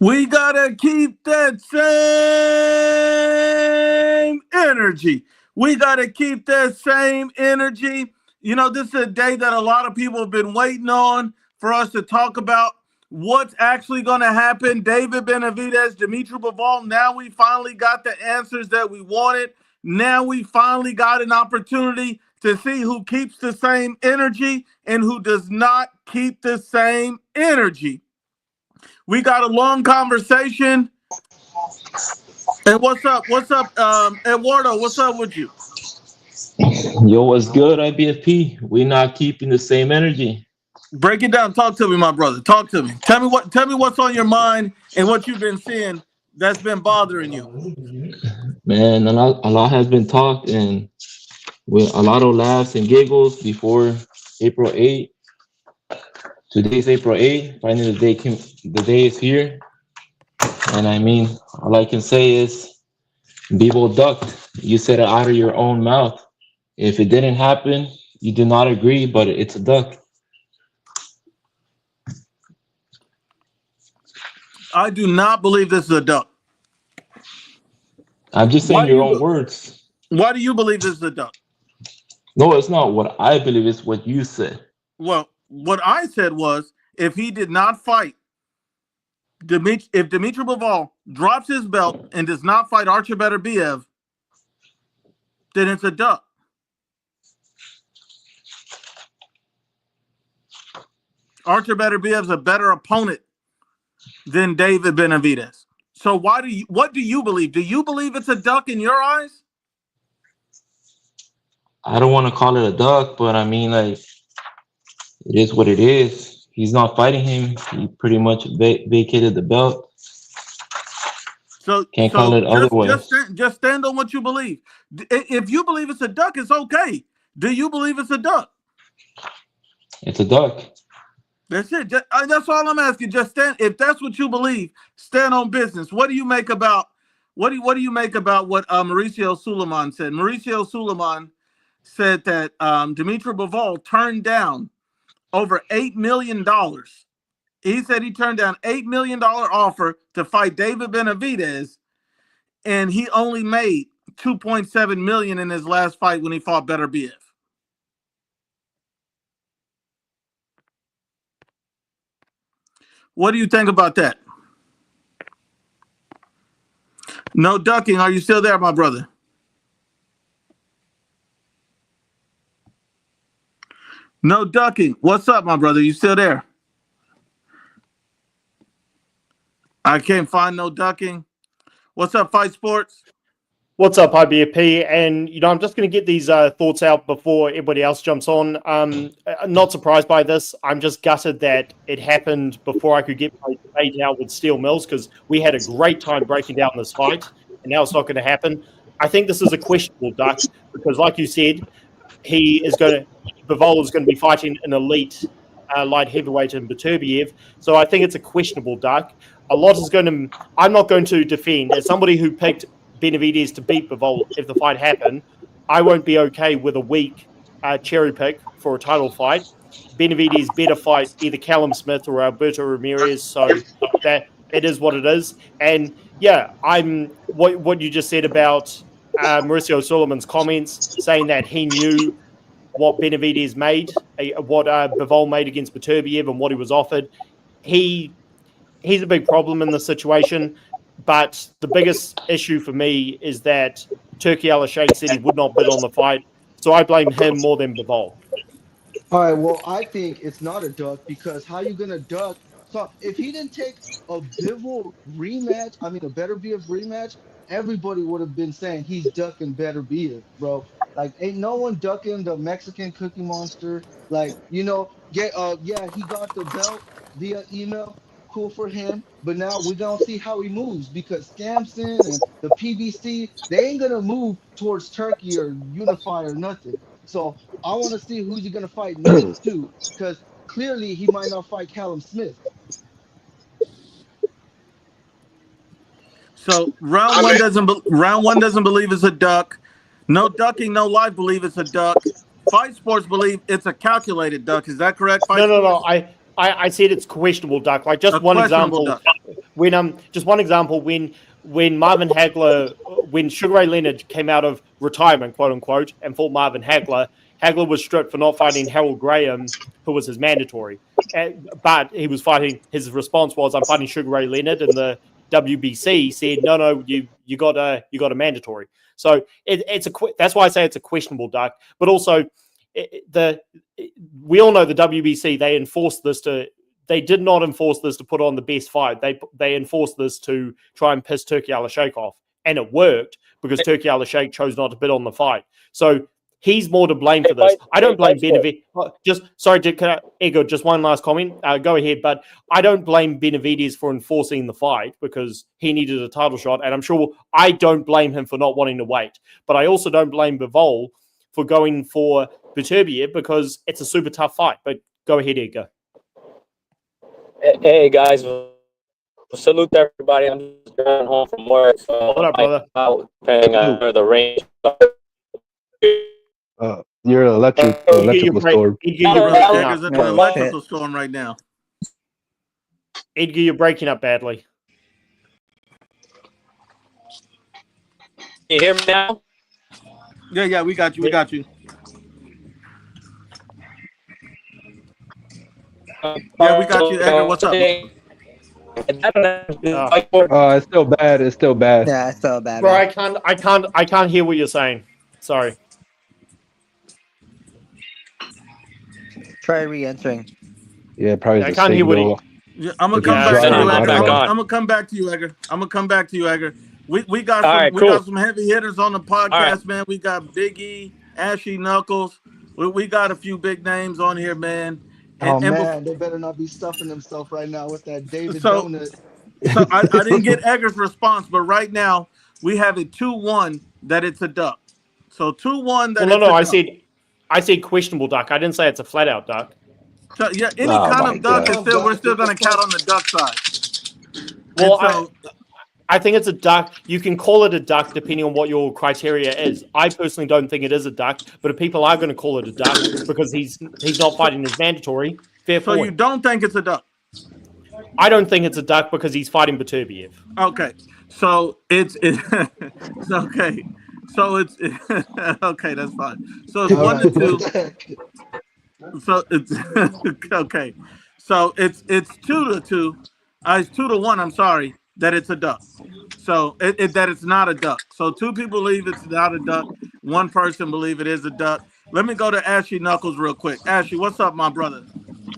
We gotta keep that same energy. We gotta keep that same energy. You know, this is a day that a lot of people have been waiting on for us to talk about what's actually going to happen. David Benavidez, Dmitry Bivol. Now we finally got the answers that we wanted. Now we finally got an opportunity to see who keeps the same energy and who does not keep the same energy. We got a long conversation. And what's up? What's up, Eduardo? What's up with you? Yo, what's good, IBFP? We're not keeping the same energy. Break it down. Talk to me, my brother. Talk to me. Tell me what's on your mind and what you've been seeing that's been bothering you. Man, a lot has been talked, and with a lot of laughs and giggles before April 8th. Today's April 8th. Finally, the day is here. And I mean, all I can say is, Bivol ducked. You said it out of your own mouth. If it didn't happen, you do not agree, but it's a duck. I do not believe this is a duck. I'm just saying your own words. Why do you believe this is a duck? No, it's not what I believe. It's what you said. Well, what I said was, if he did not fight, if Dmitry Bivol drops his belt and does not fight Archie Beterbiev, then it's a duck. Archie Beterbiev's a better opponent than David Benavidez. So what do you believe? Do you believe it's a duck in your eyes? I don't want to call it a duck, but I mean, like, it is what it is. He's not fighting him. He pretty much vacated the belt. So can't call it otherwise. Just stand on what you believe. If you believe it's a duck, it's okay. Do you believe it's a duck? It's a duck. That's it. That's all I'm asking. Just stand. If that's what you believe, stand on business. What do you make about what do you make about what Mauricio Suleiman said? Mauricio Suleiman said that Dmitry Bivol turned down over $8 million. He said he turned down $8 million offer to fight David Benavidez, and he only made $2.7 million in his last fight when he fought Beterbiev. What do you think about that? No ducking. Are you still there, my brother? No ducking. What's up, my brother? You still there? I can't find no ducking. What's up, Fight Sports? What's up, IBFP? And, I'm just going to get these thoughts out before everybody else jumps on. Not surprised by this. I'm just gutted that it happened before I could get my debate out with Steel Mills, because we had a great time breaking down this fight, and now it's not going to happen. I think this is a questionable duck, because like you said, Bivol is going to be fighting an elite light heavyweight in Beterbiev. So I think it's a questionable duck. I'm not going to defend. As somebody who picked Benavidez to beat Bivol if the fight happened, I won't be okay with a weak cherry pick for a title fight. Benavidez better fight either Callum Smith or Alberto Ramirez, so that it is what it is. And yeah, what you just said about Mauricio Suleiman's comments, saying that he knew what Benavidez made, what Bivol made against Beterbiev and what he was offered. He's a big problem in this situation. But the biggest issue for me is that Turki Al-Sheikh said he would not bid on the fight. So I blame him more than Bivol. All right, well, I think it's not a duck, because how you going to duck? So if he didn't take a Bivol rematch, a Beterbiev rematch, everybody would have been saying he's ducking Beterbiev, bro. Like, ain't no one ducking the Mexican Cookie Monster. Like, he got the belt via email. Cool for him, but now we're gonna see how he moves, because Skamson and the PBC, they ain't gonna move towards Turkey or Unify or nothing. So I want to see who's he gonna fight next too, because clearly he might not fight Callum Smith. So round one doesn't believe it's a duck. No ducking, no life believe it's a duck. Fight Sports believe it's a calculated duck. Is that correct? No. I said it's questionable duck. Like, just one example. when just one example, when Marvin Hagler, when Sugar Ray Leonard came out of retirement, quote unquote, and fought Marvin Hagler, Hagler was stripped for not fighting Harold Graham, who was his mandatory. But he was fighting. His response was, "I'm fighting Sugar Ray Leonard," and the WBC said, "No, you got a mandatory." So that's why I say it's a questionable, Duck. But also, we all know the WBC, they enforced this to. They did not enforce this to put on the best fight. They enforced this to try and piss Turki Al-Sheikh off, and it worked because Turki Al-Sheikh chose not to bid on the fight. So he's more to blame for this. I don't blame Benavidez. Ego, just one last comment. Go ahead, but I don't blame Benavidez for enforcing the fight because he needed a title shot, and I'm sure I don't blame him for not wanting to wait. But I also don't blame Bivol for going for Beterbiev because it's a super tough fight. But go ahead, Edgar. Hey guys, salute everybody. I'm just driving home from work. So what up, brother? Depending on the range. You're an electrical storm. Edgar's in an electrical storm right now. Edgar, you're breaking up badly. Can you hear me now? Yeah, we got you. We got you. Yeah, we got you, Edgar. What's up? It's still bad. It's still bad. Yeah, it's still bad. Bro, I can't hear what you're saying. Sorry. Try re-entering. Yeah, probably. I can't hear what he. Yeah, I'm gonna come back to you, Edgar. I'm gonna come back to you, Edgar. I'm gonna come back to you, Edgar. We got got some heavy hitters on the podcast, man. We got Big E, Ashy Knuckles. We got a few big names on here, man. Man, they better not be stuffing themselves right now with that David donut. So I didn't get Edgar's response, but right now we have it 2-1 that it's a duck. So 2-1 that. No. I said questionable duck. I didn't say it's a flat out duck. So yeah, any kind of duck is we're still going to count on the duck side. Well, I think it's a duck. You can call it a duck depending on what your criteria is. I personally don't think it is a duck, but if people are going to call it a duck because he's not fighting his mandatory, fair point. So you don't think it's a duck? I don't think it's a duck because he's fighting Beterbiev. Okay, so it's okay. So it's okay. That's fine. So it's 1-2. So it's okay. So it's 2-2. It's 2-1. I'm sorry. That it's a duck. So that it's not a duck. So 2 people believe it's not a duck. 1 person believe it is a duck. Let me go to Ashy Knuckles real quick. Ashy, what's up, my brother?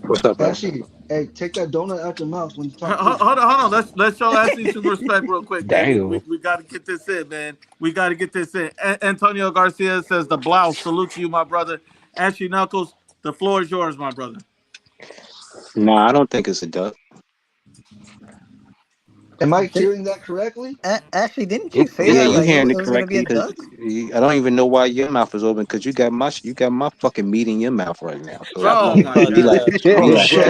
What's up, Ashy? Hey, take that donut out your mouth when you talk. Hold on. Let's show Ashley some respect real quick. Damn. We got to get this in, man. We got to get this in. Antonio Garcia says the blouse. Salute to you, my brother. Ashley Knuckles, the floor is yours, my brother. No, I don't think it's a duck. Am I hearing that correctly? Actually, didn't you say Yeah, that? you're Like, hearing it it was gonna be correctly. a duck? I don't even know why your mouth is open because you got my fucking meat in your mouth right now. So Oh my God. relax. You got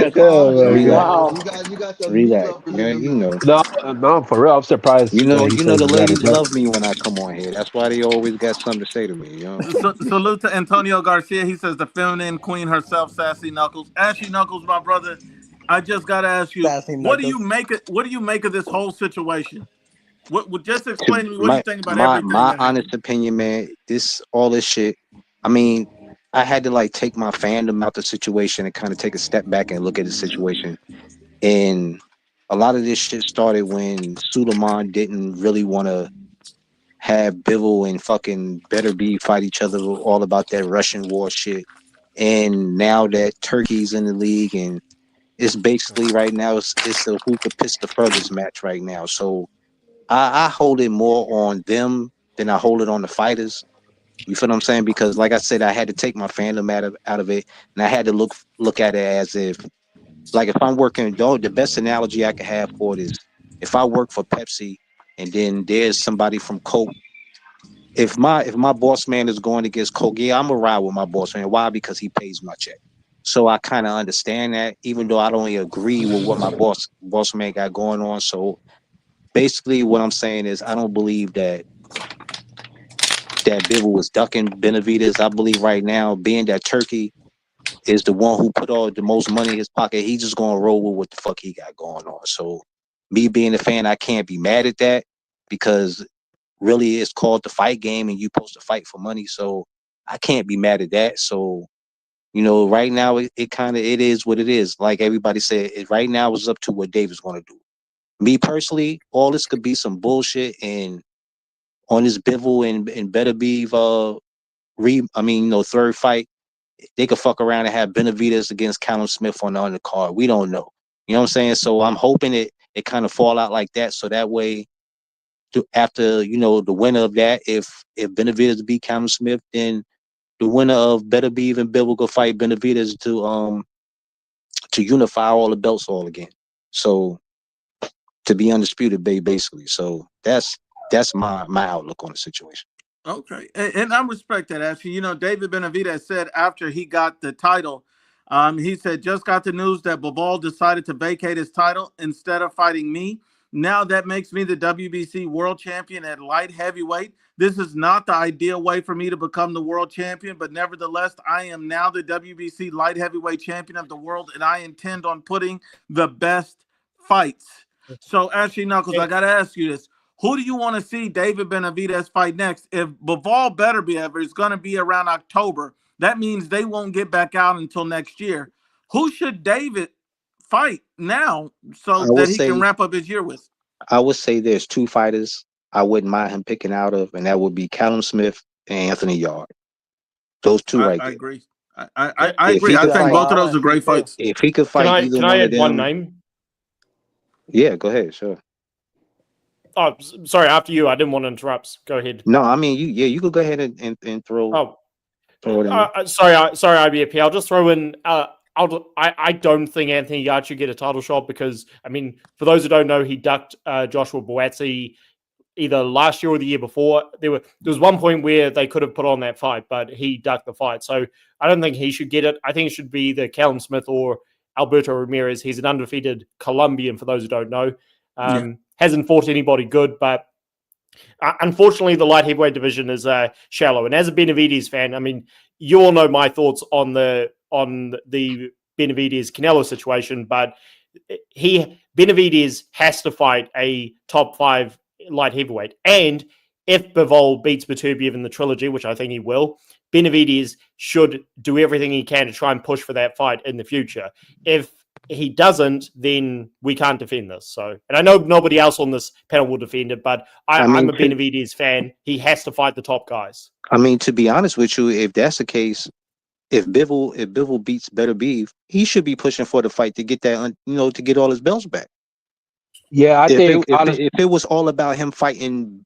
the Relax. meat up Yeah, in you your know. mouth. No, for real. I'm surprised. You know he the says ladies that. love me when I come on here. That's why they always got something to say to me. You know. Salute to Antonio Garcia. He says the feminine queen herself, Sassy Knuckles. Ashley Knuckles, my brother. I just got to ask you, what do you make of this whole situation? Just explain to me what you think about everything. My honest opinion, man. All this shit. I mean, I had to like take my fandom out the situation and kind of take a step back and look at the situation. And a lot of this shit started when Suleiman didn't really want to have Bivol and fucking Better Be fight each other all about that Russian war shit. And now that Turkey's in the league and it's basically right now it's a who could piss the furthest match right now. So I hold it more on them than I hold it on the fighters. You feel what I'm saying? Because like I said, I had to take my fandom out of it, and I had to look at it as if I'm working. The best analogy I could have for it is if I work for Pepsi, and then there's somebody from Coke. If my boss man is going against Coke, yeah, I'm gonna ride with my boss man. Why? Because he pays my check. So I kind of understand that, even though I don't agree with what my boss man got going on. So basically, what I'm saying is, I don't believe that Bivol was ducking Benavidez. I believe right now, being that Turkey is the one who put all the most money in his pocket, he's just gonna roll with what the fuck he got going on. So Me being a fan, I can't be mad at that because really it's called the fight game and you supposed to fight for money. So I can't be mad at that. So, right now it is what it is. Like everybody said, right now it's up to what David's going to do. Me personally, all this could be some bullshit, and on this Bivol and Better Be third fight, they could fuck around and have Benavidez against Callum Smith on the card. We don't know. You know what I'm saying? So I'm hoping it kind of fall out like that. So that way, after the winner of that, if Benavidez beat Callum Smith, then the winner of Better Be and Bivol go fight Benavidez to unify all the belts all again. So to be undisputed, basically. So that's my outlook on the situation. Okay, and I respect that. Actually, David Benavidez said after he got the title, he said, just got the news that Bivol decided to vacate his title instead of fighting me. Now that makes me the WBC world champion at light heavyweight. This is not the ideal way for me to become the world champion, but nevertheless, I am now the WBC light heavyweight champion of the world, and I intend on putting the best fights. So, Ashley Knuckles, I got to ask you this. Who do you want to see David Benavidez fight next? If Bivol Better Be ever is going to be around October, that means they won't get back out until next year. Who should David fight now so that he can wrap up his year with? I would say there's two fighters I wouldn't mind him picking out of, and that would be Callum Smith and Anthony Yard. Those two right there. I agree. I agree. I think both of those are great fights. If he could fight either one of them. One name? Yeah, go ahead. Sure. Oh, sorry. After you, I didn't want to interrupt. Go ahead. No, I mean you could go ahead and throw. Throw it in. Sorry, IBP. I'll just throw in. I don't think Anthony Yard should get a title shot because, I mean, for those who don't know, he ducked Joshua Buatsi either last year or the year before. There was one point where they could have put on that fight, but he ducked the fight. So I don't think he should get it. I think it should be either Callum Smith or Alberto Ramirez. He's an undefeated Colombian, for those who don't know. Hasn't fought anybody good, but unfortunately, the light heavyweight division is shallow. And as a Benavidez fan, I mean, you all know my thoughts on the Benavidez Canelo situation, but Benavidez has to fight a top 5 light heavyweight. And if Bivol beats Beterbiev in the trilogy, which I think he will, Benavidez should do everything he can to try and push for that fight in the future. If he doesn't, then we can't defend this. So, and I know nobody else on this panel will defend it, but I'm a Benavidez fan. He has to fight the top guys. I mean, to be honest with you, if that's the case, if Bivol beats Better Be, he should be pushing for the fight to get that, to get all his belts back. Yeah, I think if it was all about him fighting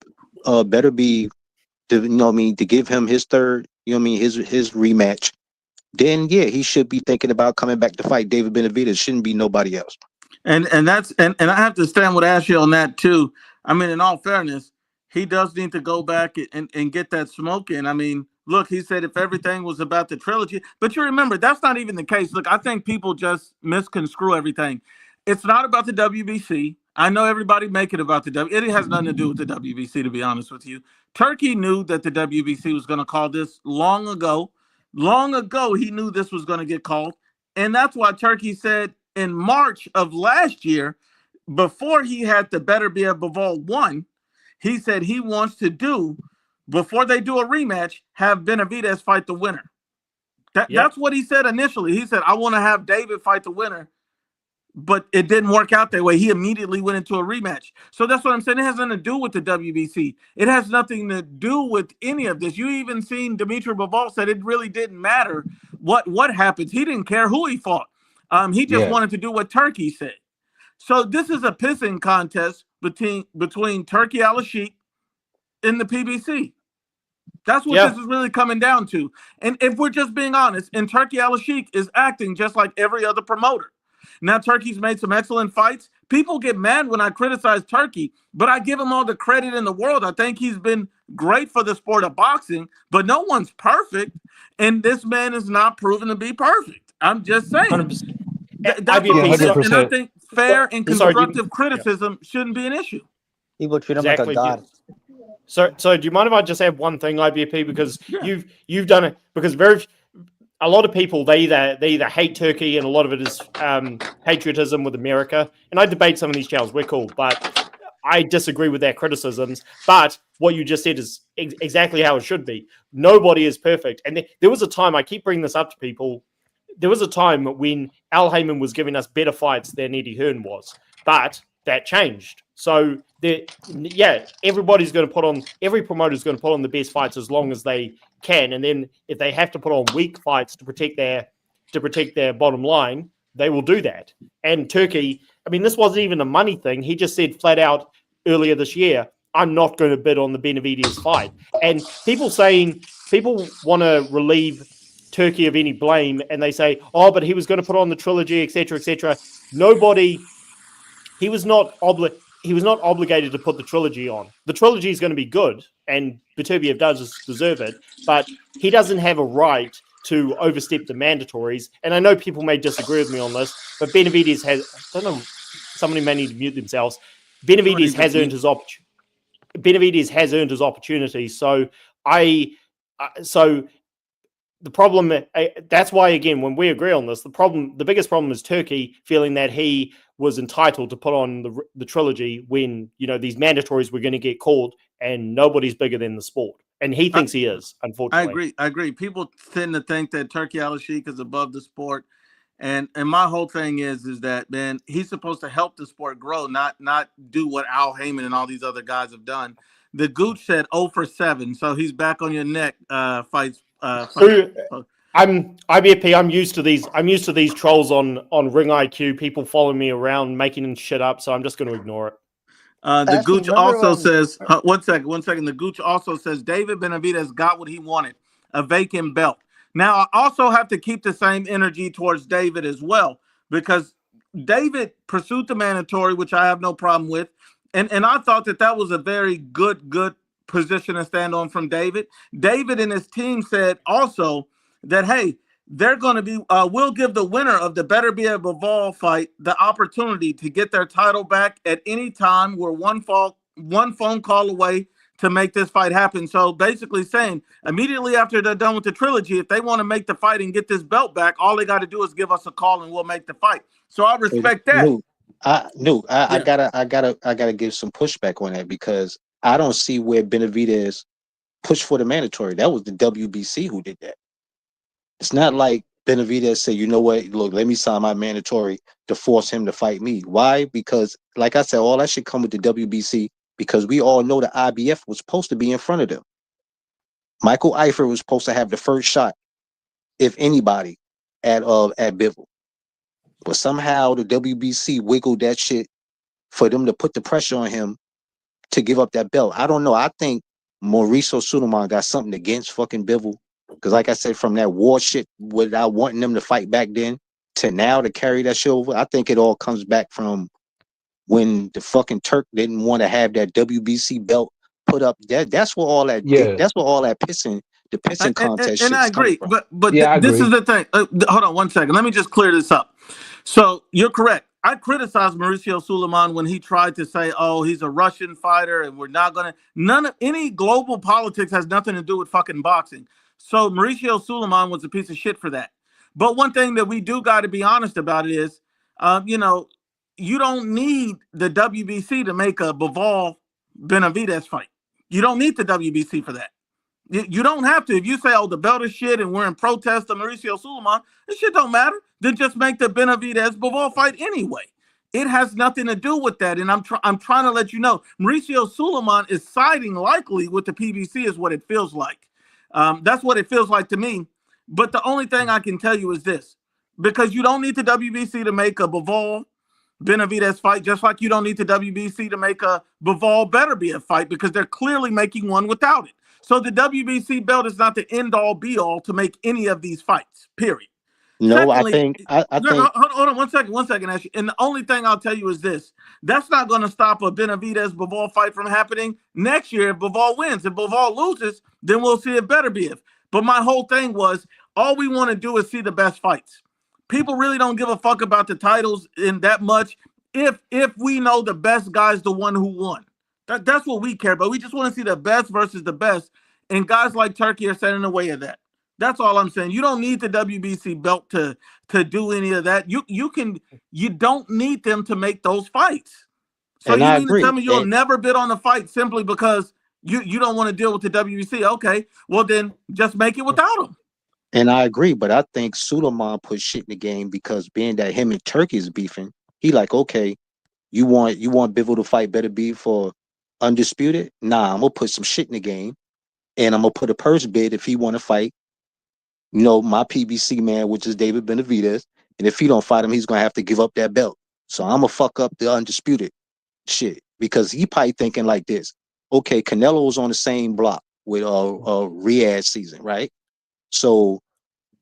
Better Be, to give him his third, his rematch, then yeah, he should be thinking about coming back to fight David Benavidez. Shouldn't be nobody else. And I have to stand with Ashley on that too. I mean, in all fairness, he does need to go back and get that smoke in. I mean, look, he said if everything was about the trilogy, but you remember that's not even the case. Look, I think people just misconstrue everything. It's not about the WBC. I know everybody make it about the WBC. It has nothing to do with the WBC, to be honest with you. Turkey knew that the WBC was going to call this long ago. Long ago, he knew this was going to get called. And that's why Turkey said in March of last year, before he had the Better Be Bivol 1, he said he wants to do, before they do a rematch, have Benavidez fight the winner. That's what he said initially. He said, I want to have David fight the winner. But it didn't work out that way. He immediately went into a rematch. So that's what I'm saying. It has nothing to do with the WBC. It has nothing to do with any of this. You even seen Dmitry Bivol said it really didn't matter what happens. He didn't care who he fought. He just wanted to do what Turkey said. So this is a pissing contest between Turkey Al-Sheikh and the PBC. That's what this is really coming down to. And if we're just being honest, and Turkey Al-Sheikh is acting just like every other promoter. Now, Turkey's made some excellent fights. People get mad when I criticize Turkey, but I give him all the credit in the world. I think he's been great for the sport of boxing, but no one's perfect, and this man is not proven to be perfect. I'm just saying. 100%. And I think fair and constructive criticism shouldn't be an issue. People treat him like a god. So do you mind if I just add one thing, IBP, because you've done it, because a lot of people, they either hate Turkey, and a lot of it is patriotism with America. And I debate some of these channels. We're cool, but I disagree with their criticisms. But what you just said is exactly how it should be. Nobody is perfect. And there was a time, I keep bringing this up to people, there was a time when Al Heyman was giving us better fights than Eddie Hearn was. But that changed. So, everybody's going to put on, every promoter's going to put on the best fights as long as they can. And then if they have to put on weak fights to protect their bottom line, they will do that. And Turkey, I mean, this wasn't even a money thing. He just said flat out earlier this year, I'm not going to bid on the Benavidez fight. And people want to relieve Turkey of any blame, and they say, oh, but he was going to put on the trilogy, etc., etc. He was not obligated to put the trilogy on. The trilogy is going to be good, and Beterbiev does deserve it, but he doesn't have a right to overstep the mandatories. And I know people may disagree with me on this, but Benavidez has, I don't know, somebody may need to mute themselves. Benavidez has earned his opportunity. Benavidez has earned his opportunity. So the problem, that's why, again, when we agree on this, the biggest problem is Turkey feeling that he was entitled to put on the trilogy when, these mandatories were going to get called, and nobody's bigger than the sport. And he thinks he is, unfortunately. I agree. People tend to think that Turkey Al-Sheikh is above the sport. And my whole thing is that, man, he's supposed to help the sport grow, not do what Al Heyman and all these other guys have done. The Gooch said 0 for 7, so he's back on your neck. Fights. I'm IBFP. I'm used to these trolls on Ring IQ. People following me around, making shit up. So I'm just going to ignore it. The Gooch also says, one second. The Gooch also says David Benavidez got what he wanted, a vacant belt. Now, I also have to keep the same energy towards David as well, because David pursued the mandatory, which I have no problem with. And I thought that was a very good position to stand on from David. David and his team said also that, hey, they're going to be, we'll give the winner of the Beterbiev Bivol fight the opportunity to get their title back at any time. We're one phone call away to make this fight happen. So basically saying immediately after they're done with the trilogy, if they want to make the fight and get this belt back, all they got to do is give us a call and we'll make the fight. So I respect that. I gotta give some pushback on that, because I don't see where Benavidez pushed for the mandatory. That was the WBC who did that. It's not like Benavidez said, you know what, look, let me sign my mandatory to force him to fight me. Why? Because, like I said, all that should come with the WBC, because we all know the IBF was supposed to be in front of them. Michael Eifert was supposed to have the first shot, if anybody, at Bivol. But somehow the WBC wiggled that shit for them to put the pressure on him to give up that belt. I don't know. I think Mauricio Sulaiman got something against fucking Bivol. Because like I said, from that war shit without wanting them to fight back then to now to carry that shit over, I think it all comes back from when the fucking Turk didn't want to have that WBC belt put up. That's where all that that's where all that pissing contest. And I agree, but this is the thing. Hold on 1 second. Let me just clear this up. So you're correct. I criticized Mauricio Sulaiman when he tried to say, "Oh, he's a Russian fighter, and we're not gonna." None of any global politics has nothing to do with fucking boxing. So Mauricio Sulaiman was a piece of shit for that. But one thing that we do got to be honest about it is, you don't need the WBC to make a Bivol Benavidez fight. You don't need the WBC for that. You don't have to. If you say, oh, the belt is shit and we're in protest of Mauricio Sulaiman, this shit don't matter. Then just make the Benavidez Bivol fight anyway. It has nothing to do with that. And I'm trying to let you know, Mauricio Sulaiman is siding likely with the PBC is what it feels like. That's what it feels like to me. But the only thing I can tell you is this, because you don't need the WBC to make a Bivol Benavidez fight, just like you don't need the WBC to make a Bivol Beterbiev fight, because they're clearly making one without it. So the WBC belt is not the end all be all to make any of these fights, period. No, Secondly, I think hold on 1 second, Ashley. And the only thing I'll tell you is this: that's not going to stop a Benavidez Bivol fight from happening next year if Bivol wins. If Bivol loses, then we'll see it Beterbiev. But my whole thing was, all we want to do is see the best fights. People really don't give a fuck about the titles in that much if we know the best guy's the one who won. That's what we care about. We just want to see the best versus the best. And guys like Turkey are standing in the way of that. That's all I'm saying. You don't need the WBC belt to do any of that. You don't need them to make those fights. So And you I mean to tell agree. me you'll never bid on a fight simply because you don't want to deal with the WBC? Okay, well then just make it without them. And I agree, but I think Suleiman put shit in the game because being that him and Turkey is beefing, he like, okay, you want Bivol to fight Better Be for undisputed? Nah, I'm gonna put some shit in the game, and I'm gonna put a purse bid if he want to fight. My PBC man, which is David Benavidez, and if he don't fight him, he's gonna have to give up that belt. So I'm gonna fuck up the undisputed shit because he probably thinking like this. Okay, Canelo's on the same block with Riyadh season, right? So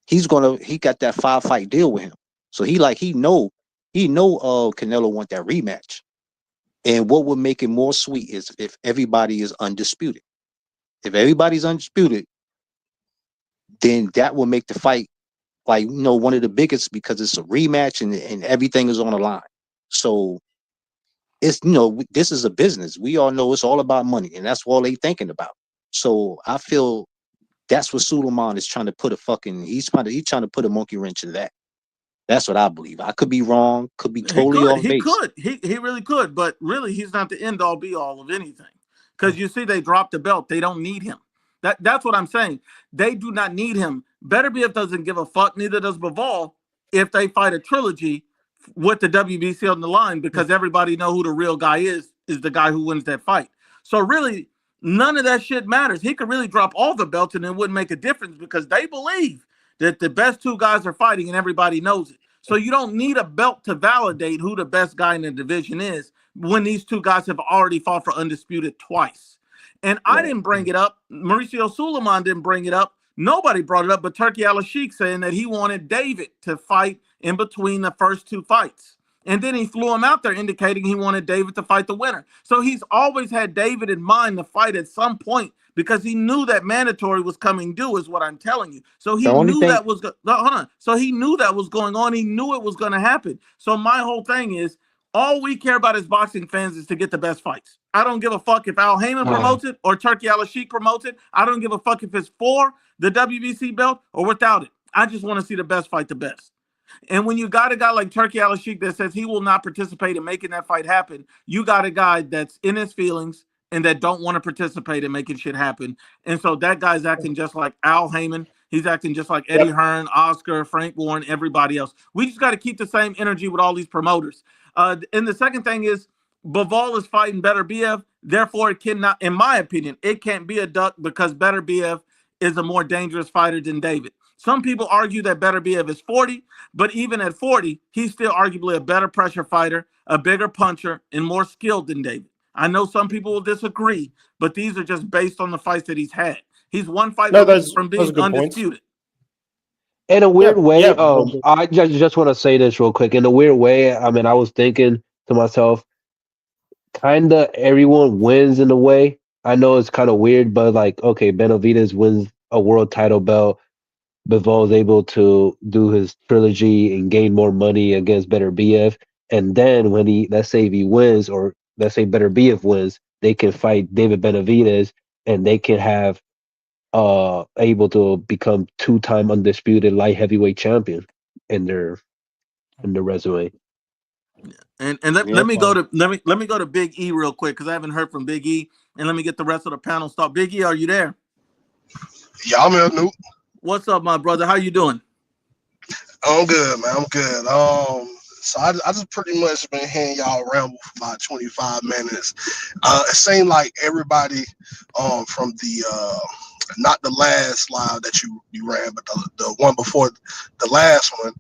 he got that 5-fight deal with him. So he know Canelo want that rematch. And what would make it more sweet is if everybody is undisputed. If everybody's undisputed, then that will make the fight one of the biggest because it's a rematch and everything is on the line. So it's this is a business. We all know it's all about money, and that's all they thinking about. So I feel that's what Suleiman is trying to put he's trying to put a monkey wrench in that. That's what I believe. I could be wrong, could be totally off base. He really could, but really he's not the end all be all of anything. Because you see, they dropped the belt. They don't need him. That's what I'm saying. They do not need him. Better BF doesn't give a fuck, neither does Bivol, if they fight a trilogy with the WBC on the line, because everybody know who the real guy is the guy who wins that fight. So really, none of that shit matters. He could really drop all the belts and it wouldn't make a difference because they believe that the best two guys are fighting and everybody knows it. So you don't need a belt to validate who the best guy in the division is when these two guys have already fought for undisputed twice. And I didn't bring it up. Mauricio Suleiman didn't bring it up. Nobody brought it up, but Turkey Al-Sheikh saying that he wanted David to fight in between the first two fights. And then he flew him out there indicating he wanted David to fight the winner. So he's always had David in mind to fight at some point because he knew that mandatory was coming due, is what I'm telling you. So he knew that was hold on. So he knew that was going on. He knew it was going to happen. So my whole thing is, all we care about as boxing fans is to get the best fights. I don't give a fuck if Al Heyman promotes it or Turkey Al-Sheikh promotes it. I don't give a fuck if it's for the WBC belt or without it. I just want to see the best fight the best. And when you got a guy like Turkey Al-Sheikh that says he will not participate in making that fight happen, you got a guy that's in his feelings and that don't want to participate in making shit happen. And so that guy's acting just like Al Heyman. He's acting just like Eddie Hearn, Oscar, Frank Warren, everybody else. We just got to keep the same energy with all these promoters. And the second thing is, Bivol is fighting Better BF. Therefore, it cannot, in my opinion, it can't be a duck because Better BF is a more dangerous fighter than David. Some people argue that Better BF is 40, but even at 40, he's still arguably a better pressure fighter, a bigger puncher, and more skilled than David. I know some people will disagree, but these are just based on the fights that he's had. He's one fight from being undisputed. In a weird way, I just want to say this real quick. In a weird way, I mean, I was thinking to myself, kind of everyone wins in a way. I know it's kind of weird, but like, okay, Benavidez wins a world title belt. Bivol is able to do his trilogy and gain more money against Better BF. And then when let's say if he wins, or let's say Better BF wins, they can fight David Benavidez and they can have able to become 2-time undisputed light heavyweight champion in their resume. And let me go to Big E real quick because I haven't heard from Big E, and let me get the rest of the panel start. Big E, are you there? Yeah, I'm here, Newt. What's up, my brother? How you doing? I'm good, man. I'm good. So I just pretty much been hearing y'all ramble for about 25 minutes. It seemed like everybody from the not the last live that you ran, but the one before the last one.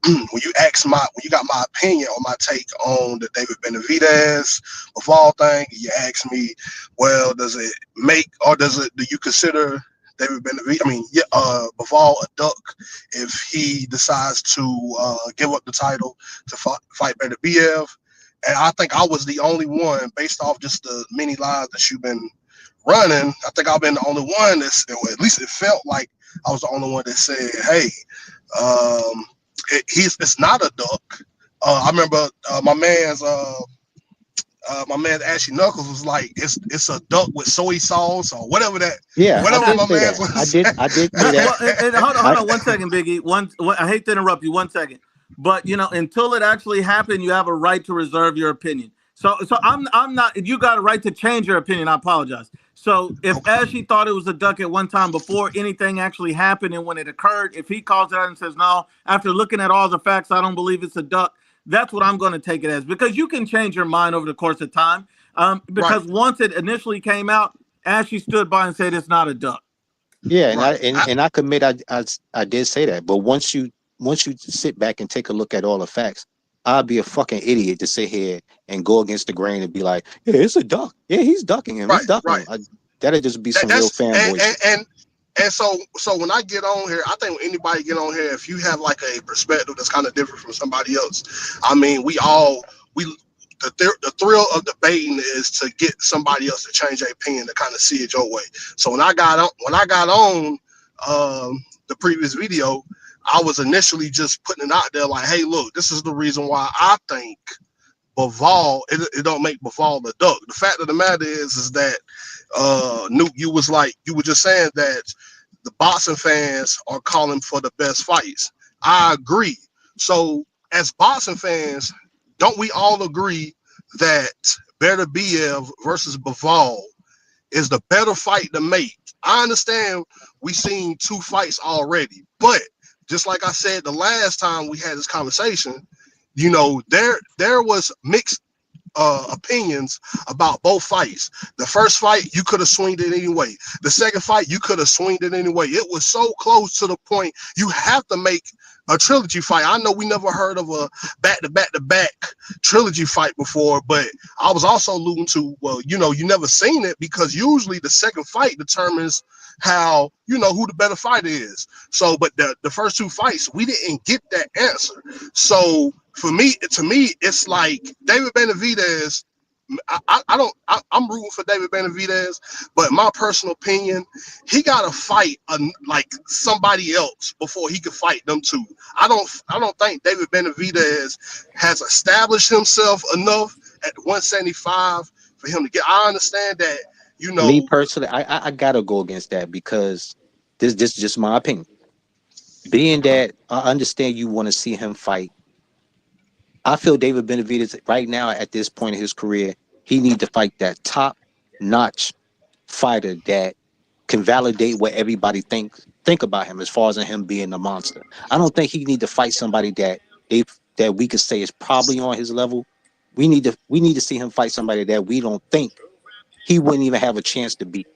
When you got my opinion or my take on the David Benavidez Bivol thing, you asked me, well, do you consider David Benavidez, Bivol a duck if he decides to give up the title to fight Better BF? And I think I was the only one, based off just the many lives that you've been running. I think I've been the only one at least it felt like I was the only one that said, hey, it's not a duck. I remember my man's my man Ashley Knuckles was like, it's a duck with soy sauce or whatever that. Yeah, Whatever I did my say man that. was. I did say No, that. well, and hold on 1 second, Biggie. I hate to interrupt you. 1 second, but until it actually happened, you have a right to reserve your opinion. So I'm not. You got a right to change your opinion. I apologize. So if Okay. Ashley thought it was a duck at one time before anything actually happened, and when it occurred, if he calls it out and says no, after looking at all the facts, I don't believe it's a duck. That's what I'm going to take it as, because you can change your mind over the course of time. Because once it initially came out, Ashley stood by and said it's not a duck. Yeah, Right. and I commit I did say that. But once you sit back and take a look at all the facts, I'd be a fucking idiot to sit here and go against the grain and be like, yeah, it's a duck. Yeah, he's ducking him. He's ducking him. That'd just be some real fanboy shit. And so when I get on here, I think when anybody get on here, if you have like a perspective that's kind of different from somebody else, I mean, the thrill of debating is to get somebody else to change their opinion to kind of see it your way. So when I got on the previous video, I was initially just putting it out there like, hey, look, this is the reason why I think Bivol, it don't make Bivol a duck. The fact of the matter is that Nuke, you were just saying that the boxing fans are calling for the best fights. I agree. So as boxing fans, don't we all agree that Benavidez versus Bivol is the better fight to make? I understand we seen 2 fights already, but just like I said the last time we had this conversation, there was mixed opinions about both fights. The first fight, you could have swinged it anyway. The second fight, you could have swinged it anyway. It was so close to the point you have to make a trilogy fight. I know we never heard of a back-to-back-to-back trilogy fight before, but I was also alluding to, well, you never seen it, because usually the second fight determines how, who the better fighter is. So, but the first 2 fights, we didn't get that answer. So to me, it's like David Benavidez. I'm rooting for David Benavidez, but my personal opinion, he got to fight like somebody else before he could fight them 2. I don't think David Benavidez has established himself enough at 175 for him to get. I understand that, Me personally, I gotta go against that, because this is just my opinion. Being that I understand you want to see him fight, I feel David Benavidez right now at this point in his career, he needs to fight that top-notch fighter that can validate what everybody think about him as far as him being a monster. I don't think he need to fight somebody that we could say is probably on his level. We need to see him fight somebody that we don't think he wouldn't even have a chance to beat,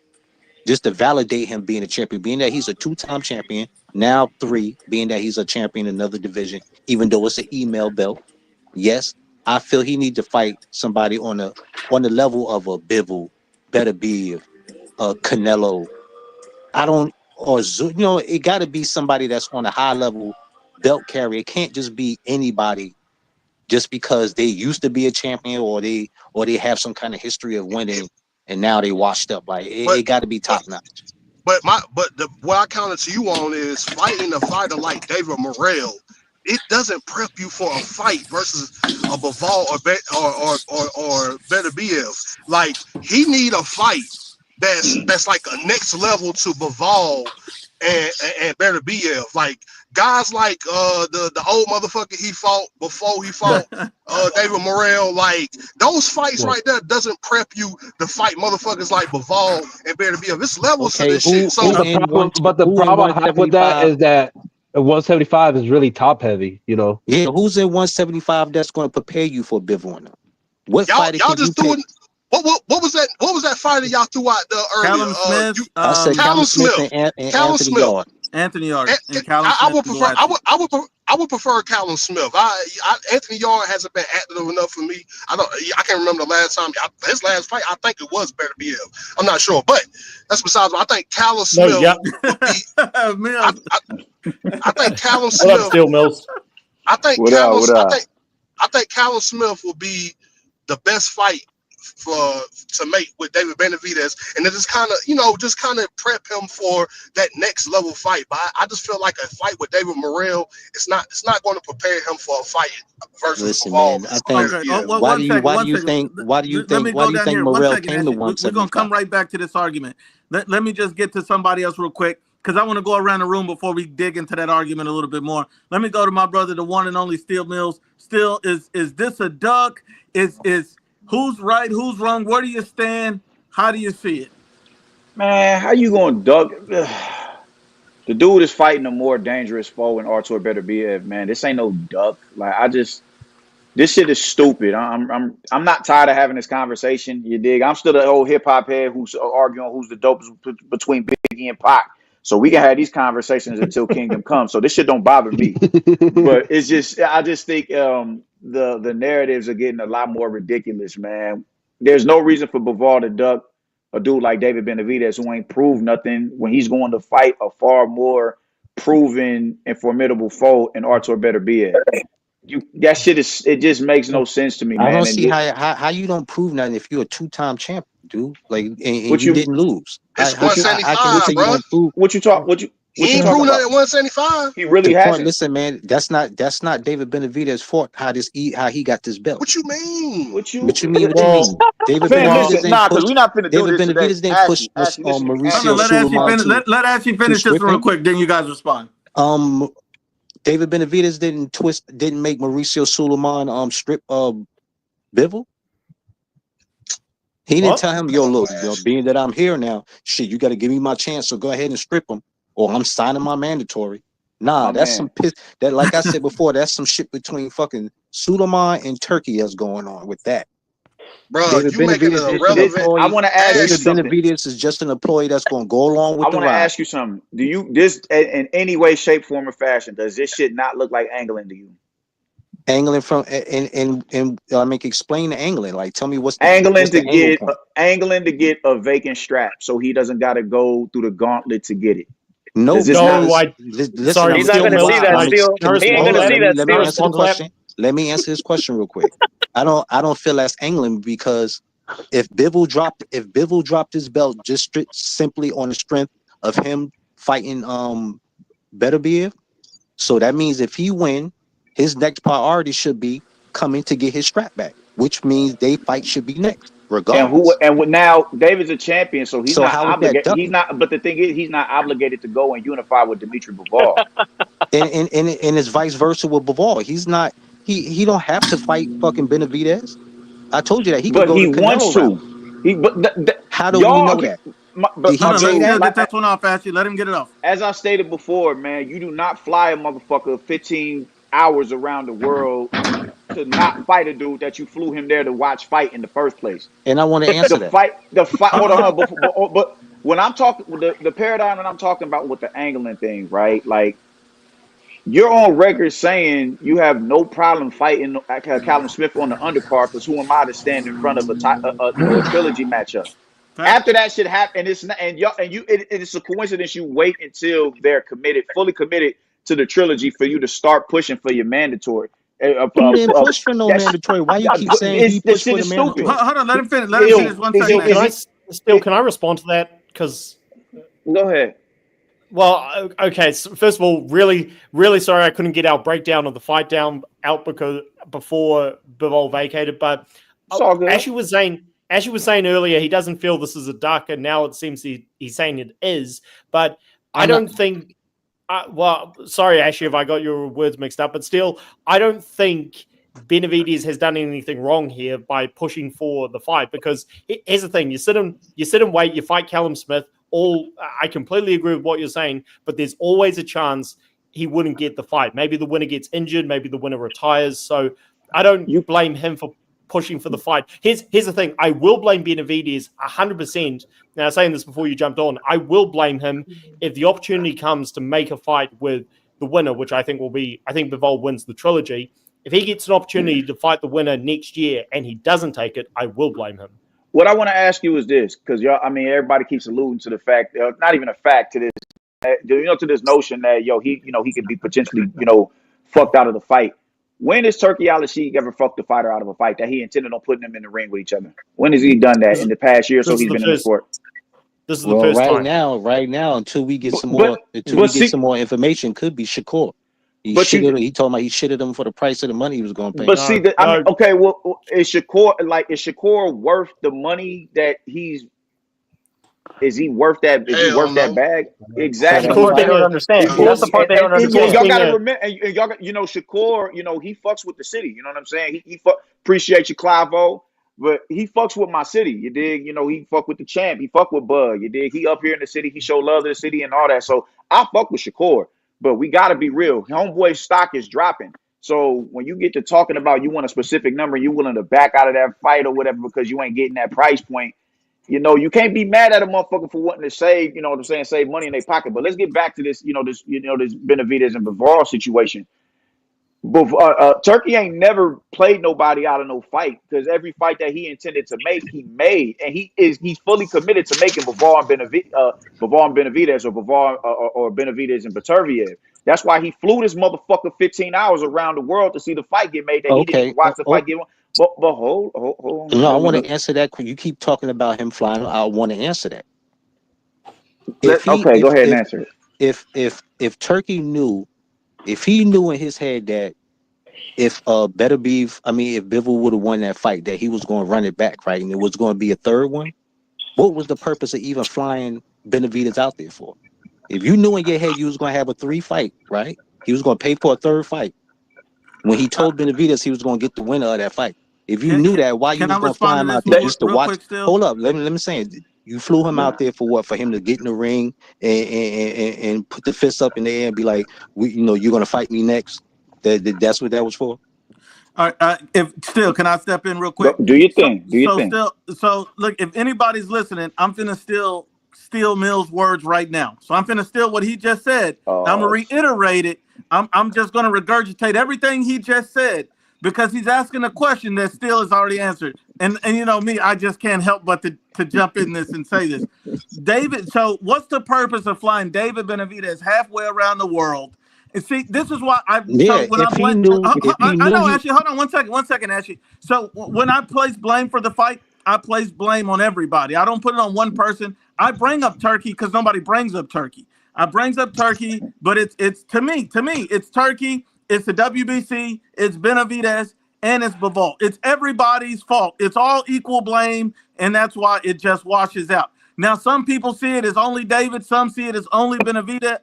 just to validate him being a champion, being that he's a 2-time champion, now 3, being that he's a champion in another division, even though it's an email belt. Yes, I feel he need to fight somebody on the level of a Bivol, Benavidez, Canelo. It got to be somebody that's on a high level belt carrier. It can't just be anybody just because they used to be a champion or they have some kind of history of winning and now they washed up. Like it got to be top notch. But what I counted to you on is fighting a fighter like David Morrell. It doesn't prep you for a fight versus a Bivol or Benavidez. Like, he need a fight that's like a next level to Bivol and Benavidez. Like, guys like the old motherfucker he fought before he fought David Morrell. Like, those fights right there doesn't prep you to fight motherfuckers like Bivol and Benavidez. This levels to this shit. So the problem I have with that is that 175 is really top heavy, Yeah, who's in 175 that's going to prepare you for Bivol? What fighter y'all can just you doing? pick? What was that? What was that fighter y'all threw out there earlier? Callum Smith. I said Callum Smith and Anthony Yard. Anthony Yard and Callum Smith. I would prefer Callum Smith. Anthony Yard hasn't been active enough for me. I can't remember the last time. His last fight, I think it was Benavidez. I'm not sure, but that's besides. I think Callum Smith. Would be, I think Callum Smith. What up, Steel Mills? I think Callum Smith will be the best fight to make with David Benavidez, and it just kind of prep him for that next level fight. But I just feel like a fight with David Morrell, it's not going to prepare him for a fight versus Bivol. Man, I think. Well, Why do you think Morrell came to We're gonna 175? come right back to this argument. Let me just get to somebody else real quick, because I want to go around the room before we dig into that argument a little bit more. Let me go to my brother, the one and only Steel Mills. Still, is this a duck? Is who's right? Who's wrong? Where do you stand? How do you see it? Man, how you gonna duck? The dude is fighting a more dangerous foe in Artur Beterbiev, man. This ain't no duck. Like, this shit is stupid. I'm not tired of having this conversation. You dig? I'm still the old hip hop head who's arguing who's the dopest between Biggie and Pac. So we can have these conversations until Kingdom comes. So this shit don't bother me. But it's just, I just think the narratives are getting a lot more ridiculous, man. There's no reason for Bivol to duck a dude like David Benavidez who ain't proved nothing when he's going to fight a far more proven and formidable foe in Artur Beterbiev. That shit it just makes no sense to me, man. I don't see how you don't prove nothing if you're a 2-time champion, dude. Like, and you didn't lose. It's 175, bro. What you talking? He ain't proved nothing at 175. He really hasn't. Listen, man, that's not David Benavidez's fault. How he got this belt? What you mean? What you mean? David Benavidez because we're not finna do this today. Benavidez didn't push Mauricio Sulaiman. Let Ashley finish this real quick. Then you guys respond. David Benavidez didn't make Mauricio Sulaiman strip Bivol. He didn't tell him, yo, look, being that I'm here now, shit, you got to give me my chance. So go ahead and strip him, or I'm signing my mandatory. Nah, that's some piss. That, like I said before, that's some shit between fucking Sulaiman and Turkey that's going on with that. Bro, David you making it irrelevant. I want to ask you something. Benavidez is just an employee that's going to go along with the ride. I want to ask you something. Do you this in any way, shape, form, or fashion? Does this shit not look like angling to you? Angling from and I mean, explain the angling. Like, tell me what's the angling to get a vacant strap, so he doesn't got to go through the gauntlet to get it. Sorry, he's not going to see that. Still, he ain't going to see that. Let me answer the question. Let me answer this question real quick. I don't feel that's angling, because if Bivol dropped his belt just simply on the strength of him fighting Beterbiev, so that means if he win, his next priority should be coming to get his strap back, which means they fight should be next, regardless. And now David's a champion, so he's not obligated. He's not. But the thing is, he's not obligated to go and unify with Dmitry Bivol. and it's vice versa with Bivol. He's not. He don't have to fight fucking Benavidez. I told you that he could go. But he wants to. How do we know that? Get that one off, Ashley. Let him get it off. As I stated before, man, you do not fly a motherfucker 15 hours around the world to not fight a dude that you flew him there to watch fight in the first place. And I want to answer the fight. Hold on, but when I'm talking the paradigm that I'm talking about with the angling thing, right? Like, you're on record saying you have no problem fighting Callum Smith on the undercard, because who am I to stand in front of a trilogy matchup? After that shit happened, it's a coincidence you wait until they're fully committed to the trilogy for you to start pushing for your mandatory. He didn't push for no mandatory. Why you keep saying he pushed for the mandatory? Hold on, let him finish. Let him finish 1 second. Can I respond to that? Because go ahead. Well, okay. So first of all, really, really sorry I couldn't get our breakdown of the fight out because before Bivol vacated. But as you was saying earlier, he doesn't feel this is a duck, and now it seems he's saying it is. But I don't think. Well, sorry, Ashley, if I got your words mixed up, but still, I don't think Benavidez has done anything wrong here by pushing for the fight. Because here's the thing: you sit and wait, you fight Callum Smith. I completely agree with what you're saying, but there's always a chance he wouldn't get the fight. Maybe the winner gets injured, maybe the winner retires. So I don't blame him for pushing for the fight. Here's the thing: I will blame Benavidez 100%. Now, saying this before you jumped on, I will blame him if the opportunity comes to make a fight with the winner, which I think Bivol wins the trilogy. If he gets an opportunity to fight the winner next year and he doesn't take it, I will blame him. What I want to ask you is this, because everybody keeps alluding to the fact, not even a fact, to this, to this notion that he could be potentially, fucked out of the fight. When has Turkey Al Sheikh ever fucked a fighter out of a fight that he intended on putting them in the ring with each other? When has he done that in the past year or so he's been in the sport? This is well, the first time. Right now, until we get some But more information, could be Shakur. He told me he shitted him for the price of the money he was going to pay. But see, I mean, okay, well, is Shakur worth the money that he's? Is he worth that? Is he worth that bag? Exactly. That's the part they don't understand. That's the part they don't understand. Y'all got to remember, and y'all, Shakur, he fucks with the city. You know what I'm saying? He appreciate you, Clivo, but he fucks with my city. You dig? He fuck with the champ. He fuck with Bud. You dig? He up here in the city. He show love to the city and all that. So I fuck with Shakur, but we got to be real. Homeboy stock is dropping. So when you get to talking about you want a specific number, you willing to back out of that fight or whatever because you ain't getting that price point. You can't be mad at a motherfucker for wanting to save, save money in their pocket. But let's get back to this, this Benavidez and Bivol situation. But Turkey ain't never played nobody out of no fight because every fight that he intended to make, he made, and he's fully committed to making Bivol and Benavidez or Benavidez and Beterbiev. That's why he flew this motherfucker 15 hours around the world to see the fight get made. That he didn't even watch the fight get. But hold on. No, I want to answer that. You keep talking about him flying. I want to answer that. Go ahead and answer it. If Turkey knew, if he knew in his head that if Bivol would have won that fight, that he was going to run it back, right, and it was going to be a third one, what was the purpose of even flying Benavidez out there for? If you knew in your head you was going to have a 3 fight, right, he was going to pay for a third fight. When he told Benavidez he was going to get the winner of that fight. If you knew that, why you was going to fly him out there just to watch? Hold up, let me say it. You flew him out there for what? For him to get in the ring and put the fists up in the air and be like, you're going to fight me next. That's what that was for. All right. Can I step in real quick? Do your thing. So look, if anybody's listening, I'm finna steal Mills' words right now. So I'm finna steal what he just said. I'm gonna reiterate it. I'm just gonna regurgitate everything he just said because he's asking a question that Steele has already answered. And me, I just can't help but to jump in this and say this. David, so what's the purpose of flying David Benavidez halfway around the world? And see, this is why I know, Ashley, hold on one second, Ashley. So when I place blame for the fight, I place blame on everybody. I don't put it on one person. I bring up Turkey because nobody brings up Turkey. I brings up Turkey, but it's to me, it's Turkey, it's the WBC, it's Benavidez, and it's Bivol. It's everybody's fault. It's all equal blame, and that's why it just washes out. Now, some people see it as only David, some see it as only Benavidez,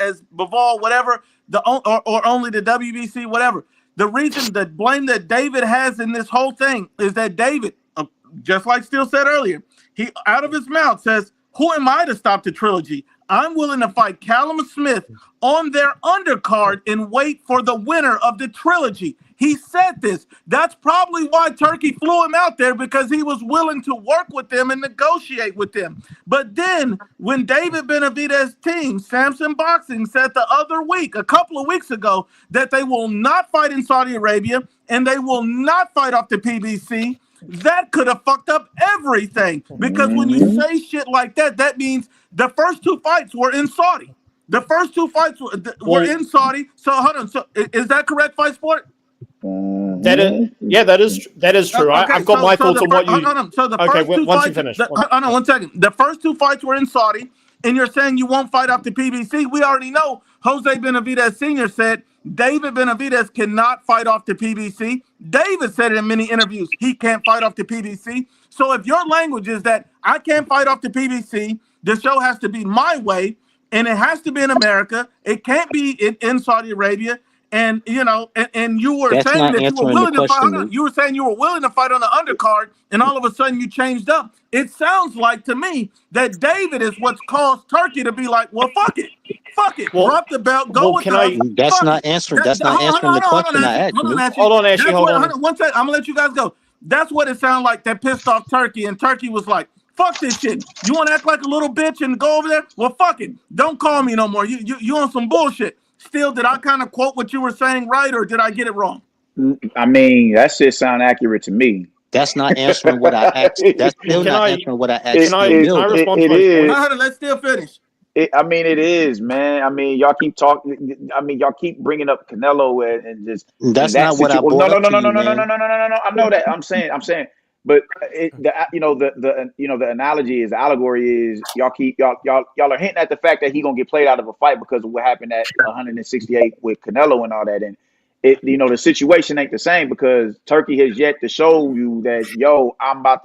as Bivol, whatever, or only the WBC, whatever. The reason, the blame that David has in this whole thing is that David, just like Steele said earlier, he out of his mouth says, who am I to stop the trilogy? I'm willing to fight Callum Smith on their undercard and wait for the winner of the trilogy. He said this. That's probably why Turkey flew him out there, because he was willing to work with them and negotiate with them. But then when David Benavidez's team, Samson Boxing, said the other week, a couple of weeks ago, that they will not fight in Saudi Arabia and they will not fight off the PBC, that could have fucked up everything. Because when you say shit like that, that means the first 2 fights were in Saudi. The first 2 fights were in Saudi. So hold on. So is that correct, Fight Sport? That is true. Okay, I've got my thoughts on what you. So the first 2 once fights, you finish. Hold on 1 second. The first 2 fights were in Saudi, and you're saying you won't fight off the PBC. We already know Jose Benavidez Sr. said David Benavidez cannot fight off the PBC. David said it in many interviews he can't fight off the PBC. So if your language is that I can't fight off the PBC, the show has to be my way, and it has to be in America. It can't be in Saudi Arabia. And and you were saying that you were willing to fight. You were saying you were willing to fight on the undercard, and all of a sudden you changed up. It sounds like to me that David is what's caused Turkey to be like, well, fuck it, drop the belt, go with us. That's not answering. That's not answering the question I asked. Hold on, Ashley. Hold on. 1 second. I'm gonna let you guys go. That's what it sounded like. That pissed off Turkey, and Turkey was like, fuck this shit. You want to act like a little bitch and go over there? Well, fuck it. Don't call me no more. You on some bullshit. Still, did I kind of quote what you were saying right, or did I get it wrong? I mean, that shit sound accurate to me. That's not answering what I asked. That's still not answering what I asked. Can I respond to it? Let's still finish. I mean, it is, man. I mean, y'all keep talking. I mean, y'all keep bringing up Canelo and just in That's that not what I situation. brought No, no, up no, to no, no, you, no, no, no, man. no, no, no, no. I know that. I'm saying, but the analogy is, the allegory is, y'all are hinting at the fact that he gonna get played out of a fight because of what happened at 168 with Canelo and all that, and the situation ain't the same because Turkey has yet to show you that, yo, I'm not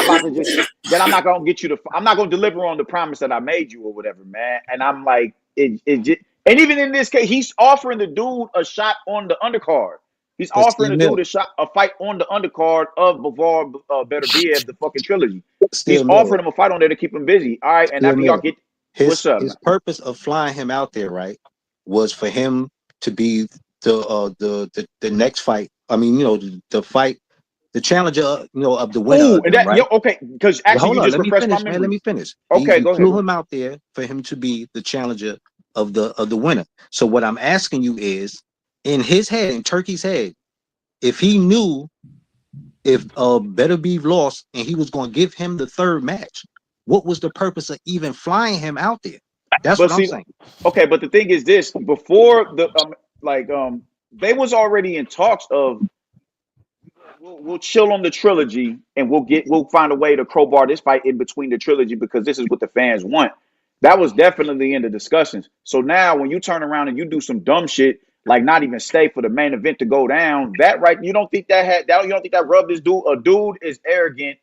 about to just that I'm not gonna get you to I'm not gonna deliver on the promise that I made you or whatever, man. And I'm like, it just, and even in this case, he's offering the dude a shot on the undercard. He's But offering still the dude a fight on the undercard of Bivol Beterbiev, the fucking trilogy. He's offering him a fight on there to keep him busy. All right, and after y'all get what's up, his man? purpose of flying him out there, right, was for him to be the next fight. I mean, the fight, the challenger, of the winner Oh, of and them, that right? okay, because Well, actually hold you on, just let me refreshed my finish, man. Let memory. me finish. Okay, He go ahead, flew bro. him out there for him to be the challenger of the winner. So what I'm asking you is, in his head, in Turkey's head, if he knew if Beterbiev lost and he was going to give him the third match, what was the purpose of even flying him out there? That's But what I'm see, saying. okay, but the thing is this: before they was already in talks of we'll chill on the trilogy and we'll find a way to crowbar this fight in between the trilogy because this is what the fans want. That was definitely in the discussions. So now when you turn around and you do some dumb shit like not even stay for the main event to go down, that right? You don't think you don't think that rubbed this dude? A dude is arrogant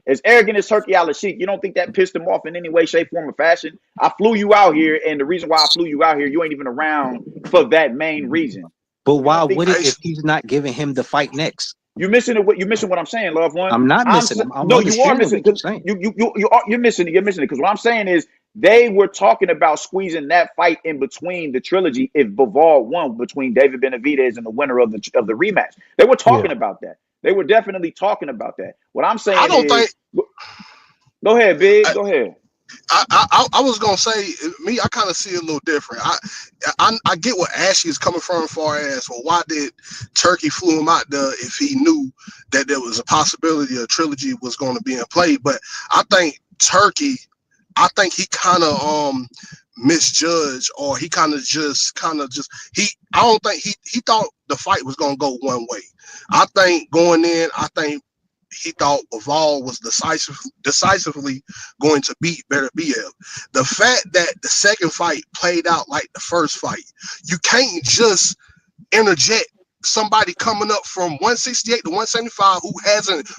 as arrogant as Turkey Al-Sheikh. You don't think that pissed him off in any way, shape, form, or fashion? I flew you out here, and the reason why I flew you out here, you ain't even around for that main reason. But So you why don't think would it if he's not giving him the fight next? you're missing what I'm saying, loved one. I'm not missing. I'm No, you are understanding missing what you're because saying. you're missing it. You're missing it because what I'm saying is they were talking about squeezing that fight in between the trilogy if Bivol won between David Benavidez and the winner of the rematch. They were Yeah. talking about that. They were definitely talking about that. What I'm I saying don't is, think. go ahead, big, go ahead. I was gonna say, me, I kind of see it a little different. I get what Ashley is coming from as far as, well, why did Turkey flew him out there if he knew that there was a possibility a trilogy was going to be in play? But I think he kind of misjudged, or he kind of just he. I don't think he thought the fight was going to go one way. I think going in, he thought Bivol was decisively going to beat Beterbiev. The fact that the second fight played out like the first fight, you can't just interject somebody coming up from 168 to 175 who hasn't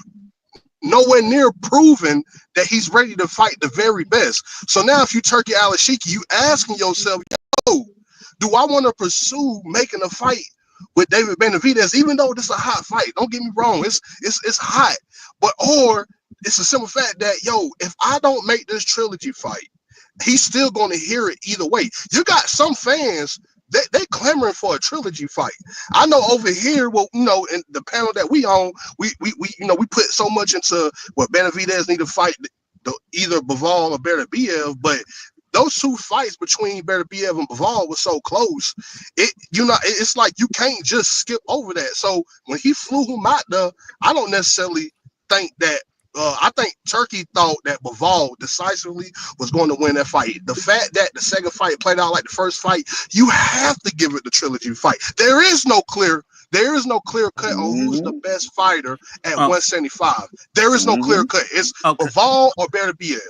nowhere near proven that he's ready to fight the very best. So now if you Turkey Al-Sheikh, you asking yourself, yo, do I want to pursue making a fight with David Benavidez, even though this is a hot fight? Don't get me wrong, it's hot, but or it's a simple fact that, yo, if I don't make this trilogy fight, he's still going to hear it either way. You got some fans, they clamoring for a trilogy fight. I know over here, well, in the panel that we own, we put so much into what Benavidez need to fight either Bivol or Beterbiev, but those two fights between Beterbiev and Bivol were so close. It's like you can't just skip over that. So when he flew him out there, I don't necessarily think that. I think Turkey thought that Bivol decisively was going to win that fight. The fact that the second fight played out like the first fight, you have to give it the trilogy fight. There is no clear cut on who's the best fighter at 175. There is no clear cut. It's Bivol or Beterbiev.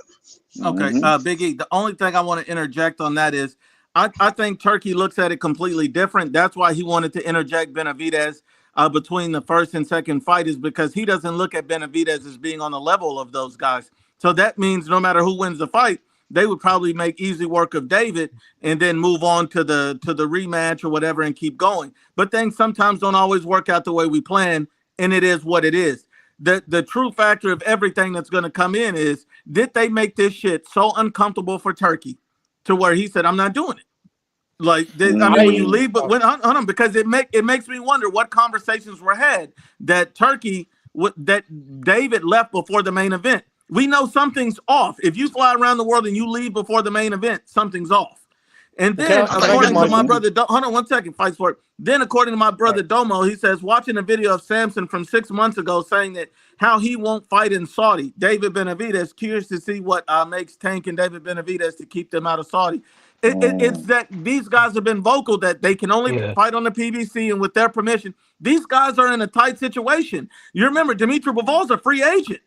Okay, Big E, the only thing I want to interject on that is I think Turkey looks at it completely different. That's why he wanted to interject Benavidez between the first and second fight, is because he doesn't look at Benavidez as being on the level of those guys. So that means no matter who wins the fight, they would probably make easy work of David and then move on to the rematch or whatever and keep going. But things sometimes don't always work out the way we plan, and it is what it is. The true factor of everything that's going to come in is, did they make this shit so uncomfortable for Turkey to where he said, I'm not doing it? Like, I mean, when you leave, but hold on, because it makes me wonder what conversations were had that that David left before the main event. We know something's off. If you fly around the world and you leave before the main event, something's off. And then, Can I according get to my mine? brother, hold on 1 second, Fight Sport. Then, according to my brother Domo, he says, watching a video of Samson from 6 months ago saying that how he won't fight in Saudi. David Benavidez, curious to see what makes Tank and David Benavidez to keep them out of Saudi. It's that these guys have been vocal that they can only fight on the PBC and with their permission. These guys are in a tight situation. You remember, Dmitry Bivol's a free agent.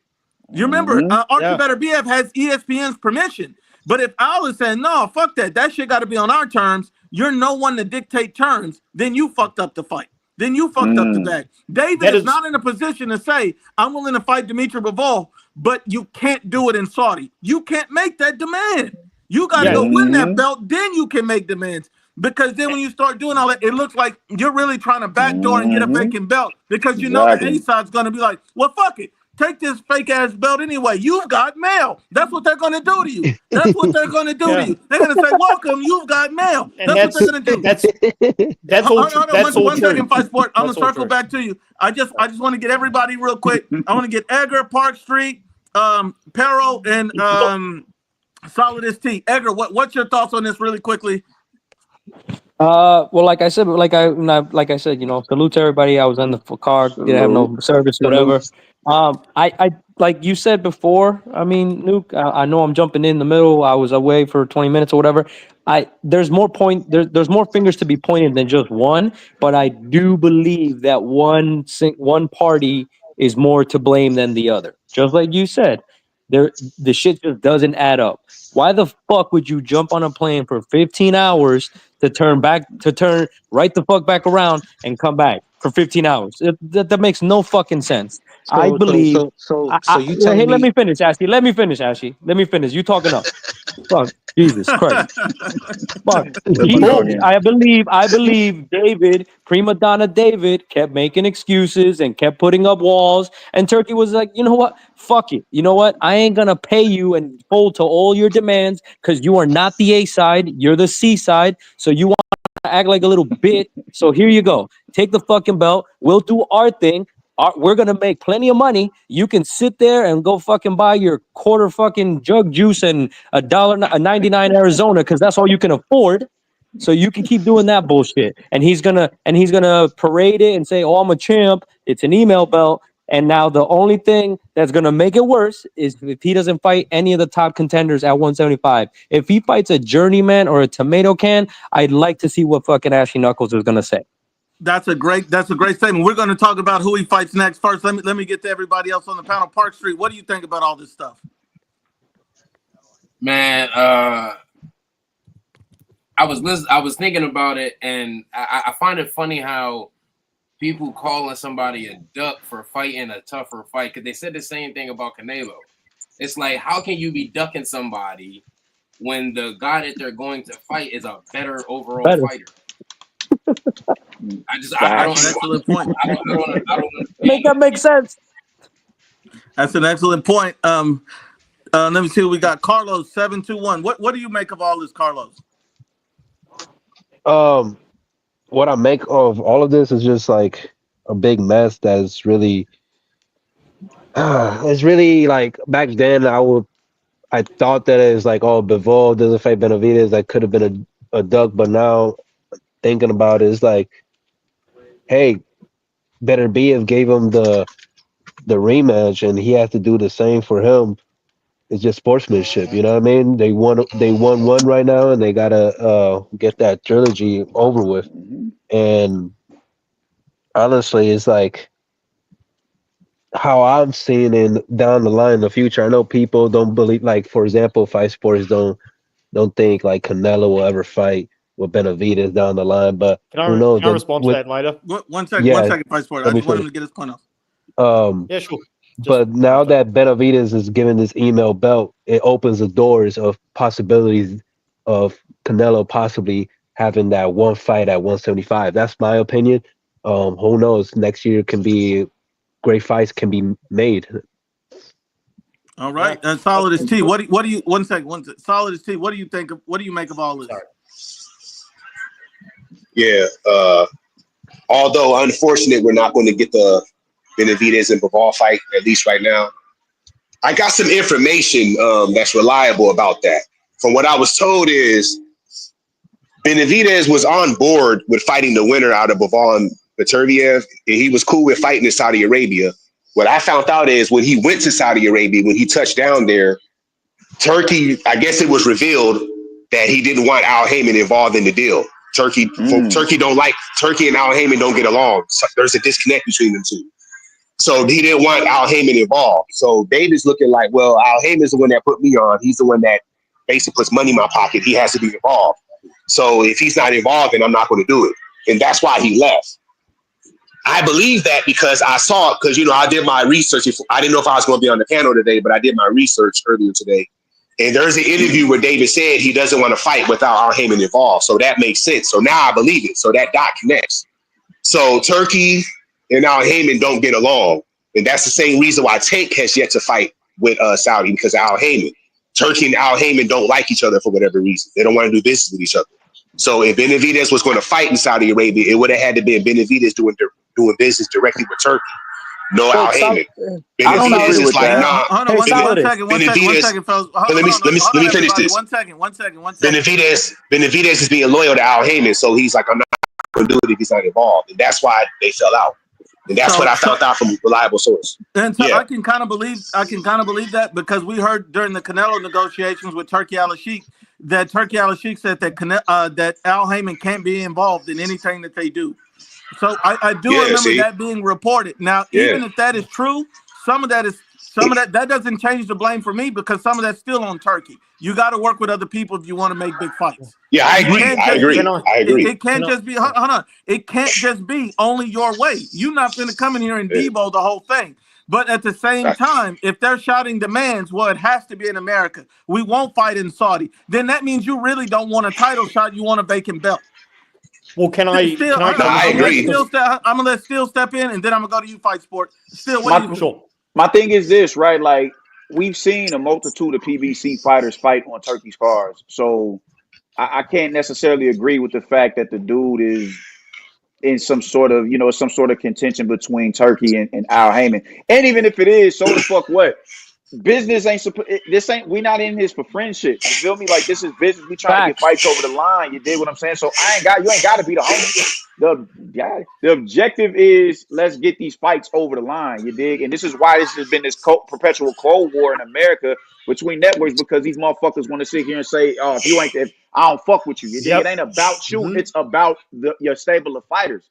You remember, Archie Beterbiev has ESPN's permission. But if Al is saying, no, fuck that, that shit got to be on our terms, you're no one to dictate terms, then you fucked up the fight. Then you fucked up the bag. David is not in a position to say, I'm willing to fight Dmitry Bivol, but you can't do it in Saudi. You can't make that demand. You got to go win that belt, then you can make demands. Because then when you start doing all that, it looks like you're really trying to backdoor and get a vacant belt because you know the A side's going to be like, well, fuck it. Take this fake ass belt anyway. You've got mail. That's what they're going to do to you. That's what they're going to do to you. They're going to say, welcome, you've got mail. That's what they're going to do. That's all. That's all one true. second, Fight Sport. I'm going to circle back to you. I just want to get everybody real quick. I want to get Edgar, Park Street, Perro, and Solidus T. Edgar, what's your thoughts on this really quickly? Well, like I said, you know, salute to everybody. I was on the car, didn't have no service, whatever. I like you said before. I mean, Nuke, I know I'm jumping in the middle. I was away for 20 minutes or whatever. There's more fingers to be pointed than just one, but I do believe that one party is more to blame than the other. Just like you said, the shit just doesn't add up. Why the fuck would you jump on a plane for 15 hours to turn right the fuck back around and come back for 15 hours? That makes no fucking sense. I believe. So you telling hey, me? let me finish, Ashley. Let me finish. You talking up? Fuck, Jesus Christ. Fuck. I believe David, prima donna David, kept making excuses and kept putting up walls. And Turkey was like, you know what? Fuck it. You know what? I ain't gonna pay you and hold to all your demands because you are not the A side. You're the C side. So you want to act like a little bit. So here you go. Take the fucking belt. We'll do our thing. We're gonna make plenty of money. You can sit there and go fucking buy your quarter fucking jug juice and $1.99 Arizona because that's all you can afford. So you can keep doing that bullshit. And he's gonna parade it and say, "Oh, I'm a champ. It's an email belt." And now the only thing that's gonna make it worse is if he doesn't fight any of the top contenders at 175. If he fights a journeyman or a tomato can, I'd like to see what fucking Ashley Knuckles is gonna say. That's a great statement. We're going to talk about who he fights next. First, let me get to everybody else on the panel. Park Street, what do you think about all this stuff? Man, I was thinking about it, and I find it funny how people calling somebody a duck for fighting a tougher fight, because they said the same thing about Canelo. It's like, how can you be ducking somebody when the guy that they're going to fight is a better overall fighter? I don't. Excellent point. I don't Make that make sense. That's an excellent point. Let me see. We got Carlos 721. What do you make of all this, Carlos? What I make of all of this is just like a big mess. That's really, it's really like back then. I thought that it's like, oh, Bivol doesn't fight Benavidez. That could have been a duck, but now thinking about it, it's like, hey, Beterbiev gave him the rematch, and he has to do the same for him. It's just sportsmanship, you know what I mean? They won one right now, and they gotta get that trilogy over with. And honestly, it's like how I'm seeing it down the line in the future. I know people don't believe, like, for example, Fight Sports don't think like Canelo will ever fight with Benavidez down the line, but who knows? Can I respond to that later? One second, Fight Sport. I just want him to get his point off. Yeah, sure. But now that Benavidez is given this email belt, it opens the doors of possibilities of Canelo possibly having that one fight at 175. That's my opinion. Who knows? Next year can be great fights can be made. All right, and Solidus T. What do you? One second. Solidus T. What do you think? What do you make of all this? Yeah. Although unfortunate, we're not going to get the Benavidez and Bivol fight, at least right now. I got some information that's reliable about that. From what I was told is Benavidez was on board with fighting the winner out of Bivol and Beterbiev, and he was cool with fighting in Saudi Arabia. What I found out is when he went to Saudi Arabia, when he touched down there, Turkey, I guess it was revealed that he didn't want Al Heyman involved in the deal. Turkey and Al Heyman don't get along. So there's a disconnect between them two. So he didn't want Al Heyman involved. So David's looking like, well, Al Heyman's the one that put me on. He's the one that basically puts money in my pocket. He has to be involved. So if he's not involved, then I'm not going to do it. And that's why he left. I believe that because I saw it, because, I did my research. I didn't know if I was going to be on the panel today, but I did my research earlier today. And there's an interview where David said he doesn't want to fight without Al Heyman involved. So that makes sense. So now I believe it. So that dot connects. So Turkey and Al Heyman don't get along. And that's the same reason why Tank has yet to fight with Saudi, because of Al Heyman. Turkey and Al Heyman don't like each other for whatever reason. They don't want to do business with each other. So if Benavidez was going to fight in Saudi Arabia, it would have had to be Benavidez doing business directly with Turkey. No Al Heyman. Benavidez is like, nah. Hold on, one second, fellas. Let me finish this. One second. Benavidez is being loyal to Al Heyman, so he's like, I'm not going to do it if he's not involved. And that's why they fell out. And that's what I found out from a reliable source. And so I can kind of believe that, because we heard during the Canelo negotiations with Turki Al-Sheikh that Turki Al-Sheikh said that Al Heyman can't be involved in anything that they do. So I do remember that being reported. Now, even if that is true, some of that doesn't change the blame for me, because some of that's still on Turkey. You got to work with other people if you want to make big fights. Yeah, I agree. It can't just be hold on. It can't just be only your way. You're not going to come in here and debo the whole thing. But at the same time, if they're shouting demands, well, it has to be in America. We won't fight in Saudi. Then that means you really don't want a title shot. You want a vacant belt. Well, I agree. I'm gonna let Steel step in, and then I'm gonna go to you, Fight Sport. Steel, what do you think? My thing is this, right? Like, we've seen a multitude of PBC fighters fight on Turkey's cards, so I can't necessarily agree with the fact that the dude is in some sort of contention between Turkey and Al Heyman. And even if it is, so the fuck what? Business we not in this for friendship. You feel me? Like, this is business. We trying to get fights over the line. You dig what I'm saying? So you ain't got to be the homie. The objective is, let's get these fights over the line. You dig? And this is why this has been this perpetual Cold War in America between networks, because these motherfuckers want to sit here and say, oh, if I don't fuck with you. You dig? It ain't about you. Mm-hmm. It's about your stable of fighters.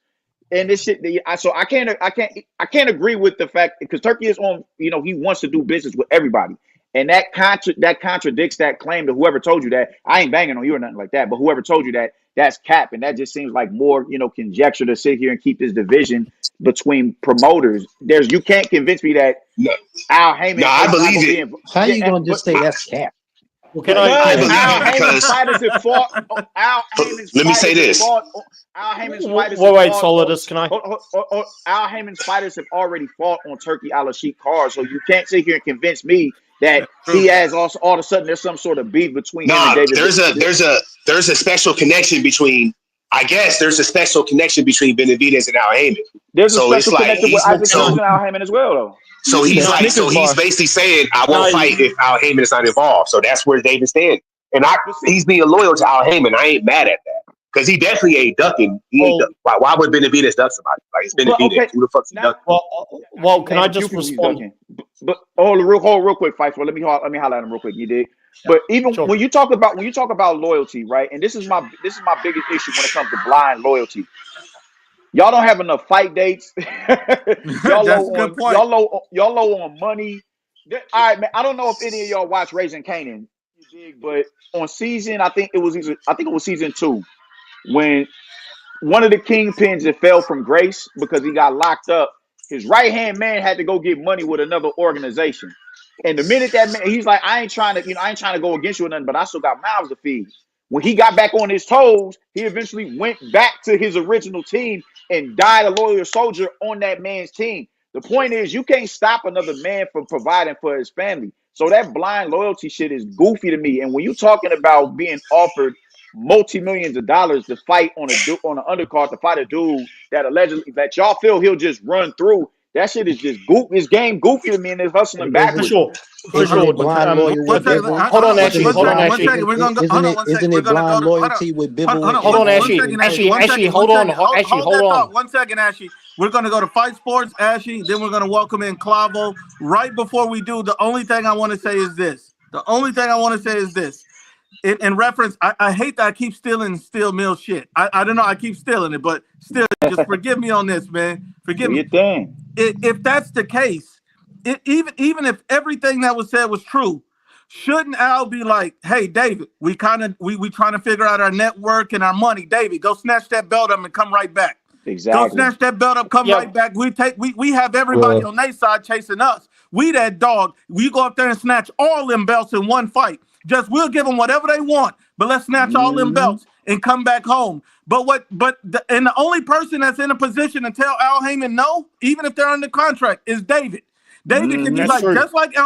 And this shit, so I can't agree with the fact, because Turkey is on, he wants to do business with everybody, and that contradicts that claim to whoever told you that. I ain't banging on you or nothing like that, but whoever told you that, that's cap, and that just seems like more, conjecture to sit here and keep this division between promoters. You can't convince me that Al Heyman. No, I believe it. How you gonna just say that's cap? Well, I believe it because fighters have fought. Let me say this. Al Heyman's fighters. Wait, Solidus, can I? Al Heyman's fighters have already fought on Turkey Al-Sheikh cards, so you can't sit here and convince me that he has also all of a sudden there's some sort of beef between him and David. There's a special connection between. I guess there's a special connection between Benavidez and Al Heyman. There's a special connection with Isaac and Al Heyman as well, though. So he's basically saying, I won't fight if Al Heyman is not involved. So that's where David stands. And he's being loyal to Al Heyman. I ain't mad at that. Because he definitely ain't ducking. Why would Benavidez duck somebody? Like, it's Benavidez. Okay. Who the fuck's he ducking? Well, can I just respond? But real quick, Fight. Let me holler at him real quick. You did. But even when you talk about loyalty, right? And this is my biggest issue when it comes to blind loyalty. Y'all don't have enough fight dates. Y'all low on money. All right, man. I don't know if any of y'all watch Raising Kanan, but on season, I think it was season 2, when one of the kingpins that fell from grace because he got locked up, his right hand man had to go get money with another organization. And the minute that man, he's like, I ain't trying to go against you or nothing, but I still got mouths to feed. When he got back on his toes, he eventually went back to his original team and died a loyal soldier on that man's team. The point is, you can't stop another man from providing for his family. So that blind loyalty shit is goofy to me. And when you're talking about being offered multi-millions of dollars to fight on an undercard, to fight a dude that allegedly that y'all feel he'll just run through, That shit is just it's game goofy to me, and it's hustling For backwards. sure. For Isn't sure. it blind loyalty One with second. Bivol? Hold on, Ashley. Isn't it Hold on, blind? Ashley. We're gonna go. Hold on one second. Isn't We're it gonna go blind to. Hold on. loyalty with Hold Bivol on. and Hold on, One Ashley. second, Ashley, One Ashley, second. hold One on. second. Ashley, Hold hold that on. thought. 1 second, Ashley. We're gonna go to Fight Sports, Ashley. Then we're gonna welcome in Clavo. Right before we do, the only thing I want to say is this. In reference, I hate that I keep stealing Steel Mill shit. I don't know. I keep stealing it, but still, just forgive me on this, man. Forgive Do me. your thing. If that's the case, even if everything that was said was true, shouldn't Al be like, hey, David, we trying to figure out our network and our money. David, go snatch that belt up and come right back. Go Exactly. snatch that belt up, come right back. We have everybody on their side chasing us. We that dog. We go up there and snatch all them belts in one fight. Just we'll give them whatever they want, but let's snatch all them belts and come back home. And the only person that's in a position to tell Al Heyman no, even if they're under contract, is David. David can be like, just like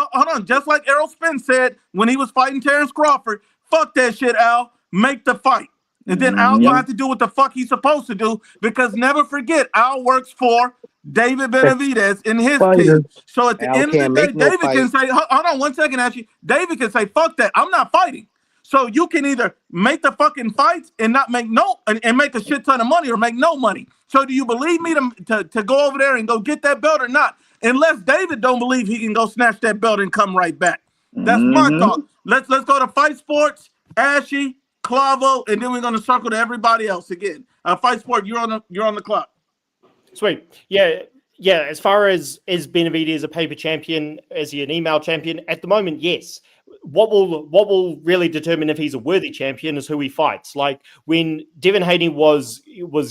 Errol Spence said when he was fighting Terrence Crawford, fuck that shit, Al. Make the fight. And then Al gonna have to do what the fuck he's supposed to do, because never forget, Al works for David Benavidez and his team. So at the Al end of the can't day, make no David can say, hold on 1 second, Ashley. David can say, fuck that. I'm not fighting. So you can either make the fucking fights and not make and make a shit ton of money, or make no money. So do you believe me to go over there and go get that belt or not? Unless David don't believe he can go snatch that belt and come right back. That's my thought. Let's go to Fight Sports, Ashy, Clavo, and then we're gonna circle to everybody else again. Fight Sport, you're on the clock. Sweet. Yeah. As far as is Benavidez a paper champion, is he an email champion? At the moment, yes. What will really determine if he's a worthy champion is who he fights. Like when Devin Haney was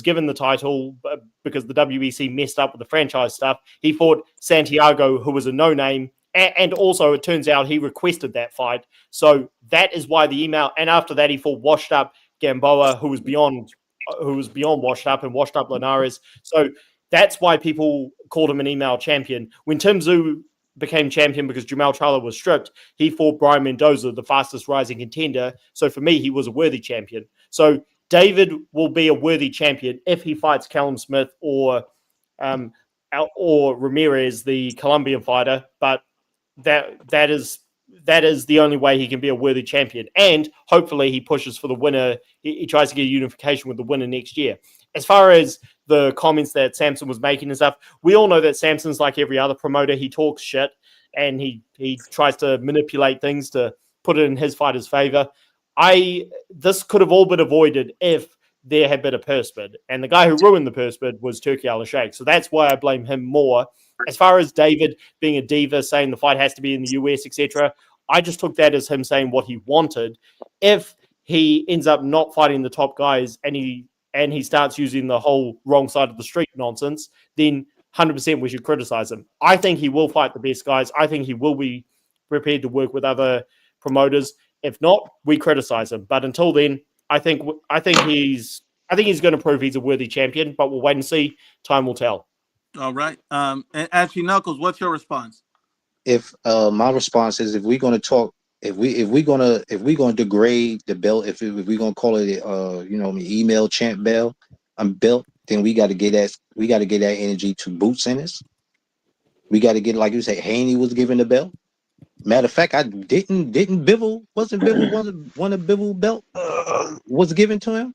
given the title because the WEC messed up with the franchise stuff, he fought Santiago, who was a no-name, and also it turns out he requested that fight. So that is why the email. And after that, he fought washed up Gamboa, who was beyond washed up, and washed up Linares. So that's why people called him an email champion. When Tim Tszyu became champion because Jamel Charlo was stripped, he fought Brian Mendoza, the fastest rising contender. So for me, he was a worthy champion. So David will be a worthy champion if he fights Callum Smith or Ramirez, the Colombian fighter. But that is the only way he can be a worthy champion. And hopefully he pushes for the winner. He tries to get a unification with the winner next year. As far as the comments that Samson was making and stuff, we all know that Samson's like every other promoter. He talks shit and he tries to manipulate things to put it in his fighter's favor. This could have all been avoided if there had been a purse bid. And the guy who ruined the purse bid was Turki Al-Sheikh. So that's why I blame him more. As far as David being a diva, saying the fight has to be in the US, etc., I just took that as him saying what he wanted. If he ends up not fighting the top guys and he starts using the whole wrong side of the street nonsense, then 100% we should criticize him. I think he will fight the best guys. I think he will be prepared to work with other promoters. If not, we criticize him. But until then, I think he's going to prove he's a worthy champion. But we'll wait and see. Time will tell. All right. And Ashley Knuckles, what's your response? If my response is, if we're gonna talk, if we're gonna degrade the belt, if we're gonna call it email champ belt, then we got to get that energy to Boot Centers. We got to get, like you say, Haney was given the belt. Matter of fact, wasn't Bivol one of Bivol belt was given to him?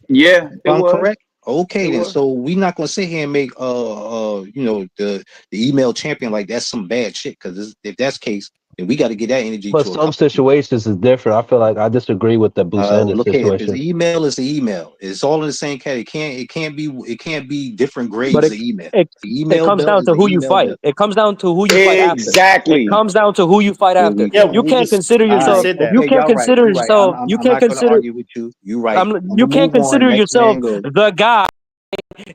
Yeah, if I'm correct. Okay, then. was. So we're not gonna sit here and make the email champion like that's some bad shit. Because if that's the case, then we got to get that energy. But some situations is different. I feel like I disagree with the Blue Sanders situation. If it's email, it's the email. It's all in the same category. It can't be different grades of email. It comes down to who you fight. It comes down to who you fight after. Exactly. It comes down to who you fight after. Yeah, you can't consider yourself. You can't consider yourself. You can't consider. Argue with you. You right. You can't consider yourself the guy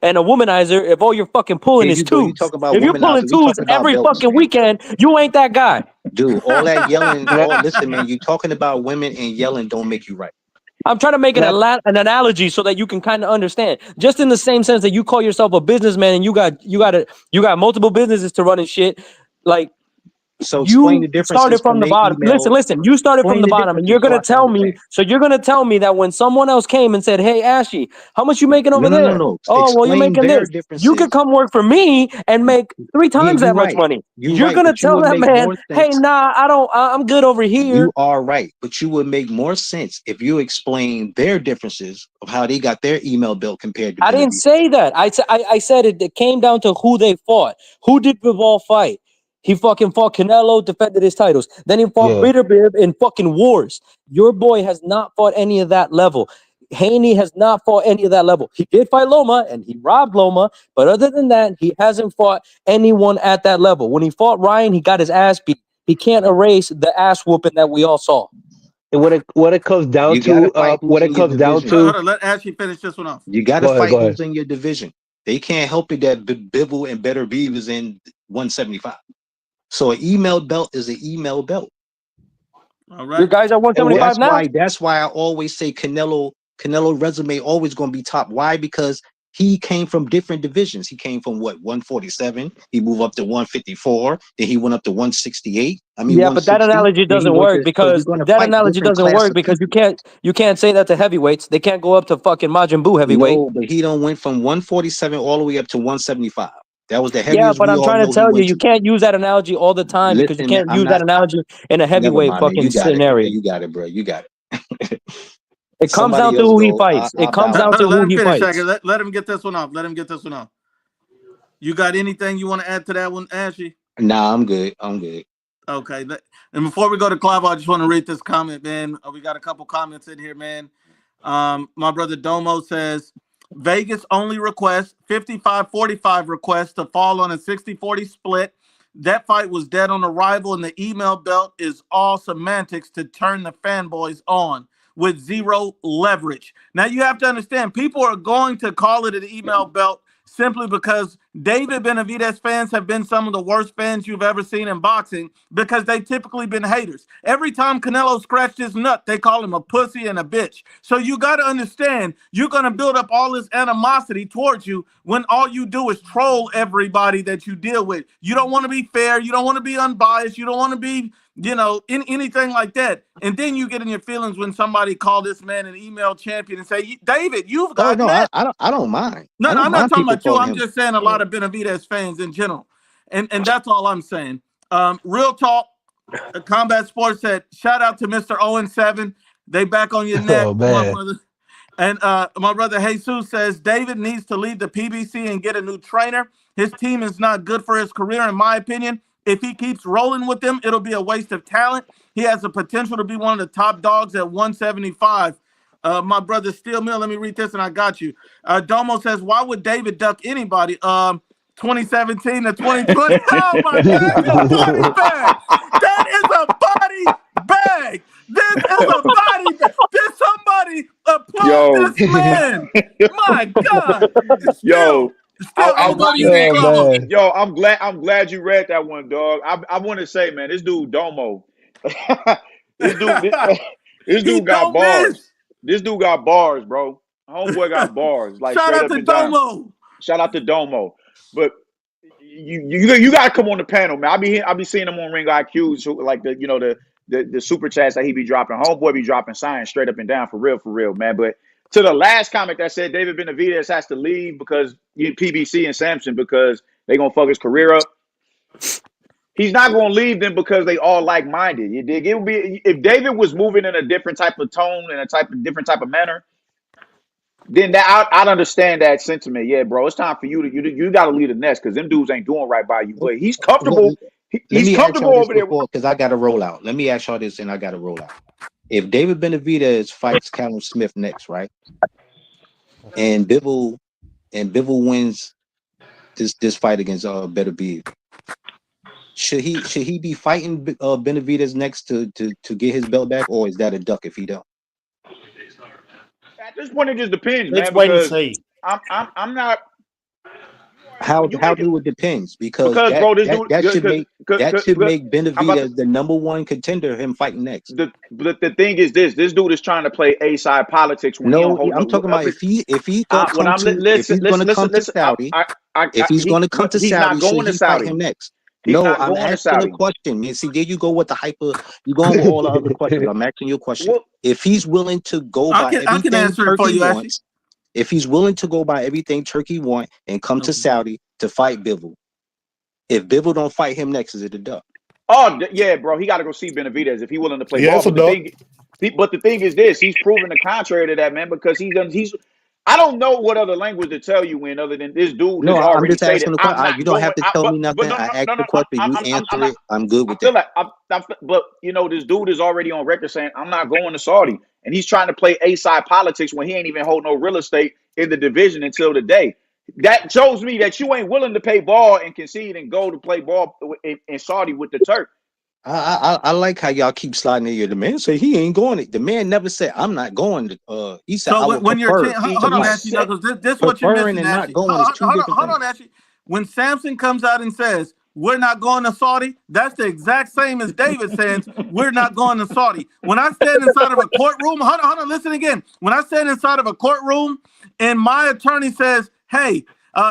and a womanizer if all you're fucking pulling is twos. If you're pulling twos every fucking weekend, you ain't that guy. Dude, all that yelling. Listen, man, you talking about women and yelling don't make you right. I'm trying to make an analogy so that you can kind of understand. Just in the same sense that you call yourself a businessman and you got multiple businesses to run and shit. Like So explain You the differences started from the from their bottom. email. Listen. You started from Explain the the bottom, and you're differences so gonna I can tell me. understand. So you're gonna tell me that when someone else came and said, "Hey, Ashy, how much you making over there?" No. Oh, well, you're Explain making their this. You could differences. come work for me and make 3 Yeah, times you're that much right. money. You're You're right, gonna but you tell would that make man, more "Hey, sense. nah, I don't. I'm good over here." You are right, but you would make more sense if you explain their differences of how they got their email bill compared to I didn't Benavidez. say that. I said it came down to who they fought. Who did Bivol fight? He fucking fought Canelo, defended his titles. Then he fought Yeah. Bitterbeer in fucking wars. Your boy has not fought any of that level. Haney has not fought any of that level. He did fight Loma, and he robbed Loma. But other than that, he hasn't fought anyone at that level. When he fought Ryan, he got his ass beat. He can't erase the ass whooping that we all saw. And what it comes down You gotta to, fight who's what in it your comes down division. Hold to. on, let Ashley finish this one off. You gotta Go ahead. fight Go ahead. who's in your division. They can't help it that Bivol and Better Beef is in 175. So an email belt is an email belt. All Your right. guys are And what? 175 now. That's why I always say Canelo resume always gonna be top. Why? Because he came from different divisions. He came from what 147. He moved up to 154. Then he went up to 168. I mean Yeah, but that 160. analogy Then he doesn't went work to. So you're because gonna that fight analogy different doesn't class work of because people. you can't say that to heavyweights. They can't go up to fucking Majin Buu heavyweight. No, but he don't went from 147 all the way up to 175. That was the Yeah, heaviest but we I'm all trying to know he tell you, went you to. can't use that analogy all the time because you Listen, man, can't I'm use that not. analogy in a Never heavyweight mind, man. fucking You got it. scenario. You got it, bro. You got it. It comes down Somebody to else who he go. fights. It I'll comes bow down out. to Let who him he finish, fights. Shaggy. Let him get this one off. Let him get this one off. You got anything you want to add to that one, Ashley? Nah, I'm good. I'm good. Okay. And before we go to Clive, I just want to read this comment, man. We got a couple comments in here, man. My brother Domo says, Vegas only requests 55-45 requests to fall on a 60-40 split. That fight was dead on arrival, and the email belt is all semantics to turn the fanboys on with zero leverage. Now, you have to understand, people are going to call it an email belt simply because David Benavidez fans have been some of the worst fans you've ever seen in boxing because they typically been haters. Every time Canelo scratched his nut, they call him a pussy and a bitch. So you got to understand, you're going to build up all this animosity towards you when all you do is troll everybody that you deal with. You don't want to be fair. You don't want to be unbiased. You don't want to be, in anything like that. And then you get in your feelings when somebody call this man an email champion and say, David, you've Oh got no, net. I don't mind. No, I no, don't I'm not mind talking people about you. calling I'm him. just saying a Yeah. lot of Benavidez fans in general. And that's all I'm saying. Real talk, Combat Sports said, shout out to Mr. 0-7. They back on your neck, Oh my man. brother. And my brother Jesus says, David needs to leave the PBC and get a new trainer. His team is not good for his career, in my opinion. If he keeps rolling with them, it'll be a waste of talent. He has the potential to be one of the top dogs at 175. My brother Steel Mill, let me read this and I got you. Domo says, why would David duck anybody? 2017 to 2020. Oh my God, it's a body bag. That is a body bag. This is a body bag. Did somebody applaud Yo, this man? My God. yo, I'm going to you in Oh Clubhouse. man. yo, I'm glad you read that one, dog. I want to say, man, this dude Domo, this dude, this He dude got don't bars. miss. This dude got bars, bro. Homeboy got bars, like Shout straight out up to and down. Domo. Shout out to Domo, but you got to come on the panel, man. I be seeing him on Ring IQ, so like the super chats that he be dropping. Homeboy be dropping science straight up and down for real, man. But to the last comment that said David Benavidez has to leave because PBC and Samson because they gonna fuck his career up. He's not gonna leave them because they all like minded. You dig? It would be if David was moving in a different type of tone and different type of manner. Then I'd understand that sentiment. Yeah, bro, it's time for you got to leave the nest because them dudes ain't doing right by you. But he's Let, comfortable. let He's me ask comfortable y'all this over there. before, because I got to roll out. Let me ask y'all this, and I got to roll out. If David Benavidez fights Callum Smith next, right, and Bivol wins this fight against Better Beef, should he be fighting Benavidez next to get his belt back, or is that a duck if he don't? At this point, it just depends, Let's man. wait and Because see. I'm not. How When you make it, do it depends, because because bro, this dude that should because make I'm about to. Benavidez the number one contender him fighting next. The thing is this dude is trying to play A side politics when he don't No, hold I'm no. talking about if he's gonna When come I'm to if listen he's gonna come to listen. Saudi, if he's gonna come to He's not Saudi, should going to he fight Saudi. him next? He's No, not I'm going to asking a Saudi. question, man. See, there you go with the hyper. You going with all the other questions. I'm asking you a question. Well, If he's willing to go by I can everything answer it for Turkey you, Ashley. wants, if he's willing to go by everything Turkey want and come to Saudi to fight Bivol, if Bivol don't fight him next, is it a dub? oh yeah, bro, he got to go see Benavidez if he's willing to play Yeah, ball. it's a But duck. the thing is this: he's proven the contrary to that, man, because he's. I don't know what other language to tell you in other than this dude No, has I'm already just stated, asking the I'm question. not You don't going. have to tell me But nothing. no, I no, asked no, the no. question. You I'm answer not. it. I'm good I with feel that. like, but this dude is already on record saying I'm not going to Saudi, and he's trying to play A-side politics when he ain't even hold no real estate in the division until today. That shows me that you ain't willing to pay ball and concede and go to play ball in Saudi with the Turk. I like how y'all keep sliding in here. The man say he ain't going. The man never said I'm not going. He said I So would when you're prefer. So hold on, he Ashley said Knuckles, this what you're preferring missing, and not Ashley. going is two different Hold things. on, Ashley. When Samson comes out and says we're not going to Saudi, that's the exact same as David saying we're not going to Saudi. When I stand inside of a courtroom, hold on, listen again. When I stand inside of a courtroom and my attorney says, "Hey,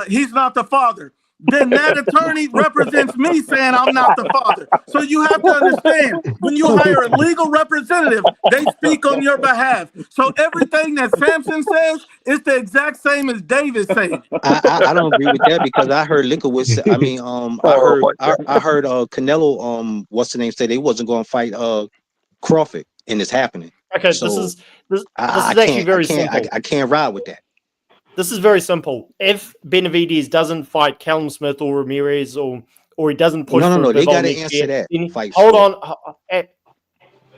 he's not the father," then that attorney represents me saying I'm not the father. So you have to understand, when you hire a legal representative, they speak on your behalf. So everything that Samson says is the exact same as David saying. I don't agree with that because I heard Lickowitz. I mean, I heard Canelo what's the name say they wasn't going to fight Crawford, and it's happening. Okay, So this is I actually very simple. I can't ride with that. This is very simple. If Benavidez doesn't fight Callum Smith or Ramirez or he doesn't push for No. They Bivol got to next answer year, that. then Fight hold short. on.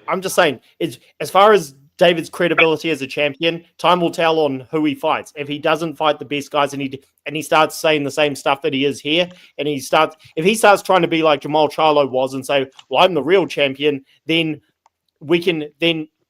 I'm just saying, it's as far as David's credibility as a champion, time will tell on who he fights. If he doesn't fight the best guys and he starts saying the same stuff that he is here, and if he starts trying to be like Jamal Charlo was and say, "Well, I'm the real champion," then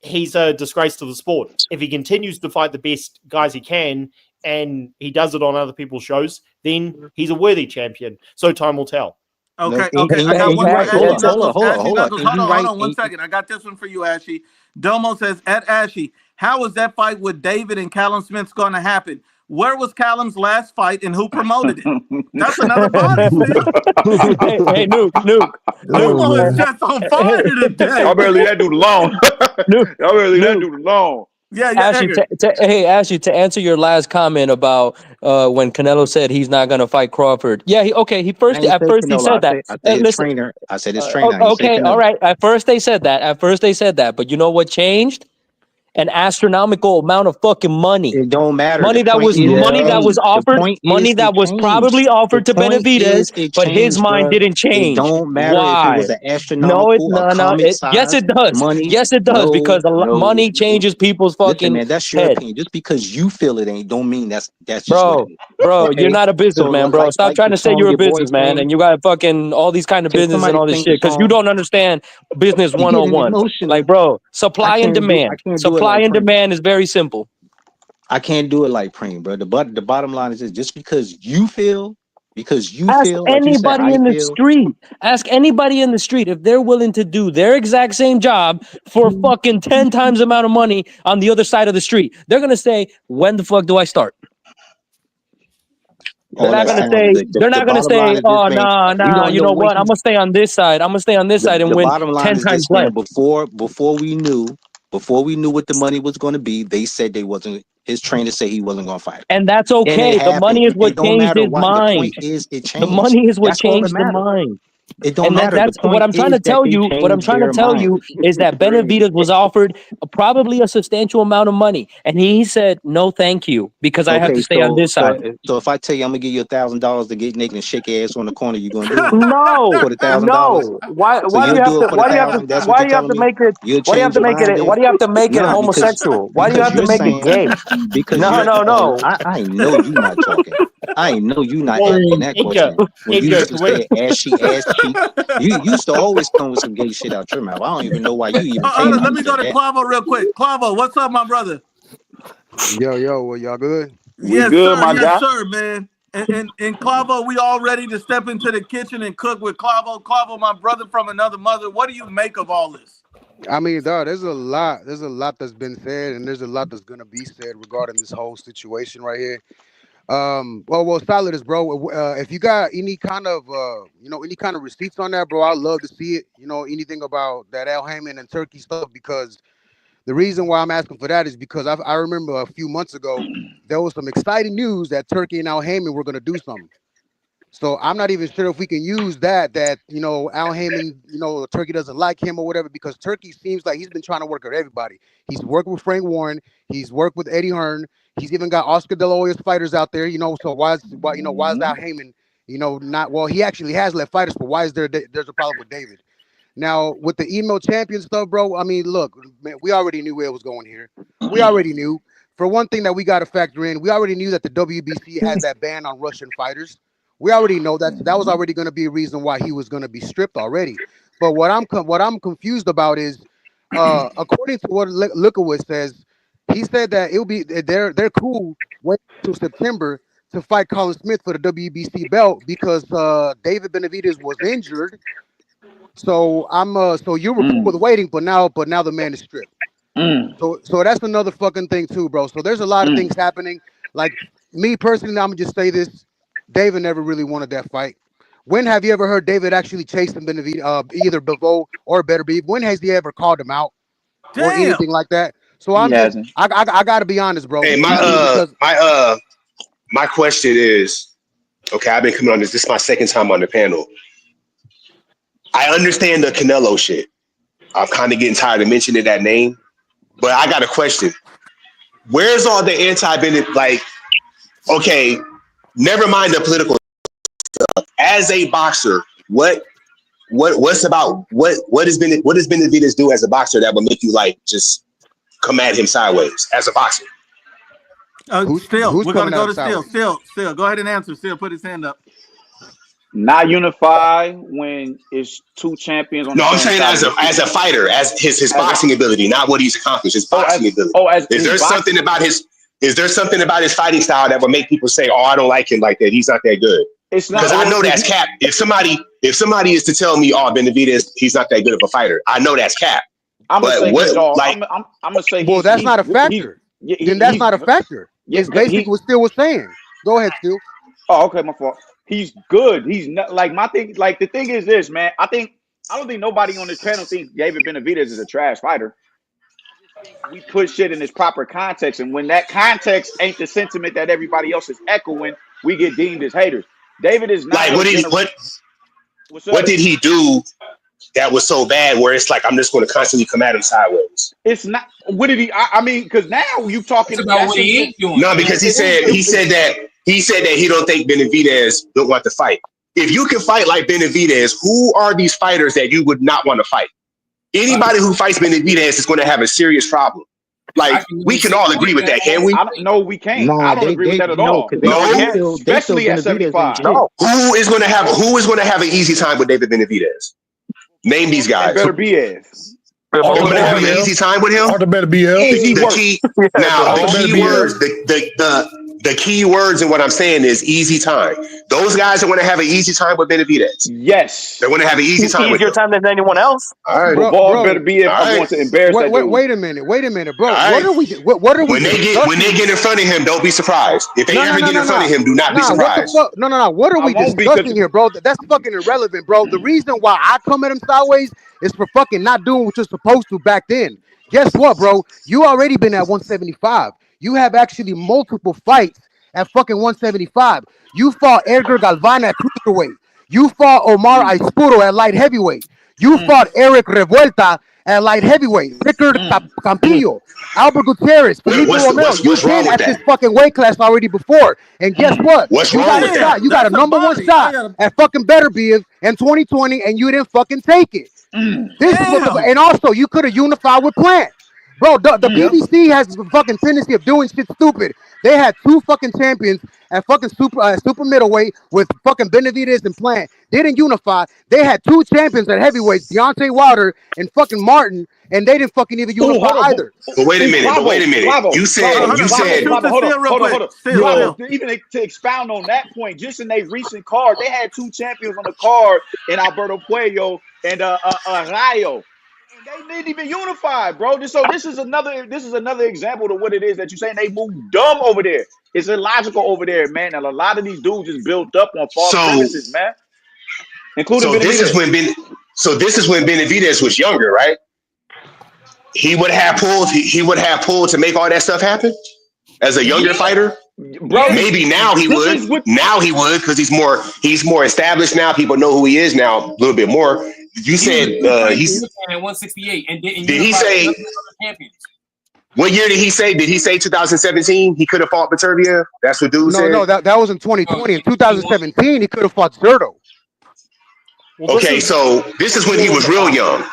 he's a disgrace to the sport. If he continues to fight the best guys he can and he does it on other people's shows, then he's a worthy champion. So time will tell. Okay, No, I got one for Ashley Knuckles. hold Ashley on. Knuckles, And he hold right. on 1 second. I got this one for you, Ashley. Domo says, at Ashley, how is that fight with David and Callum Smith going to happen? Where was Callum's last fight and who promoted it? That's another body still. hey, Nuke. Domo is just on fire today. Y'all better leave that dude alone. Y'all better leave that dude alone. Yeah, Ashley, hey, Ashley, to answer your last comment about when Canelo said he's not going to fight Crawford. Yeah, I ain't at say first he Canelo. said that. I say his Listen, trainer. I said his trainer. I ain't say okay, all Canelo. right. At first they said that. But you know what changed? An astronomical amount of fucking money. It don't matter. Money The that point was is it offered, changed. money that was probably The offered to point is Benavidez, it but his changed, mind bro. didn't It change. don't matter if it Why? was an No, astronomical, a comic yes, size it does. money. Yes, it does No, because no. money changes people's Listen, fucking man, that's your head. opinion. Just because you feel it ain't, don't mean that's just what it is. Bro, you're Okay. not a So businessman, bro. Stop like trying the to say song you're a your boy businessman sang. and you got fucking all these kind of Can business and somebody all this sing the shit because you song? don't understand business You getting 101. Like, emotional. bro, supply and I demand. can't do it Supply like and Prince. demand is very simple. I can't do it like Preem, bro. The bottom line is this: just because you feel Ask like you said, anybody I in the feel. street. Ask anybody in the street if they're willing to do their exact same job for fucking 10 times the amount of money on the other side of the street. They're going to say, when the fuck do I start? They're All not that gonna sounds. say. They're The not gonna bottom line say, is this, "Oh, man. We nah. don't You know know when what? I'm gonna stay on this side. I'm gonna stay on this side and the win bottom line 10 is times this, less." man. Before we knew what the money was going to be, they said they wasn't. His trainer said he wasn't going to fight, And that's and it okay. The happened. money is what It don't changed matter his what. The mind. point is, it The changed. money is what That's all that changed the matters. mind. It don't And matter. The that's what point I'm trying to is that tell they you. What I'm changed trying to their tell mind. you is that Benavidez was offered probably a substantial amount of money, and he said, "No, thank you, because I have to Okay, stay on this side." so if I tell you I'm gonna give you $1,000 to get naked and shake your ass on the corner, you gonna do it No, for the $1,000? no. Why? So Why do you'll you have do to? it for the thousand? That's what Why you're do you have telling to me? make it? You'll Why do you have change to your make mind it? then? Why do you have to make it Nah, homosexual? Why do you have to you're make it saying gay? because No, you're no, no. I know you not talking. I know you not Well, answering that Edgar, question. When you used to can we? say ashy ass cheek, you used to always come with some gay shit out your mouth. I don't even know why you even Hold came on, out let and me go said to that. Clavo real quick. Clavo, what's up, my brother? Yo, well, y'all good? We Yes, good, sir. my Yes, guy. sir, man. And Clavo, we all ready to step into the kitchen and cook with Clavo. Clavo, my brother from another mother. What do you make of all this? I mean, dog, there's a lot that's been said, and there's a lot that's gonna be said regarding this whole situation right here. Well, solid is, bro. If you got any kind of, any kind of receipts on that, bro, I'd love to see it. Anything about that Al Heyman and Turkey stuff, because the reason why I'm asking for that is because I remember a few months ago there was some exciting news that Turkey and Al Heyman were going to do something. So I'm not even sure if we can use that Al Heyman, Turkey doesn't like him or whatever, because Turkey seems like he's been trying to work with everybody. He's worked with Frank Warren, he's worked with Eddie Hearn, he's even got Oscar De La Hoya's fighters out there. So why is Al Heyman, not, well, he actually has let fighters, but why is there's a problem with David? Now, with the email champion stuff, bro, I mean, look, man, we already knew where it was going here. We already knew. For one thing that we got to factor in, we already knew that the WBC has that ban on Russian fighters. We already know that was already going to be a reason why he was going to be stripped already. But what I'm confused about is, according to what Lukowitz says, he said that they're cool waiting until September to fight Colin Smith for the WBC belt because David Benavidez was injured. So so you were cool with waiting, but now the man is stripped. So that's another fucking thing too, bro. So there's a lot of things happening. Like me personally, I'm gonna just say this: David never really wanted that fight. When have you ever heard David actually chase him either Bivol or Better Be? When has he ever called him out or anything like that? So I gotta be honest, bro. Hey, my question is, okay, I've been coming on this is my second time on the panel. I understand the Canelo shit. I'm kind of getting tired of mentioning that name, but I got a question. Where's all the anti-Bennett? Like, okay, never mind the political stuff. As a boxer, what does Benavidez do as a boxer that would make you like just come at him sideways as a boxer? Still, we're gonna go to Still. Go ahead and answer. Still, put his hand up. Not unify when it's two champions on the I'm same saying side as a fighter, as his boxing ability, not what he's accomplished, his boxing ability. Is there something about his fighting style that would make people say, "Oh, I don't like him like that. He's not that good"? It's not, because I know that's cap. If somebody is to tell me, "Oh, Benavidez, he's not that good of a fighter," I know that's cap. I'm gonna say, well, that's not a factor. Then that's not a factor. It's basically what Still was saying. Go ahead, Still. Oh, okay, my fault. He's good. He's not like my thing. Like the thing is this, man. I don't think nobody on this panel thinks David Benavidez is a trash fighter. I just think we put shit in its proper context, and when that context ain't the sentiment that everybody else is echoing, we get deemed as haters. David is not. Like, what did he do that was so bad where it's like I'm just going to constantly come at him sideways? It's not. What did he? I mean, because now you talking about what he ain't doing. No, because he said that he don't think Benavidez don't want to fight. If you can fight like Benavidez, who are these fighters that you would not want to fight? Anybody who fights Benavidez is going to have a serious problem. Like, we can all agree with that, can we? No, we can't. I don't agree with that at all. No, especially at 75. No. Who is going to have an easy time with David Benavidez? Name these guys. Better be as. They're going to have an easy time with him. Better be the key words, the key words in what I'm saying is easy time. Those guys are going to have an easy time with Benavidez. Yes, they're going to have an easy time. Easier time than anyone else. All right, bro, better be. I want to embarrass that dude. Wait a minute, bro. Right. What are we? When they get in front of him, don't be surprised. If they ever get in front of him, do not be surprised. No. What are we discussing here, bro? That's fucking irrelevant, bro. The reason why I come at him sideways is for fucking not doing what you're supposed to back then. Guess what, bro? You already been at 175. You have actually multiple fights at fucking 175. You fought Edgar Galvan at cruiserweight. You fought Omar Aispuro at light heavyweight. You fought Eric Revuelta at light heavyweight. Rickard Campillo, Albert Gutierrez, Felipe Romero. You've been at this fucking weight class already before. And guess what? What's wrong with that? You got a number one shot at fucking Better Be in 2020, and you didn't fucking take it. This is what and also you could have unified with Plant. Bro, the BBC has the fucking tendency of doing shit stupid. They had two fucking champions at fucking super middleweight with fucking Benavidez and Plant. They didn't unify. They had two champions at heavyweights, Deontay Wilder and fucking Martin, and they didn't fucking even unify either. But wait a minute. You said. Hold on. Even to expound on that point, just in a recent card, they had two champions on the card in Alberto Puello and Rayo. They didn't even unify, bro. So this is another example of what it is that you're saying. They move dumb over there. It's illogical over there, man. And a lot of these dudes just built up on false premises, man. Including Benavidez. This is when Benavidez was younger, right? He would have pulled. He would have pulled to make all that stuff happen as a younger fighter. Bro, maybe now he would. Now he would because he's more established now. People know who he is now a little bit more. You said he's at 168, and did he say? Champions. What year did he say? Did he say 2017? He could have fought Beterbiev? That's what dude said. No, that was in 2020. In 2017, he could have fought Zerto. Well, okay, so this is when he was real young.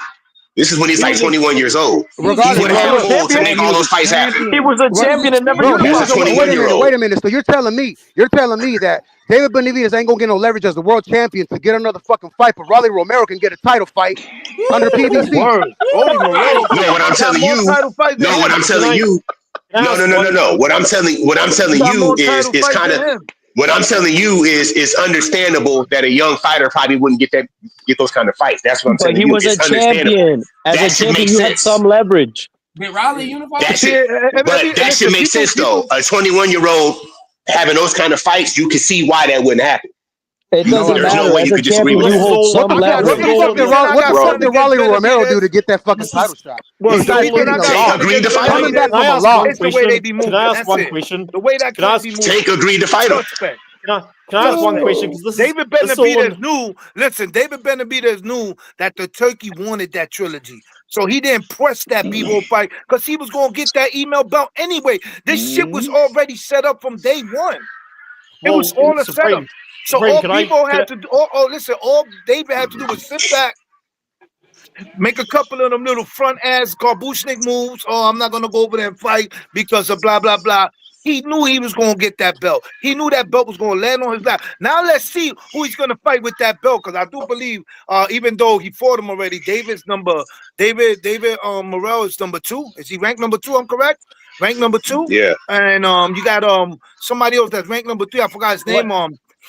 This is when he's like 21 years old. Regardless, he would have pulled to make all those fights happen. He was a champion and never. Wait a minute. So you're telling me that David Benavidez ain't gonna get no leverage as the world champion to get another fucking fight, but Rolly Romero can get a title fight under PBC. No, what I'm telling you. No, what I'm telling you. No. What I'm telling you is kind of. What I'm telling you is understandable that a young fighter probably wouldn't get those kind of fights. That's what I'm telling you. But he was a champion. As a champion, you had some leverage. Did Raleigh unify? That should make sense though. A 21-year-old having those kind of fights, you can see why that wouldn't happen. It doesn't There's matter. no way you could disagree with that. What the fuck did Rolly Romero do to get that fucking title shot? Agreed to fight him. It's the way they be moving. Can I ask one question? The way that Jake agreed to fight him. Can I ask one question? Because David Benavidez knew. Listen, David Benavidez knew that the Turkey wanted that trilogy, so he didn't press that Bivol fight because he was gonna get that email belt anyway. This shit was already set up from day one. It was all a setup. So all people had to do. All David had to do was sit back, make a couple of them little front ass Garbushnik moves. Oh, I'm not gonna go over there and fight because of blah blah blah. He knew he was going to get that belt. He knew that belt was going to land on his lap. Now let's see who he's going to fight with that belt. Because I do believe, even though he fought him already, David Morrell is number 2. Is he ranked number 2? I'm correct. Ranked number 2. Yeah. And you got somebody else that's ranked number 3. I forgot his name.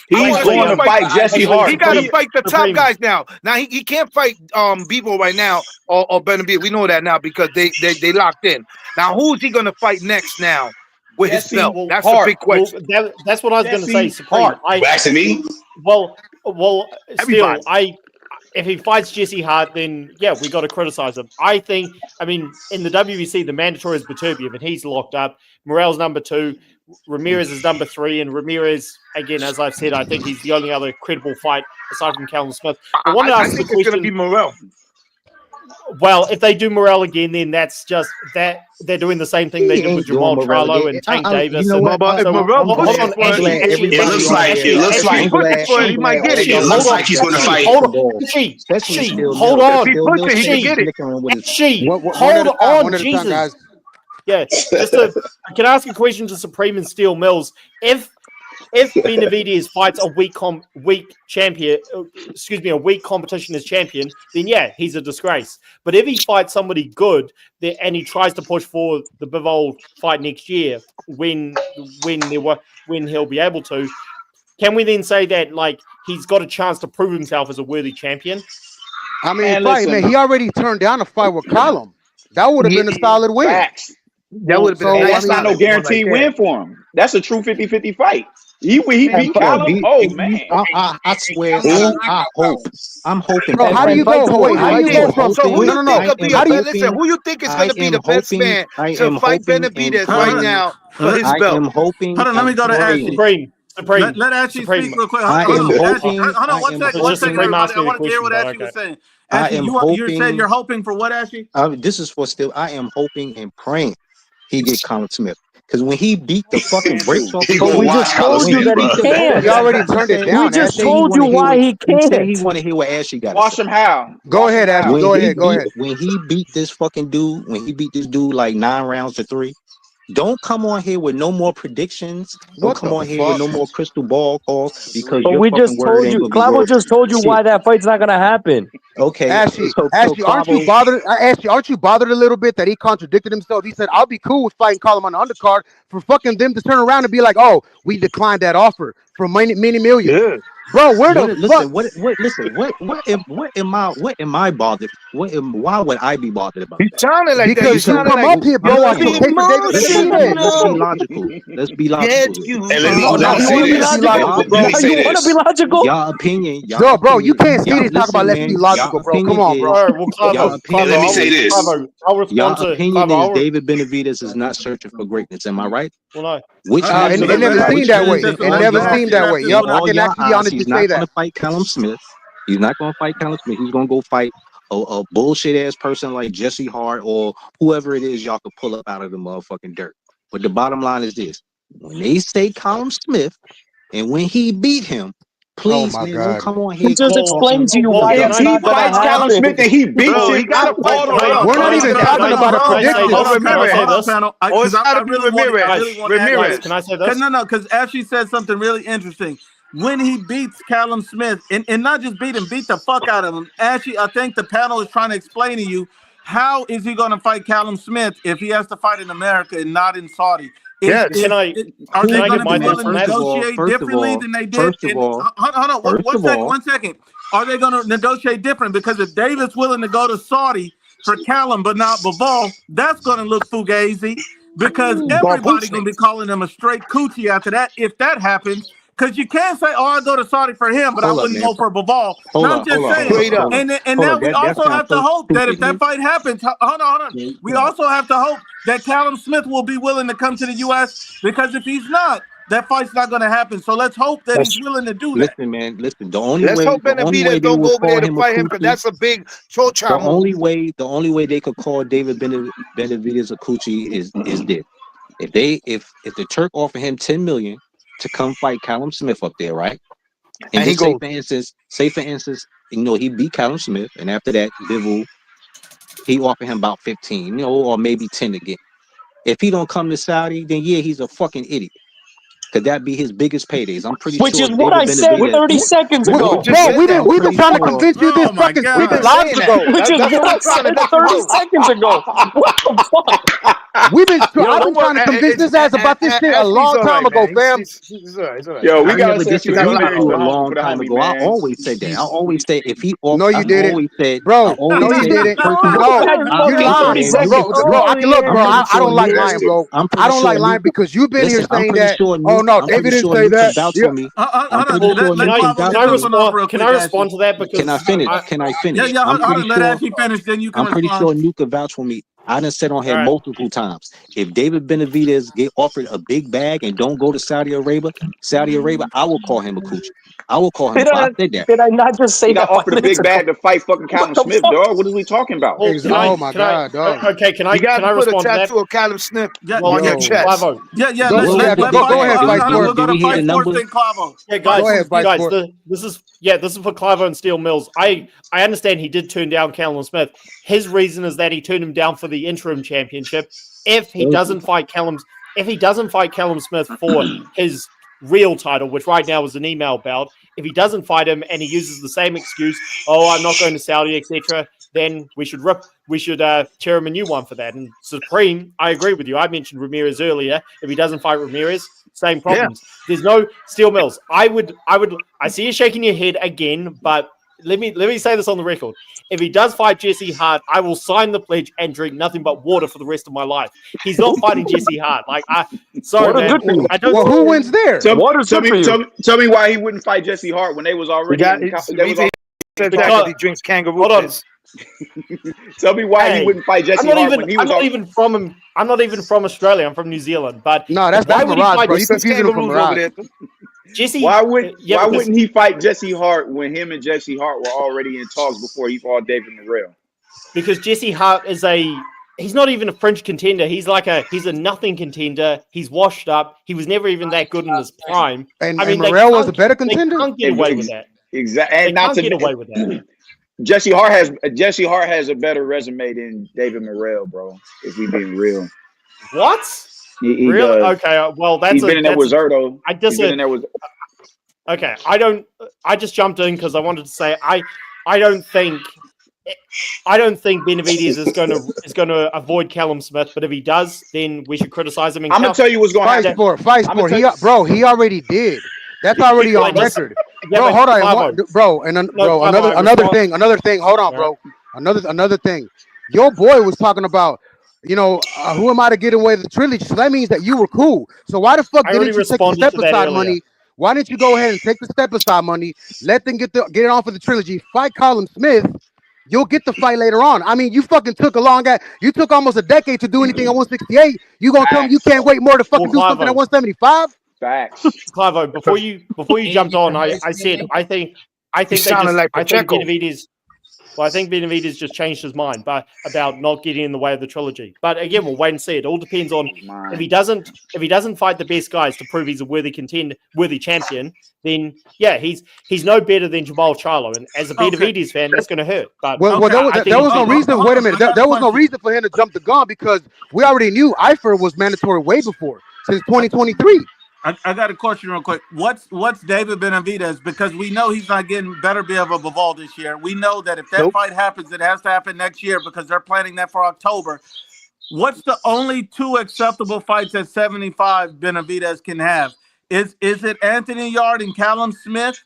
He's going to fight Jesse Hart. He got to fight the top guys now. Now he can't fight Bivol right now or Benavidez. We know that now because they locked in. Now who's he going to fight next now? With his belt. That's a big question. Well, that's what I was going to say. Supreme. Asking me? Well, still, if he fights Jesse Hart, then yeah, we got to criticize him. I mean, in the WBC, the mandatory is Beterbiev, and he's locked up. Morrell's number 2, Ramirez is number 3, and Ramirez, again, as I've said, I think he's the only other credible fight aside from Callum Smith. I think it's going to be Morrell. Well, if they do Morrell again, then that's just that they're doing the same thing they did with Jamal Trello and Tank Davis. It looks like he might get it. It looks like he's going to fight. Hold on. Hold on, Jesus. Yeah, can I ask a question to Supreme and Steel Mills? If Benavidez fights a weak competition as champion, then yeah, he's a disgrace. But if he fights somebody good and he tries to push for the Bivol fight next year, when he'll be able to, can we then say that like he's got a chance to prove himself as a worthy champion? I mean, he already turned down a fight with Callum. That would have been a solid win. That would have been. That's not no guaranteed win for him. That's a true 50-50 fight. He beat Callum. Oh man! I swear. I hope. I'm hoping. Bro, how do you go? How do you go from? Listen, who you think is going to be the best man to fight Benavidez right now for his belt? I am hoping. Hold on, let me go to Ashley. Supreme. Let Ashley speak real quick. I am hoping. Hold on, one second. Everybody. I want to hear what Ashley was saying. Ashley, you said you're hoping for what, Ashley? This is for still. I am hoping and praying he get Colin Smith. Because when he beat the fucking brakes off, we just told you that he can't. He already turned it down. We just told you why he can't. He want to hear what Ashley got. Watch him how. Go ahead, Ashley. Go ahead. When he beat this fucking dude, like 9 rounds to 3, don't come on here with no more predictions. Don't come on here with no more crystal ball calls because we just told you. Clavo just told you why that fight's not gonna happen. Okay, Ashley, aren't you bothered? Aren't you bothered a little bit that he contradicted himself? He said, "I'll be cool with fighting Colin on the undercard." For fucking them to turn around and be like, "Oh, we declined that offer for many millions." Bro, where the fuck? What am I bothered? Why would I be bothered about He's that? sounding like that. Because you come up here, bro, on some David Benavidez. Let's be logical. Let's be logical. And let me Now you say want to be this. logical? Let me Now say you want to be this. logical? Y'all opinion. No, bro, you can't see y'all this talk about listen, let's man. be logical, Y'all bro. Come opinion on, bro. All right, well, y'all Clavo, opinion Let me Clavo, say this. I'll respond y'all to opinion Clavo. is David Benavidez is not searching for greatness. Am I right? Well, no. Which All right, has It, the let, it let never Ashley seemed biggest that way. finish reason this one. It all Let never y'all seemed Ashley that wrap way. this Yup, one I up. all can y'all actually eyes, he's honestly not say going that. to fight Callum Smith. He's not going to fight Callum Smith. He's going to go fight a bullshit ass person like Jesse Hart or whoever it is y'all could pull up out of the motherfucking dirt. But the bottom line is this: when they say Callum Smith and when he beat him, Oh please, my man, don't God. come on He here just explained to you why If it's Can he not gonna fights Callum Smith happen. and he beats Bro, him, he got to fight. Hold on, We're not hold on, even guys. talking about a Hold on, guys. prediction. Hold on, Can I panel. say Hold on, this? panel. Oh, Because it's got I to be really want, I Ramirez. really want Ashley Ramirez. Guys, can I say Cause this? no, because Ashley said something really interesting. When he beats Callum Smith, and not just beat him, beat the fuck out of him. Ashley, I think the panel is trying to explain to you how is he going to fight Callum Smith if he has to fight in America and not in Saudi? Yes. Are Can they I going get to my be thoughts willing to on that? negotiate differently than they did? First of And all, hold on, one second. Are they going to negotiate different? Because if David's willing to go to Saudi for Callum but not Bivol, that's going to look fugazi because everybody going to be calling him a straight coochie after that if that happens. Because you can't say, "Oh, I go to Saudi for him, but I hold up, wouldn't man. go for Bivol." Hold No, I'm on, just saying. Straight up. And hold now on. we That also sounds have to so hope that if stupid, that man. fight happens, hold on. We also have to hope that Callum Smith will be willing to come to the U.S. because if he's not, that fight's not going to happen. So let's hope that he's willing to do that. Listen, man. Listen. The only Let's hope way Benavidez they don't will go over call there to him a fight him because coochie. that's a big chocha move. The only way they could call David Benavidez a coochie is this: if the Turk offer him 10 million to come fight Callum Smith up there, right? And And he just say goes, for instance, he beat Callum Smith, and after that, Bivol, he offered him about 15, or maybe 10 again. If he don't come to Saudi, then yeah, he's a fucking idiot. Could that be his biggest paydays? I'm pretty Which sure is what I David said Benavidez. 30 seconds ago. just Bro, said that. we've been pretty trying to sure. convince you this Oh my fucking We've 6 been God. lives saying that. ago. Which is That's what what I we're trying to said get you 30 to do. seconds ago. What the fuck? Yo, I've been don't worry. trying to convince this ass about this shit a Ashley's long all time right, ago, man. fam. He's all right. He's all right. Yo, we I gotta never set you down disagreed with Ramirez you for a the long for the time homie, ago. I man. always said that. I always said if he No, offered, you didn't. I Bro, always no, you said didn't. first of all, No, you Fucking 30 lied. seconds. Bro, I can look, I'm bro. pretty I sure don't like Nuke. lying, bro. I'm I pretty don't sure like lying Nuke. because you've been here Listen, I'm saying pretty that. sure Oh Nuke. no, I'm pretty David didn't sure say Nuke can that. vouch Yeah. for me. Hold I'm on. pretty Well, sure Let Nuke can Clavo vouch get can I for this me. one off respond? real Can quick, I Ashley. respond to that? Can I Because finish? I, Can I Yeah, finish? yeah. I'm Hold pretty on. Let sure. Ashley finish, then you can I'm pretty respond. sure Nuke can vouch for me. I done said on all here right. multiple times. If David Benavidez get offered a big bag and don't go to Saudi Arabia, I will call him a coochie. I will call him. I said that. Did I not just say He that got 5 offered a minutes big ago? bag to fight fucking What Callum the Smith, fuck? dog. What are we talking about? Well, Oh my God, dog. Okay, You got can to I put a respond to that? tattoo of Callum Smith Yeah, Well, on your Yo. chest. Clavo. yeah. Go Let ahead, Fight go ahead, Sports. Fight Hold on. Sport. We'll go Do to we hear the Fight Sports, number? then Clavo. Yeah, Fight Go ahead, guys, Sports. Fight guys. Sport. This is for Clivo and Steel Mills. I understand he did turn down Callum Smith. His reason is that he turned him down for the interim championship. If he doesn't fight Callum Smith for his real title, which right now is an email bout, if he doesn't fight him and he uses the same excuse, oh, I'm not going to Saudi, etc., then we should chair him a new one for that. And Supreme, I agree with you. I mentioned Ramirez earlier. If he doesn't fight Ramirez, same problems. There's no Steel Mills. I see you shaking your head again, but let me say this on the record. If he does fight Jesse Hart, I will sign the pledge and drink nothing but water for the rest of my life. He's not fighting Jesse Hart. Sorry, Water man. good for you. I don't. Well, who wins there? Water's good for you. Tell me why he wouldn't fight Jesse Hart when they was already in. They was Said that because he drinks kangaroo Hold on. piss. Tell me why he wouldn't fight Jesse Hart when he was. I'm not even from Australia. I'm from New Zealand. But No, that's why would he Mirage, fight bro. You confusing him from Mirage. Jesse? Why wouldn't he fight Jesse Hart when him and Jesse Hart were already in talks before he fought David Morrell? Because Jesse Hart he's not even a French contender. He's a nothing contender. He's washed up. He was never even that good in his prime. And Morrell was a better contender. They can't get away with that. Exactly. They And not can't to get away with that. Jesse Hart has a better resume than David Morrell, bro. If we being real. What? He really? does. Okay. Well, he's been in there with Zerto. He's been in there with. Okay. I just jumped in because I wanted to say I don't think Benavidez is going to avoid Callum Smith, but if he does, then we should criticize him. I'm gonna tell you what's going to happen. Fight Sport. He already did. That's already on just- record, yeah, bro. but Hold on, Clivo. bro, and No, bro, Clivo, another I thing. Hold on, bro. Another thing. Your boy was talking about, who am I to get away with the trilogy? So that means that you were cool. So why the fuck already didn't you take the responded step to that aside earlier. money? Why didn't you go ahead and take the step aside money? Let them get it on for the trilogy. Fight Colin Smith. You'll get the fight later on. I mean, you fucking took you took almost a decade to do anything at 168. You gonna tell me you can't wait more to fucking do something at 175? Facts. Clivo, before you jumped on, I said I think they sounding just like I think Pacheco. Benavidez. Well, I think Benavidez just changed his mind about not getting in the way of the trilogy. But again, we'll wait and see. It all depends on if he doesn't fight the best guys to prove he's a worthy champion. Then yeah, he's no better than Jamal Charlo. And as a Benavidez fan, that's going to hurt. But Well, there was no reason. Wait a minute. There was no reason for him to jump the gun because we already knew Eifer was mandatory way before, since 2023. I got a question real quick. What's David Benavidez? Because we know he's not getting better Bivol this year. We know that if that fight happens, it has to happen next year because they're planning that for October. What's the only two acceptable fights at 75 Benavidez can have? Is it Anthony Yard and Callum Smith?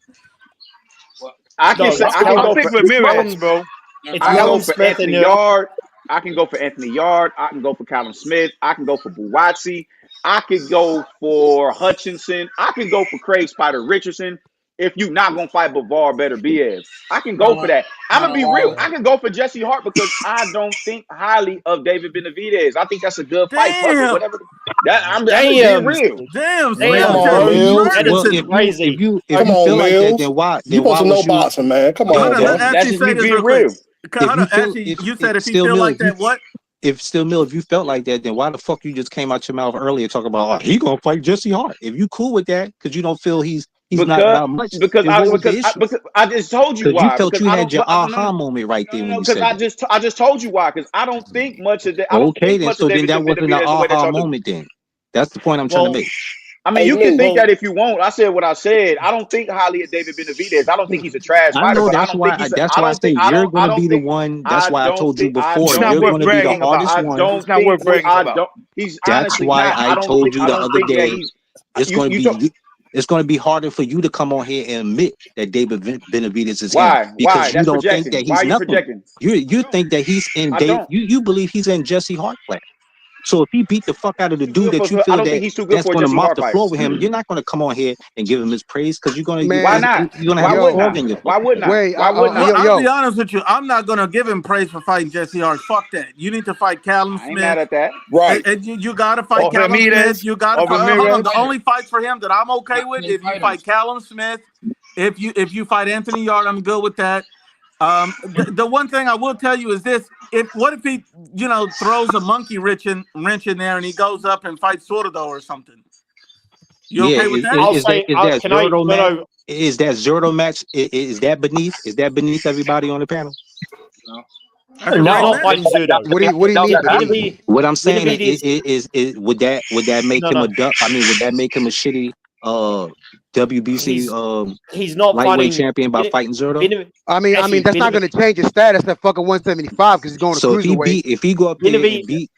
I can go think for Ramirez, bro. I can go for Anthony Yard. I can go for Anthony Yard. I can go for Callum Smith. I can go for Buatsi. I could go for Hutchinson. I can go for Craig Spider Richardson. If you're not gonna fight Bivol, better BS. I can go for that. I'm gonna be real. I can go for Jesse Hart because I don't think highly of David Benavidez. I think that's a good fight. Fuck it, whatever. I'm being real. Damn, Come on, Mills. If you Come feel on, like that, Mills. then why? You Then why supposed to know was you? boxing, man. Come on, bro. That's just me being real. You said if he feel like that, what? If you felt like that, then why the fuck you just came out your mouth earlier talking about he gonna fight Jesse Hart? If you cool with that, because you don't feel he's not about much. Because I just told you why. You felt because you I had don't, your I- aha moment right there when you because said that. I just told you why. Because I don't think much of that. I don't Okay, think then much so of then David that wasn't an Benavidez the way that aha y'all do. moment. Then that's the point I'm trying to make. I mean, you can think that if you want. I said what I said. I don't think highly of David Benavidez. I don't think he's a trash I fighter, know but I that's don't why. think he's. That's why I say you're going to be the one. That's why I told you before. It's not You're worth going to be the bragging about. hardest one. It's not worth bragging about. He's That's honestly why not. I told you the other day. It's You- going to you be. It's going to be harder for you to come on here and admit that David Benavidez is Why? him because Why? you That's don't think projecting. that he's Why are you nothing. projecting? You think that he's in I Dave. don't. You believe he's in Jesse Hart class. So if he beat the fuck out of the dude that you I feel don't think that he's too good that's for a going to Jesse mop Hart the fight. floor with him, you're not going to come on here and give him his praise because you're going to. Why not? You're going to Why have a wouldn't frog I? in your. Why wouldn't I? Wait, Why wouldn't I? I'll be honest with you. I'm not going to give him praise for fighting Jesse Hart. Fuck that. You need to fight Callum I ain't mad Smith. at that. Right. And you got to fight Or Callum Ramirez, Smith. You got to or fight. Hold on. Ramirez. The only fights for him that I'm okay with if you fight Callum Smith, if you fight Anthony Yard, I'm good with that. The one thing I will tell you is this: what if he throws a monkey wrench in there and he goes up and fights Sordo or something? You okay with that? Is that Zerto match? Is that Zerto match? Is that beneath? Is that beneath everybody on the panel? No, not fighting Zerto. What do you mean? What I'm saying is would that make him a duck? I mean, would that make him a shitty WBC he's not lightweight fighting champion by fighting Zerto? I mean that's not going to change his status at fucking 175 because he's going to So cruiserweight. if he go up there and beat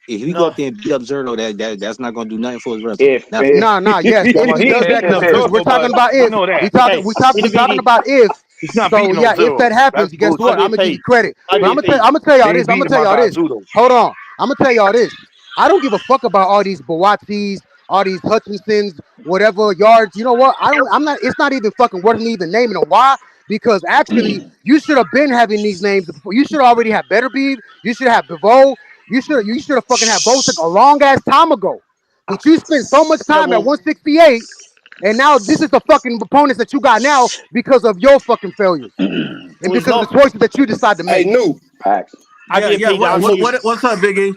up Zerto, that's not going to do nothing for his wrestling. Yes. If he does that, because we're talking about if. We're talking about if. So yeah, if that happens, guess what? I'm gonna give you credit. But I'm gonna tell y'all this. Hold on. I'm gonna tell y'all this. I don't give a fuck about all these Buatsis, all these Hutchinsons, whatever yards. You know what? I'm not. It's not even fucking worth me even naming them. Why? Because actually, you should have been having these names before. You should already have Better Beef. You should have Bivol. You should have fucking had both a long ass time ago. But you spent so much time at 168. And now this is the fucking opponents that you got now because of your fucking failures and because of the choices that you decide to make. Hey, new. Facts. What's up, Biggie?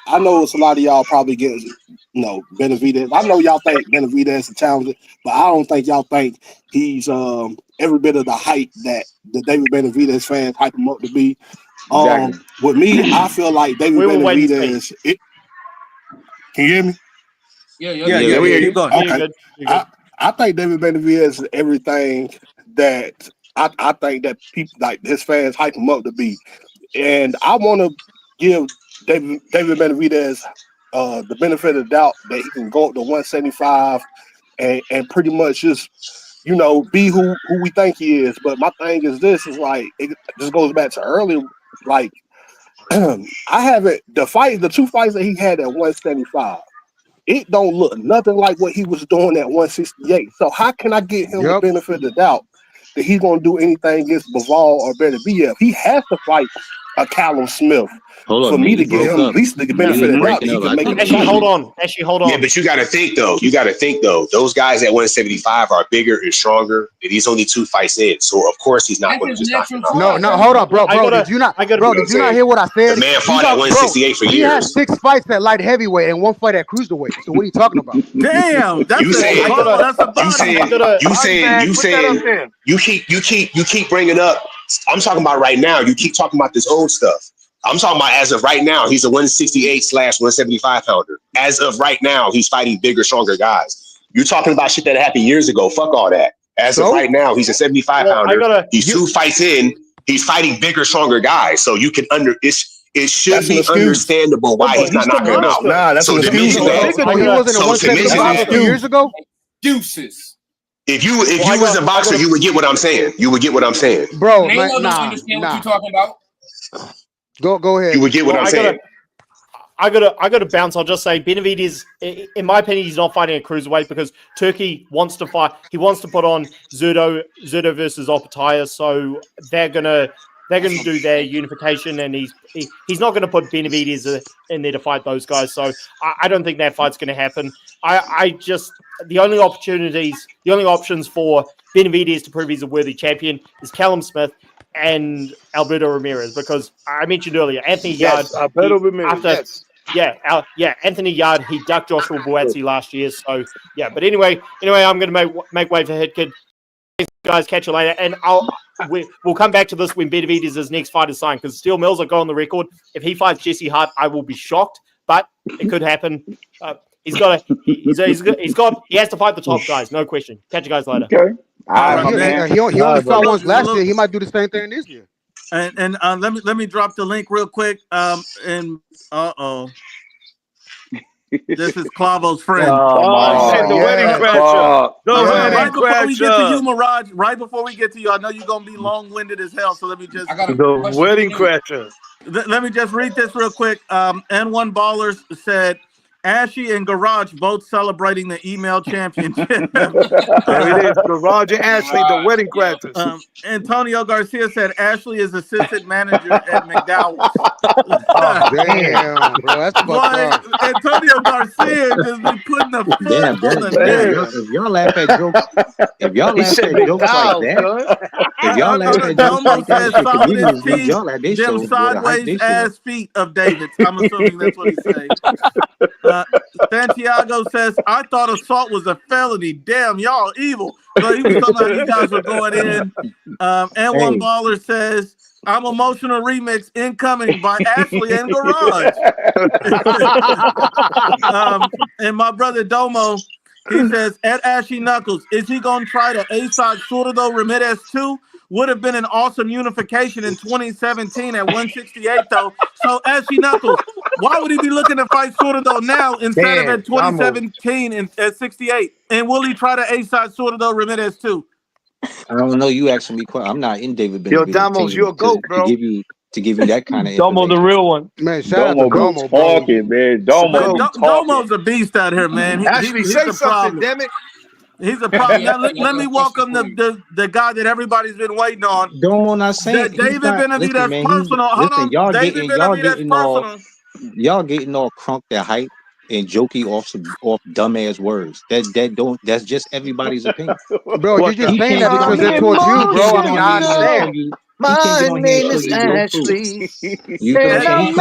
I know it's a lot of y'all probably getting, Benavidez. I know y'all think Benavidez is talented, but I don't think y'all think he's every bit of the hype that the David Benavidez fans hype him up to be. Exactly. With me, I feel like David Benavidez. Can you hear me? Yeah. We hear you. Okay. I think David Benavidez is everything that I think that people like his fans hype him up to be, and I want to give David Benavidez the benefit of the doubt that he can go up to 175 and pretty much just, you know, be who we think he is. But my thing is this is like it just goes back to earlier, like I haven't the 2 fights that he had at 175. It don't look nothing like what he was doing at 168. So how can I get him the benefit of the doubt that he's gonna do anything against Bivol or Benavidez? He has to fight a Callum Smith for me to get him at least the benefit of the doubt that he can make it. Actually, hold on. Yeah, but you got to think though. Those guys at 175 are bigger and stronger, and he's only 2 fights in. So of course he's not going to just knock him out. No, hold on, bro. Did you not hear what I said? The man fought at 168 for years. He has 6 fights at light heavyweight and 1 fight at cruiserweight. So what are you talking about? Damn, that's you keep bringing up. I'm talking about right now. You keep talking about this old stuff. I'm talking about as of right now, he's a 168/175 pounder. As of right now, he's fighting bigger, stronger guys. You're talking about shit that happened years ago. Fuck all that. As of right now, he's a 75 pounder. He's 2 fights in. He's fighting bigger, stronger guys. So you can it should be understandable why he's not knocking him out. Nah, that's so an excuse. He wasn't at 175 a few years ago. Deuces. If you was a boxer, you would get what I'm saying. Bro. Canelo don't understand what you're talking about. Go ahead. You would get what I'm saying. I gotta bounce. I'll just say Benavidez, in my opinion, he's not fighting a cruiserweight because Turkey wants to fight. He wants to put on Zurdo versus Opataya, so they're gonna do their unification, and he's not gonna put Benavidez in there to fight those guys. So I don't think that fight's gonna happen. The only options for Benavidez to prove he's a worthy champion is Callum Smith and Alberto Ramirez, because I mentioned earlier Anthony Yard. Alberto Ramirez. Anthony Yard. He ducked Joshua Buatsi last year. So yeah, but anyway, I'm going to make way for Hitkid. Thanks, guys. Catch you later, and we'll come back to this when Benavidez's next fight is signed, because Steel Mills will go on the record. If he fights Jesse Hart, I will be shocked, but it could happen. He has to fight the top guys, no question. Catch you guys later. Okay. He only fought once last year. He might do the same thing this year. And let me drop the link real quick. This is Clavo's friend. The wedding crasher. Before we get to you, Mirage, right before we get to you, I know you're gonna be long-winded as hell. So let me just the wedding crasher. Let me just read this real quick. N1 Ballers said, Ashy and Garage both celebrating the email championship. There it is. Garage and Ashley, the wedding crashers. Antonio Garcia said Ashley is assistant manager at McDowell's. Damn, bro, that's fucked up. Antonio Garcia just been putting the foot on the neck. If y'all laugh at jokes like that, if y'all laugh at jokes like that, y'all at this show, them sideways ass feet of David's. I'm assuming that's what he's saying. Santiago says, I thought assault was a felony. Damn, y'all evil. So he was talking about you guys were going in. And one baller says, I'm emotional remix incoming by Ashley and Garage. And my brother Domo, he says, at Ashy Knuckles, is he going to try to A-side Zurdo Ramirez too? Would have been an awesome unification in 2017 at 168, though. So, Ashy Knuckles, why would he be looking to fight Zurdo now instead of at 2017 at 68? And will he try to A-side Zurdo Ramirez too? I don't know. You asking me question. I'm not in David Benavidez. Yo, Damo's your goat, bro. To give you that kind of Domo, the real one. Man, shout out to Domo, talking, man. Domo's a beast out here, man. Actually, say something, damn it. He's a problem. Now, let me welcome the guy that everybody's been waiting on. Don't not saying David Benavidez personal. Hold on, David Benavidez personal. Y'all getting all crunked at hype and jokey off dumbass words. That's just everybody's opinion. Bro, you're just saying that because they're towards you, bro. I mean, I understand. My name is Ashley. You can't get on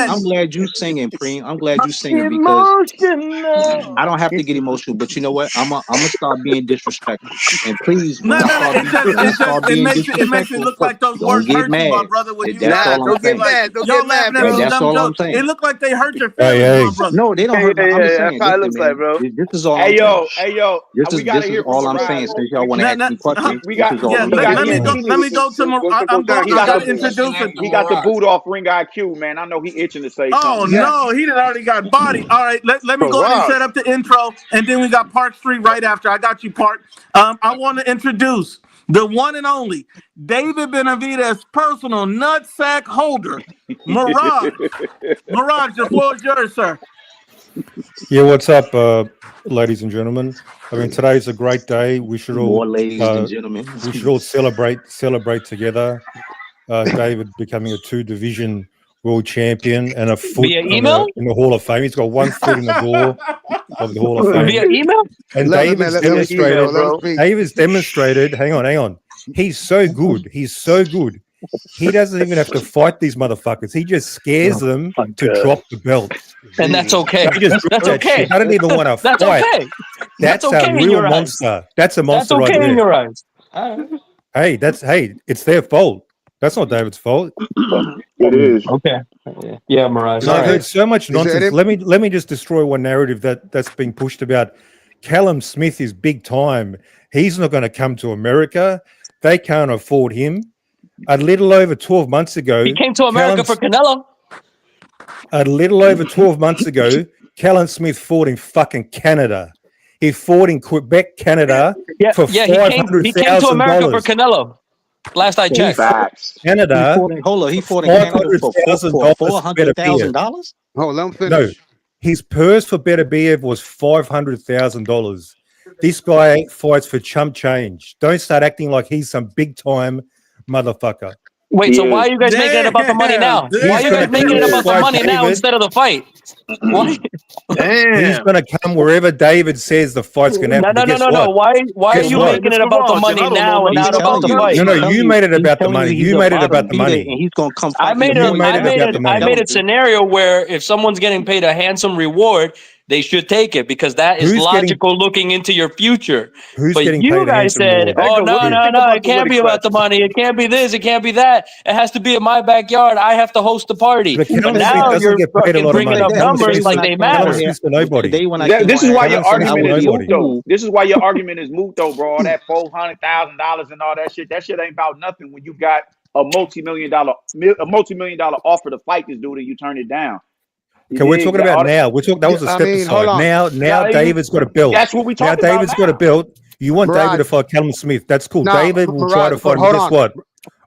I'm glad you singing, Preem. I'm glad you singing because I don't have to get emotional. But you know what? I'm gonna start being disrespectful. And please, it makes it look like those words hurt you, my brother. When you don't get mad. That's all I'm saying. It looked like they hurt your feelings, my brother. No, they don't hurt. I'm saying that's how it looks like, bro. This is all. Hey yo, this is all I'm saying. Since y'all want to ask me questions, We this got is all yeah. I'm Let gonna me go. do. Let me go to. I'm going. he I got got to the introduce him. he got the boot off Ring IQ, man. I know he itching to say Oh something, man. no, he done already got body. All right, let me go ahead and set up the intro, and then we got Park Street right after. I got you, Park. I want to introduce the one and only David Benavidez, personal nutsack holder, Mirage. Mirage, the floor is yours, sir. Yeah, what's up, ladies and gentlemen? I mean, today's a great day. We should all More ladies than gentlemen. we should all celebrate together. David becoming a 2-division world champion and a foot Via email? in the Hall of Fame. He's got 1 foot in the door of the Hall of Fame. Via email? And Let him speak. David's demonstrated. Hang on. He's so good. He doesn't even have to fight these motherfuckers. He just scares them to drop the belt. And that's okay. He just That's that okay. shit. I don't even want to That's fight. okay. That's okay a in real your eyes. monster. That's a monster That's okay right in there. your eyes. Hey, it's their fault. That's not David's fault. It is. Okay. Yeah, Mirage. I've heard Right. so much nonsense. Let me just destroy one narrative that's being pushed about Callum Smith is big time. He's not going to come to America. They can't afford him. A little over 12 months ago, He came to America for Canelo. A little over 12 months ago, Callum Smith fought in fucking Canada. He fought in Quebec, Canada for he $500,000. came to America for Canelo. Last I checked. Canada. He fought in Canada for $400,000. Oh, let him finish. No, his purse for Benavidez was $500,000. This guy fights for chump change. Don't start acting like he's some big time motherfucker. Wait, so why are you guys making it about the money now? Why are you guys making it about the money now instead of the fight? Why? He's going to come wherever David says the fight's going to happen. No. Why are you making it about the money now and not about the fight? No, you made it about the money. You made it about the money. And he's going to come I made a scenario where if someone's getting paid a handsome reward, they should take it because that is logical looking into your future. But you guys said, oh, no, it can't be about the money. It can't be this. It can't be that. It has to be in my backyard. I have to host the party. But now you're fucking bringing up numbers like they matter. This is why your argument is moot, though. This is why your argument is moot, though, bro. All that $400,000 and all that shit ain't about nothing when you got a multi-million dollar offer to fight this dude and you turn it down. Okay, we're talking about now. That was a step aside. Now David's got a belt. That's what we talking about. Now David's got a belt. You want David to fight Callum Smith. That's cool. David will try to fight him. Guess what?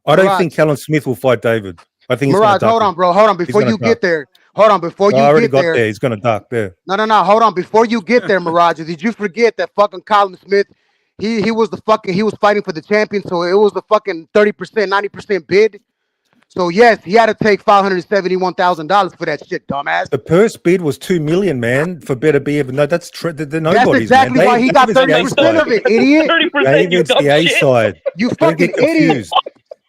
I don't think Callum Smith will fight David. I think he's going to duck. Hold on, bro. Hold on. Before you get there. Hold on. Before you already get got there. He's going to duck there. No. Hold on. Before you get there, Mirage, did you forget that fucking Callum Smith, he was fighting for the champion, so it was the fucking 30%, 90% bid. So yes, he had to take $571,000 for that shit, dumbass. The purse bid was $2 million, man, for Benavidez. No, that's That's exactly why he got 30% of it, idiot. David's the A side. You fucking idiot.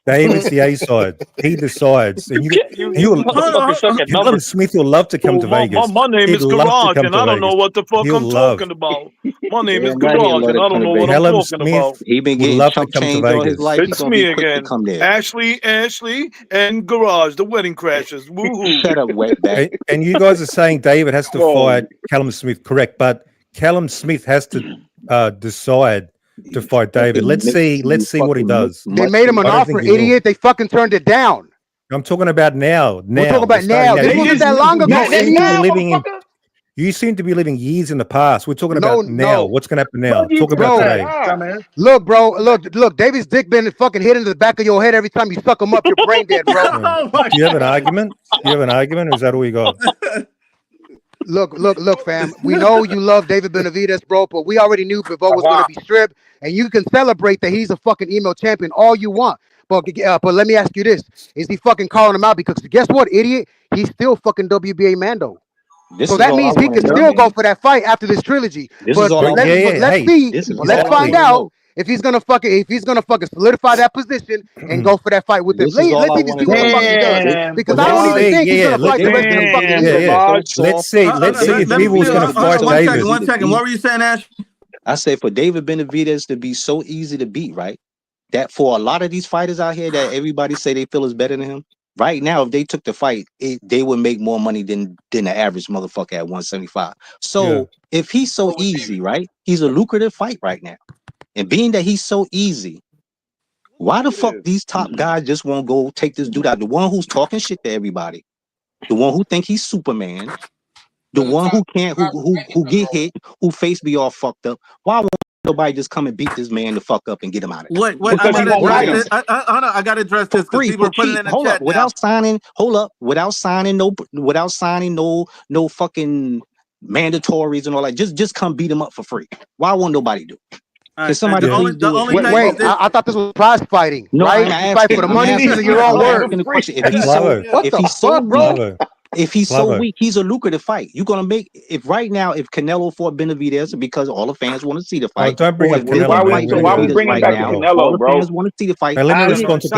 David's the A side. He decides. And Callum Smith will love to come to Vegas. My name is Garage, and I don't know what the fuck I'm talking about. My name is Garage, and I don't know what I'm talking about. He been getting chump change all his life. It's me again, Ashley, and Garage, the wedding crashers. Woohoo! Shut up, wetback. And you guys are saying David has to fight Callum Smith, correct? But Callum Smith has to decide to fight David. Let's see what he does. They made him an offer, idiot. They fucking turned it down. I'm talking about now. We're talking about now. This wasn't that long ago. You seem to be living years in the past. We're talking about now. What's going to happen now? Talk about today. Look, bro. Look. David's dick been fucking hit into the back of your head every time you suck him up. Your brain dead, bro. Do you have an argument? Or is that all you got? Look, fam. We know you love David Benavidez, bro, but we already knew Bivol was going to be stripped, and you can celebrate that he's a fucking email champion all you want. But let me ask you this: is he fucking calling him out? Because guess what, idiot? He's still fucking WBA Mando. So that means he can still go for that fight after this trilogy. But let's see. Let's find out if he's gonna fucking solidify that position and go for that fight with him. Let's even see what the fuck he does. Because I don't even think he's gonna fight the rest of the fucking year. Let's see if Bivol's gonna fight David. One second. What were you saying, Ash? I say for David Benavidez to be so easy to beat, right? That for a lot of these fighters out here that everybody say they feel is better than him. Right now, if they took the fight, they would make more money than the average motherfucker at 175. So if he's so easy, right? He's a lucrative fight right now. And being that he's so easy, why the fuck these top guys just won't go take this dude out? The one who's talking shit to everybody, the one who think he's Superman, the one who can't, who get hit, who face be all fucked up. Why won't nobody just come and beat this man the fuck up and get him out of there? Wait, I gotta address this. Hold on, I gotta address this because people are putting it in the chat now. Without signing no fucking mandatories and all that. Just come beat him up for free. Why won't nobody do it? Can somebody please do it? Wait, I thought this was prize fighting, No, right? I'm You fight for the money using your own words. If he's so weak, he's a lucrative fight. You're gonna make if Canelo fought Benavidez because all the fans want to see the fight. Don't bring up Canelo. Why we bringing back Canelo, all the bro? fans want to see the fight. Hey, let me respond to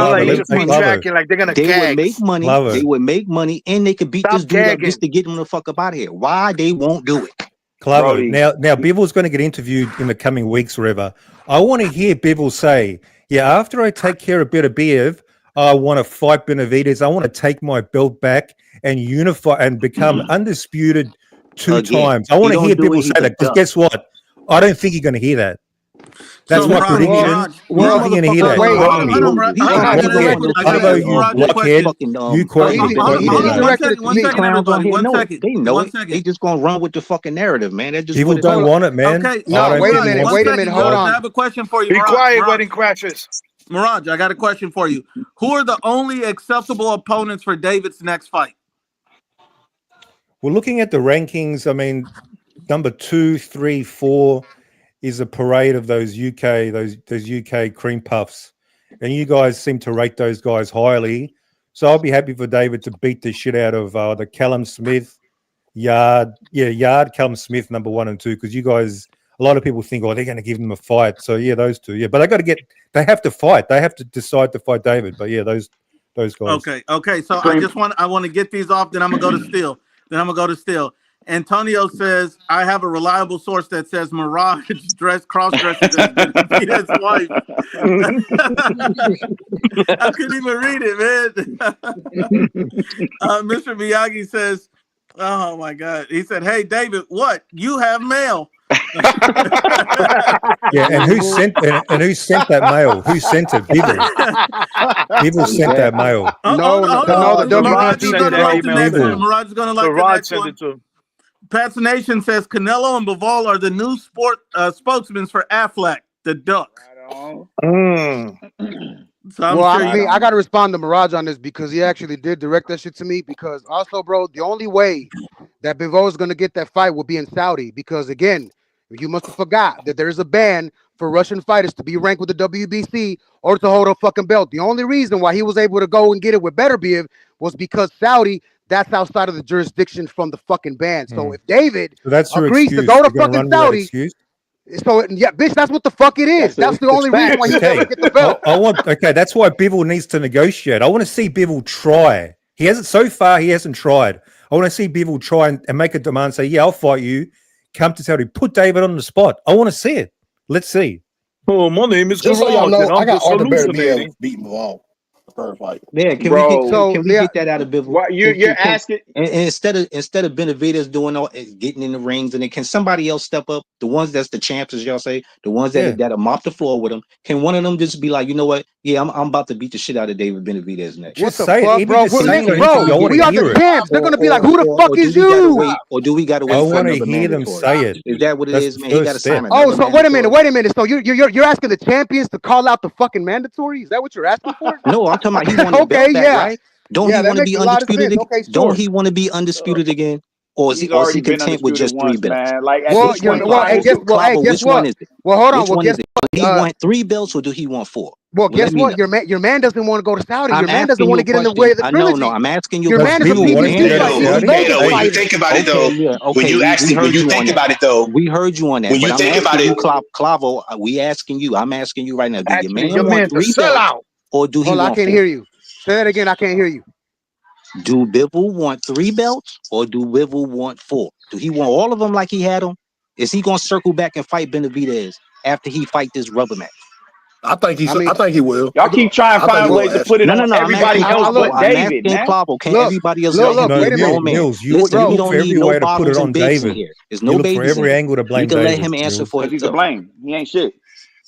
like they're gonna they would make money. They would make money, and they could beat this dude up just to get him the fuck up out of here. Why they won't do it? Clever. Now Bivol's going to get interviewed in the coming weeks, wherever. I want to hear Bivol say, "Yeah, after I take care of Benavidez, I want to fight Benavidez. I want to take my belt back and unify and become undisputed two times." I want to hear Bivol say that because guess what? I don't think you're going to hear that. That's my prediction. You're not going to hear that. They just going to run with the fucking narrative, man. People don't want it, man. Okay, wait a minute. Hold on. I have a question for you. Be quiet, Wedding Crashers. Mirage, I got a question for you. Who are the only acceptable opponents for David's next fight? Well, looking at the rankings, I mean, number 2, 3, 4 is a parade of those UK cream puffs, and you guys seem to rate those guys highly. So I'll be happy for David to beat the shit out of the Callum Smith, Yard, Callum Smith, number 1 and 2, because you guys, a lot of people think, oh, they're going to give them a fight. So yeah, those two, yeah, but they have to fight. They have to decide to fight David. But yeah, those guys. Okay. So I want to get these off. Then I'm gonna go to Steele. Antonio says, I have a reliable source that says Mirage cross-dresses as Benavidez's wife. I couldn't even read it, man. Mr. Miyagi says, oh my God. He said, hey, David, what? You have mail. Yeah, and who sent that mail? Who sent it? Bivol sent that mail. The Mirage is going to like the next one. Mirage is going to like the next one. Pat's Nation says Canelo and Bivol are the new spokesmen for Affleck, the Duck. So I got to respond to Mirage on this because he actually did direct that shit to me. Because also, bro, the only way that Bivol is going to get that fight will be in Saudi. Because again, you must have forgot that there is a ban for Russian fighters to be ranked with the WBC or to hold a fucking belt. The only reason why he was able to go and get it with Beterbiev was because Saudi. That's outside of the jurisdiction from the fucking ban. So if David agrees to go to fucking Saudi, bitch, that's what the fuck it is. That's the only reason why he doesn't get the belt. That's why Bivol needs to negotiate. I want to see Bivol try. He hasn't tried. I want to see Bivol try and make a demand, say, yeah, I'll fight you. Come to Saudi, put David on the spot. I want to see it. Let's see. Oh, my name is Just so y'all know, I got Arthur Beterbiev beating Bivol. Fight. Yeah, can we get that out of Bivol? What you're asking? And instead of Benavidez doing all getting in the rings, and then can somebody else step up? The ones that's the champs, as y'all say, the ones that mop the floor with them. Can one of them just be like, you know what? Yeah, I'm about to beat the shit out of David Benavidez next. What the fuck, bro? We are the champs. They're gonna be like, who the fuck is you? Or do we gotta wait? I want to hear them say it. Is that what it is, man? He got to sign. Oh, so wait a minute. So you're asking the champions to call out the fucking mandatory? Is that what you're asking for? No, I'm talking about he won the belt back, right? Don't he want to be undisputed again? Don't he want to be undisputed again? Or is he content with just 3 belts? Guess what? Well, hold on. Do he want 3 belts or do he want 4? Well, guess what? Your man doesn't want to go to Saudi. Your man doesn't want to get in the way of the trilogy. No, I'm asking you. Your man is a PBC. When you think about it, though, when you think about it, though, we heard you on that. When you think about it, Clavo, we asking you. I'm asking you right now. Do your man want 3 belts, or do he want 4? I can't hear you. Say that again. I can't hear you. Do Bivol want 3 belts or do Bivol want 4? Do he want all of them like he had them? Is he gonna circle back and fight Benavidez after he fight this rubber match? I think he will. Y'all keep trying to find ways to put it on everybody else but David. Can everybody else? Look, wait a minute, Mills. You look for every way to put it on David. There's no baby. For every angle to blame you can David. Let him answer for it. He's to blame. He ain't shit.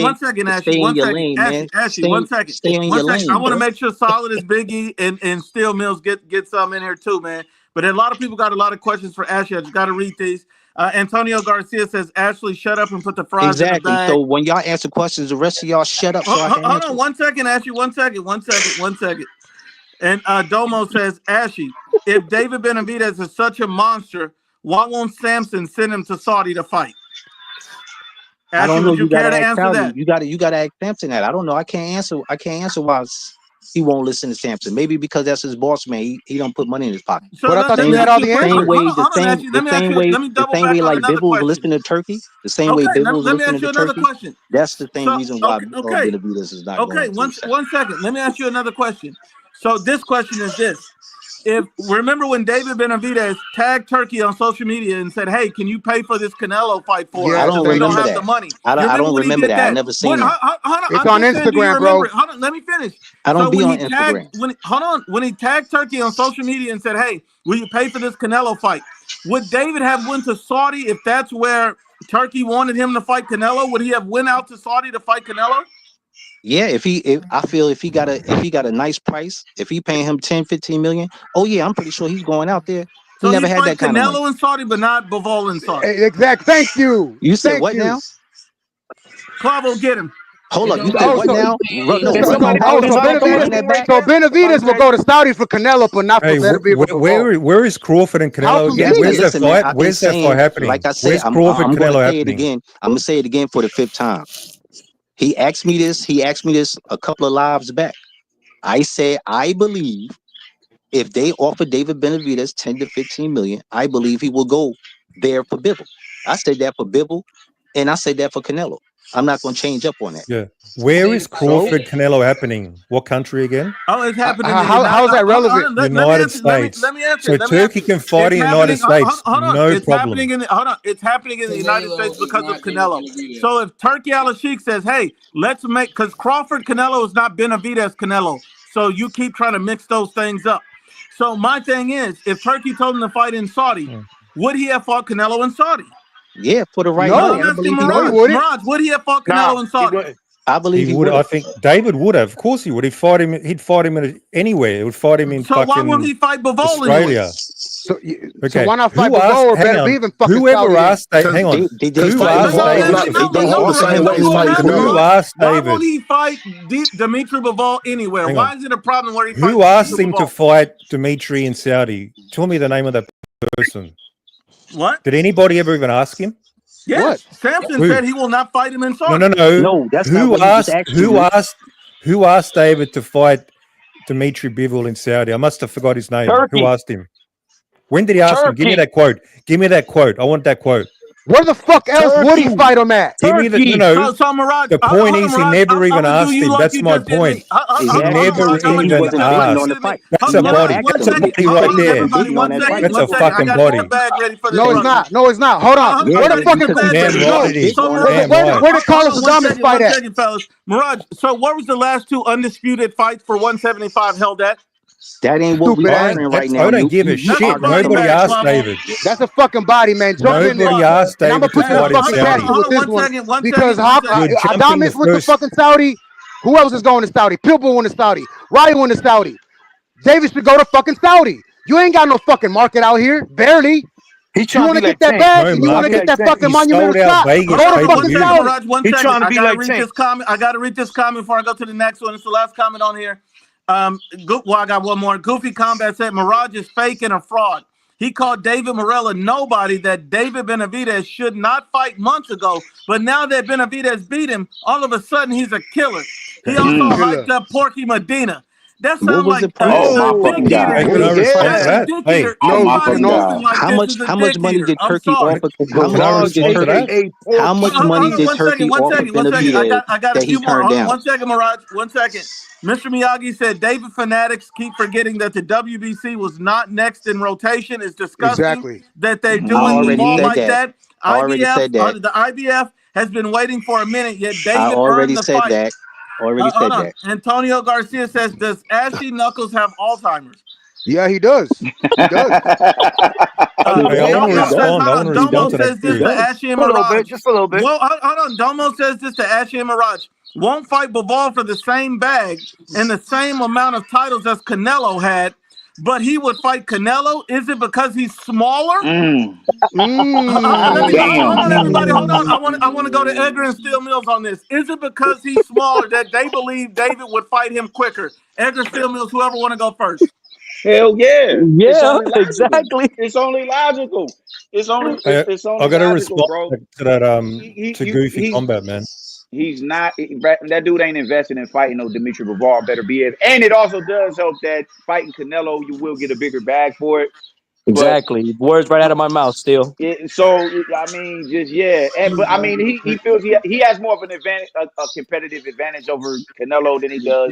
second, Ashley. Stay in One your second, lane, man. Ashley. One second. Stay in One your second. I lane, want to bro. make sure Solid is Biggie and Steel Mills get some in here too, man. But a lot of people got a lot of questions for Ashley. I just got to read these. Antonio Garcia says, Ashley, shut up and put the fries in the Exactly. bag. So when y'all answer questions, the rest of y'all shut up so I can Hold answer. on 1 second, Ashley. 1 second. 1 second. 1 second. And Domo says, Ashley, if David Benavidez is such a monster, why won't Samson send him to Saudi to fight? I Ashley, don't know. would you You gotta care to ask answer Calvin. that? You gotta ask Samson that. I don't know. I can't answer why he won't listen to Samson. Maybe because that's his boss man. He don't put money in his pocket. So let me ask you a question. The same way like Bivol was listening to Turkey, the same way Bivol was let me listening ask you to another Turkey. question. That's the same So, reason why okay. Benavidez is not Okay, going. one second. Let me ask you another question. So this question is this. If remember when David Benavidez tagged Turkey on social media and said, "Hey, can you pay for this Canelo fight for us? I don't We don't remember have that. the money." I don't when he remember did that. I never seen that. Hold on, It's I'm on just saying, do you Instagram, remember bro. it? Hold on, let me finish. I don't be when on he Instagram. tagged, when he tagged Turkey on social media and said, "Hey, will you pay for this Canelo fight?" Would David have went to Saudi if that's where Turkey wanted him to fight Canelo? Would he have went out to Saudi to fight Canelo? Yeah, if he got a nice price, if he paying him 10, 15 million, oh yeah, I'm pretty sure he's going out there. He So never he'd had fight that kind of money. Canelo in Saudi, but not Bivol in Saudi. Exact. Thank you. You said Thank what you. now? Clavo, get him. Hold up, you said what now? So Benavidez will go to Saudi for Canelo, but not for Hey, where is Crawford and Canelo again? Where's that fight? Where's that fight happening? Like I said, Where's I'm Crawford going to Canelo say it happening? again. I'm going to say it again for the 5th time. He asked me this. He asked me this a couple of lives back. I said, I believe if they offer David Benavidez 10 to 15 million, I believe he will go there for Bivol. I said that for Bivol, and I said that for Canelo. I'm not going to change up on that. Yeah. Where is Crawford Canelo happening? What country again? Oh, it's happening in the How is that relevant? United States. Let me answer. So Turkey can fight in the United States. No It's problem. It's happening in the United States because of Canelo. So if Turkey Al-Sheikh says, "Hey, let's make," because Crawford Canelo is not Benavidez Canelo. So you keep trying to mix those things up. So my thing is, if Turkey told him to fight in Saudi, would he have fought Canelo in Saudi? Yeah, for the right No, money. I believe he no, he would. wouldn't. Mirage, would he have fought Canelo in Saudi? I believe he would. would. I think David would have. Of course he would. He'd fight him in anywhere. He would fight him in So fucking why won't he fight Bivol Australia. So Okay. why not fight Who asked- Bivol or hang on. Benavidez and fucking Whoever Saudi? asked David, hang on. Who asked David? Who asked Why David? won't he fight Dmitry Bivol anywhere? Hang Why on. is it a problem where he fights Who asked Dmitry him to Bivol? fight Dmitry in Saudi? Tell me the name of that person. What? Did anybody ever even ask him? Yes, Samson Who? said he will not fight him in Saudi. No. Who asked David to fight Dmitry Bivol in Saudi? I must have forgot his name. Turkey. Who asked him? When did he ask him? Give me Turkey. that quote. Give me that quote. I want that quote. Where the fuck else would he fight him at? Give me the So Mirage, the point is he never even asked him. That's my point. He never even asked. That's a body. That's a body right there. That's a fucking body. No, it's not. No, it's not. Hold on. Where the fuck Damn right it is. Where did Carlos Adames fight One at? second, fellas. Mirage, so what was the last 2 undisputed fights for 175 held at? That ain't what we arguing right now. I don't give a shit. Nobody asked David. That's a fucking body, man. Jump in there. Nobody asked And I'm David gonna to put you in fight in fucking Saudi. basket with this one because You're jumping Adames the went to first. fucking Saudi. Who else is going to Saudi? Pitbull went to Saudi. Ryan went to Saudi. Davis should go to fucking Saudi. You ain't got no fucking market out here, barely. He You trying want to to be get like that Tank. bag and you want to get that fucking He monumental sold out shot. Vegas Go to pay-per-view. fucking Saudi. Mirage, one He second. trying to I be gotta like read Tank. this comment. I gotta read this comment before I go to the next one. It's the last comment on here. I got one more. Goofy Combat said Mirage is fake and a fraud. He called David Morella nobody that David Benavidez should not fight months ago. But now that Benavidez beat him, all of a sudden he's a killer. He also hyped up Porky Medina. That sounds like my fucking guy. Hey, no respect to that. Hey, Oh, my fucking guy. How much money did Turkey offer? How Can I much money respond to that? did Turkey? How much money did Turkey offer Benavidez I got a that he few more. turned Hold on, down? 1 second, Mirage. 1 second. Mr. Miyagi said David fanatics keep forgetting that the WBC was not next in rotation. It's disgusting Exactly. that they're I doing already ball said like that. that. I already said that. The IBF has been waiting for a minute, yet I David already earned the said fight. that. Already Hold said on. that. Antonio Garcia says, does Ashy Knuckles have Alzheimer's? Yeah, he does. He does. Domo says this to Ashy and A little Mirage. bit, just a little bit. Well, hold on. Domo says this to Ashy and Mirage. Won't fight Bivol for the same bag and the same amount of titles as Canelo had, but he would fight Canelo. Is it because he's smaller? Damn. Hold on, everybody. Hold on. I want to go to Edgar and Steel Mills on this. Is it because he's smaller that they believe David would fight him quicker? Edgar, Steel Mills, whoever want to go first. Hell yeah. It's Yeah, only logical. exactly. It's only logical. It's only I got to logical, respond bro. to that to Goofy Combat, man. He's not. That dude ain't invested in fighting no Dmitry Bivol. Better be it. And it also does help that fighting Canelo, you will get a bigger bag for it. Exactly. Words right out of my mouth still. I mean, just yeah. But I mean, he feels he has more of an advantage, a competitive advantage over Canelo than he does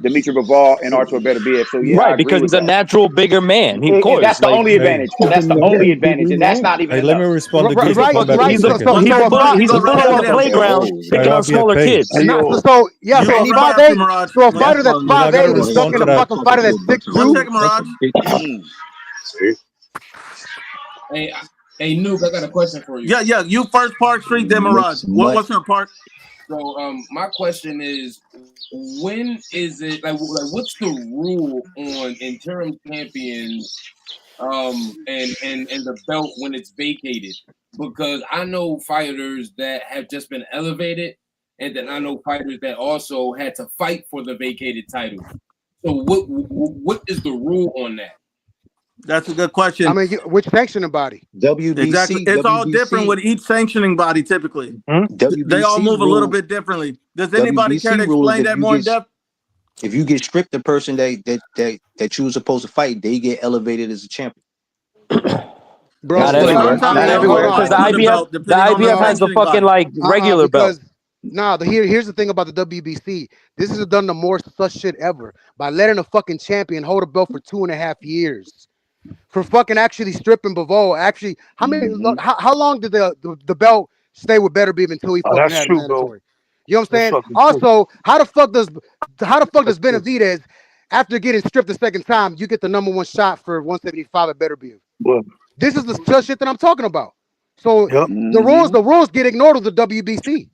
Dmitry Bivol and Artur Beterbiev. So yeah, I Right, agree because with he's a that. natural bigger man. Of course. That's the only advantage. That's the only advantage, and that's not even Hey, let me enough. respond to Goofy Combat for a He's a second. he's a bully You go right on after the them. playground picking on smaller BFP. kids. So You go right after 5'8", Mirage. so a Yeah. fighter that's You're not 5'8" going to is respond ducking to a that. fucking fighter that's 6'2". 1 second, Mirage. Hey, Nuke, I got a question for you. Yeah. You first, Park Street, then Mirage. What's up, Park? So, my question is, when is it like what's the rule on interim champions, and the belt when it's vacated? Because I know fighters that have just been elevated, and then I know fighters that also had to fight for the vacated title. So, what is the rule on that? That's a good question. I mean, which sanctioning body? WBC. Exactly. It's all different with each sanctioning body typically. They all move a little bit differently. Does anybody care to explain that more in depth? If you get stripped, the person that you were supposed to fight, they get elevated as a champion. Bro, Not everywhere. I mean, Not everywhere. Because the IBF has the fucking like regular belt. Here's the thing about the WBC. This has done the most such shit ever by letting a fucking champion hold a belt for 2.5 years. For fucking actually stripping Bivol. Actually, how long did the belt stay with Beterbiev until he fucking had mandatory? You know what I'm saying? Also, how the fuck does Benavidez, after getting stripped the second time, you get the number 1 shot for 175 at Beterbiev? This is the shit that I'm talking about. So the rules get ignored with the WBC.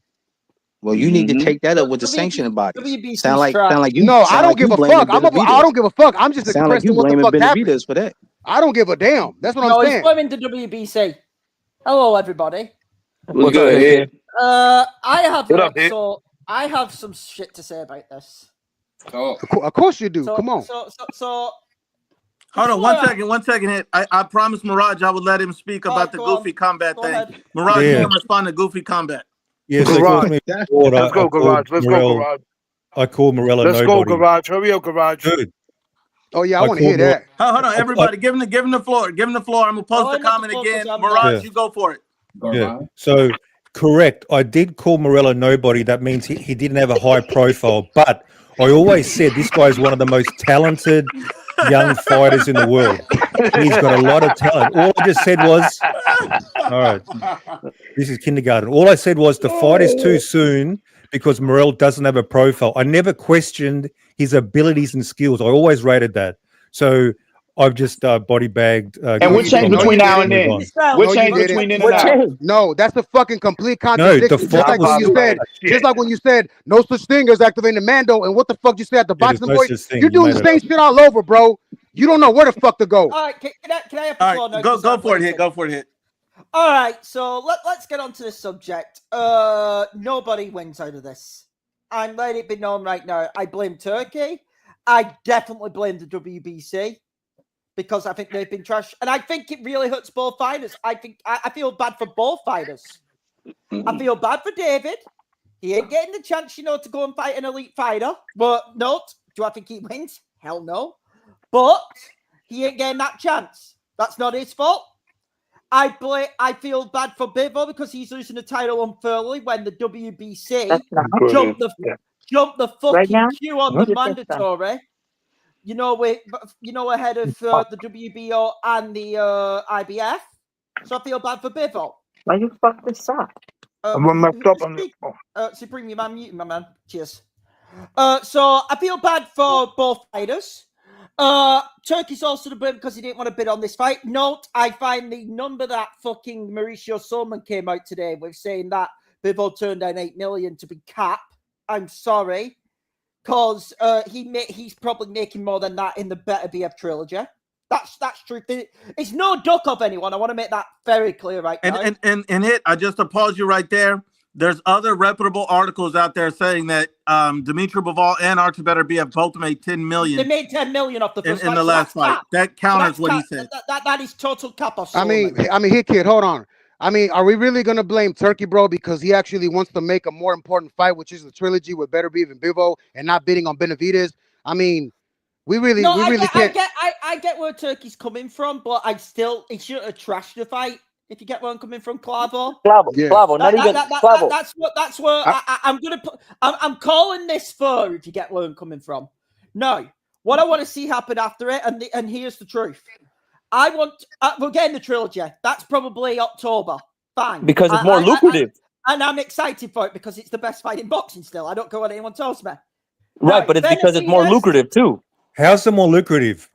Well, you need to take that up with the sanctioning bodies. Sound like you. No, I don't like give a fuck. I don't give a fuck. I'm just sound like you expressing what the blaming fuck happened. Benavidez for that. I don't give a damn. That's what I'm saying. He's blaming the WBC. Hello, everybody. What's good? I have some shit to say about this. Of course you do. Come on. So hold on 1 second. Hit. I promised Mirage I would let him speak about the Goofy Combat thing. Mirage can't respond to Goofy Combat. Yes, Garage. Let's go, Garage. Let's go, Garage. I call Morello Let's nobody. go, Garage. Hurry up, Garage. Good. Oh yeah, I want to hear that. Hold on, everybody. Give him the floor. Give him the floor. I'm gonna post the comment again. Mirage, you go for it. Yeah. So correct. I did call Morello nobody. That means he didn't have a high profile. But I always said this guy is one of the most talented young fighters in the world. He's got a lot of talent. All I just said was, all right, this is kindergarten. All I said was the fight is too soon because Morel doesn't have a profile. I never questioned his abilities and skills. I always rated that. So I've just body bagged. And what changed between now and then? What changed between then and now? No, that's a fucking complete contradiction. Just like when you said no such thing as activating Mando, and what the fuck you said at the boxing boy? You're doing the same shit all over, bro. You don't know where the fuck to go. All right, can I have the floor now? Go for it, Hit. Go for it, Hit. All right, so let's get on to this subject. Nobody wins out of this. I'm letting it be known right now. I blame Turkey. I definitely blame the WBC because I think they've been trash, and I think it really hurts both fighters. I feel bad for both fighters. I feel bad for David. He ain't getting the chance, to go and fight an elite fighter. But do I think he wins? Hell no. But he ain't getting that chance. That's not his fault. I feel bad for Bivol because he's losing the title unfairly when the WBC jumped the fucking queue on the mandatory. Ahead of the WBO and the IBF. So I feel bad for Bivol. Why you fuck this up? I'm messed up on this. Supreme, you man, muting my man. Cheers. So I feel bad for both fighters. Turkey's also to blame because he didn't want to bid on this fight. Note, I find the number that fucking Mauricio Sulman came out today with saying that Bivol turned down 8 million to be cap. I'm sorry, because he's probably making more than that in the Better BF trilogy. That's true. It's no duck of anyone. I want to make that very clear right now. And Hit, I just pause you right there. There's other reputable articles out there saying that Dmitry Bivol and Artur Beterbiev both made 10 million. They made 10 million off the first in the last fight. That counters what he said. That is total cap off. I mean, here, kid, hold on. I mean, are we really gonna blame Turkey, bro, because he actually wants to make a more important fight, which is the trilogy with Benavidez and Bivol, and not bidding on Benavidez? I mean, we really can't. I get where Turkey's coming from, but he shouldn't have trashed the fight. If you get where I'm coming from, Clavo. Clavo, not even Clavo. That's where I'm gonna put. I'm calling this fur. If you get where I'm coming from. No, what I want to see happen after it, and here's the truth. I want we're getting the trilogy. That's probably October. Fine, Because it's more lucrative. and I'm excited for it because it's the best fight in boxing. Still, I don't care what anyone tells me. Right, but it's because it's more lucrative too. How's it more lucrative?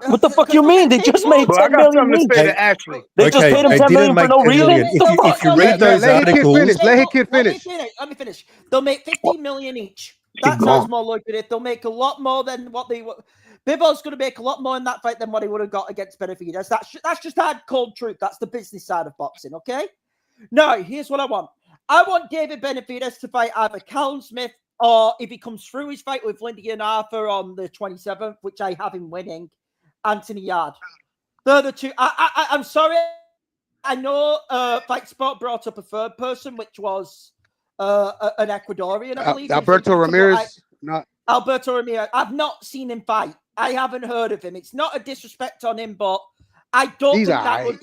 What the fuck you mean? They just made Bro, I 10 got million something to each. say to Ashley. They just paid him 10 million for no reason. If you read those articles, let him kid finish. Let me finish. They'll make 15 million each. That sounds more lucrative. They'll make a lot more than what they were. Bivol's going to make a lot more in that fight than what he would have got against Benavidez. That's just hard, cold truth. That's the business side of boxing, okay? Now, here's what I want. I want David Benavidez to fight either Callum Smith or if he comes through his fight with Lyndon Arthur on the 27th, which I have him winning, Anthony Yard. They're the two. I'm sorry. I know Fight Sport brought up a third person, which was an Ecuadorian, I believe. Alberto Ramirez. Alberto Ramirez. I've not seen him fight. I haven't heard of him. It's not a disrespect on him, but I don't think that would.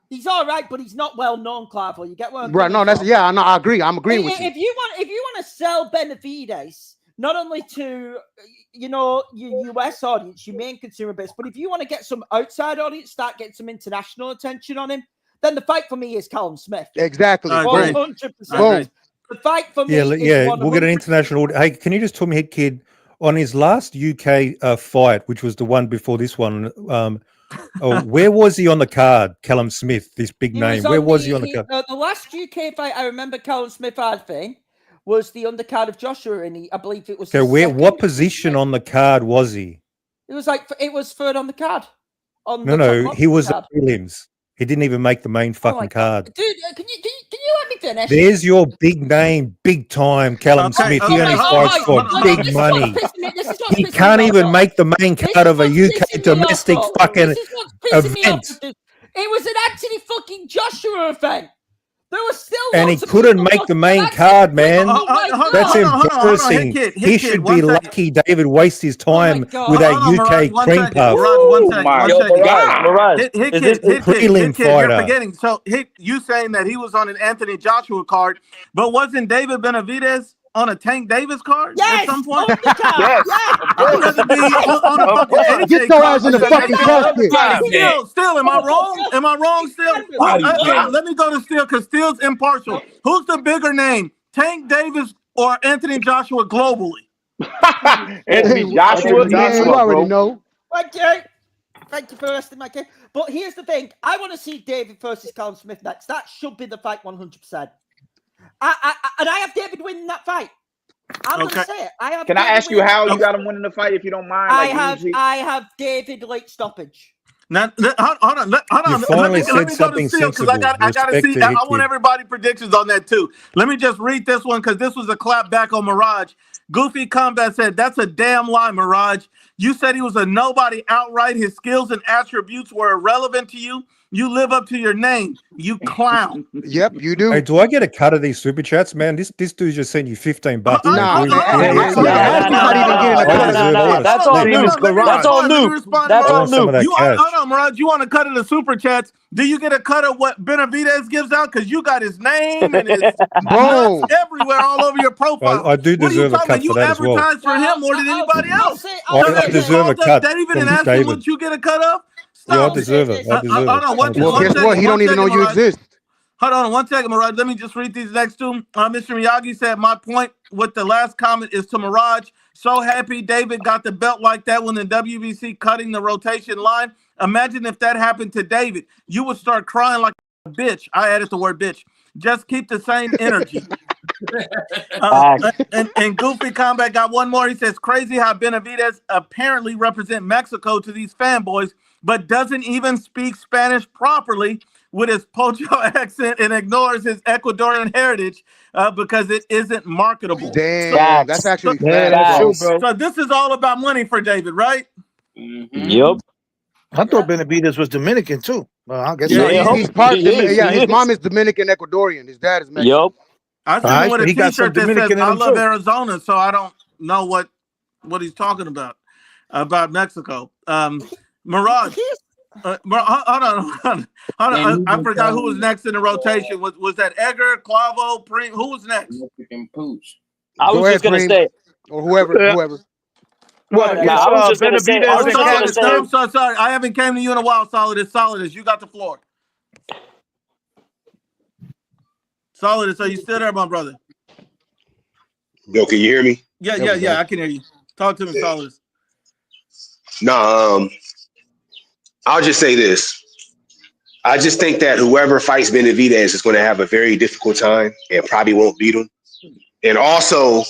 He's all right, but he's not well known, Clavo. You get what I'm Right? No, that's I agree. I'm agreeing with you. If you want to sell Benavidez, not only to your US audience, your main consumer base, but if you want to get some outside audience, start getting some international attention on him, then the fight for me is Callum Smith. Exactly. 100%. The fight for me is we'll get an international audience. Hey, can you just tell me, Kid, on his last UK fight, which was the one before this one, where was he on the card? Callum Smith, this big name. Where was he on the card? The last UK fight I remember Callum Smith had was the undercard of Joshua, and I believe it was. So what position on the card was he? It was third on the card. No, he was at prelims. He didn't even make the main fucking card. Dude, can you let me finish? There's your big name, big time, Callum Smith. He only fights for big money. He can't even make the main card of a UK domestic fucking event. It was an Anthony fucking Joshua event. There was still and he couldn't make the main card, man. That's embarrassing. He should be lucky David wastes his time with that UK cream puff. Prelim fighter. You're forgetting. So you saying that he was on an Anthony Joshua card, but wasn't David Benavidez on a Tank Davis card at some point? Yes. I'd rather be on a fucking AJ Get your ass in the fucking casket. Still, am I wrong? Am I wrong, Still? Let me go to Still, because Still's impartial. Who's the bigger name, Tank Davis or Anthony Joshua globally? Anthony Joshua. You already know. Okay. Thank you for resting my case. But here's the thing. I want to see David versus Callum Smith next. That should be the fight 100%. And I have David winning that fight. I'm going to say it. Can I ask you how you got him winning the fight, if you don't mind? I have David late stoppage. Now, hold on. You finally said something sensible. I gotta see. I want everybody predictions on that too. Let me just read this one because this was a clap back on Mirage. Goofy Combat said, "That's a damn lie, Mirage. You said he was a nobody outright. His skills and attributes were irrelevant to you. You live up to your name, you clown." Yep, you do. Hey, do I get a cut of these super chats, man? This dude just sent you $15. That's all new. That's all new. Hold on, Mirage. You want a cut of the super chats? Do you get a cut of what Benavidez gives out? Because you got his name and his nuts everywhere all over your profile. I do deserve a cut for that as well. You advertise for him more than anybody else. I deserve a cut. David and ask him what you get a cut of. Yeah, I deserve it. Well, guess what? He don't even know you exist. Hold on 1 second, Mirage. Let me just read these next two. Mr. Miyagi said, "My point with the last comment is to Mirage. So happy David got the belt like that when the WBC cutting the rotation line. Imagine if that happened to David. You would start crying like a bitch." I added the word bitch. Just keep the same energy. And Goofy Combat got one more. He says, "Crazy how Benavidez apparently represent Mexico to these fanboys, but doesn't even speak Spanish properly with his Pocho accent and ignores his Ecuadorian heritage because it isn't marketable." Damn, that's actually so this is all about money for David, right? Yep. I thought Benavidez was Dominican too. Well, I guess Yeah, not. he's part. he is. Yeah, He his is. mom is Dominican Ecuadorian. His dad is Mexican. Yup. I seen All him right, with so a he got some T-shirt that says Dominican in "I him love too. Arizona," so I don't know what he's talking about Mexico. Mirage. Hold on. I forgot who was next in the rotation. Was that Edgar, Clavo, Preem? Who was next? I Go was ahead, just gonna Preem, say. or whoever. What Right, against I was just gonna say. I Benavidez was and just gonna Callum Solidus, say. I'm Smith? so sorry. I haven't came to you in a while, Solidus. You got the floor. Solidus, are you still there, my brother? Yo, can you hear me? Yeah, I can hear you. Talk to me, Solidus. No, I'll just say this. I just think that whoever fights Benavidez is going to have a very difficult time and probably won't beat him. And also,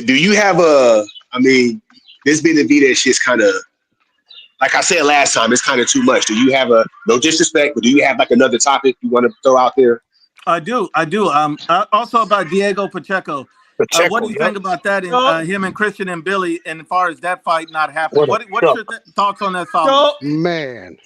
do you have this Benavidez shit's kind of, like I said last time, it's kind of too much. Do you have no disrespect, but do you have like another topic you want to throw out there? I do. Also about Diego Pacheco. What do you think about that? And him and Christian and Billy, and as far as that fight not happening, what's your thoughts on that, Solid? Man.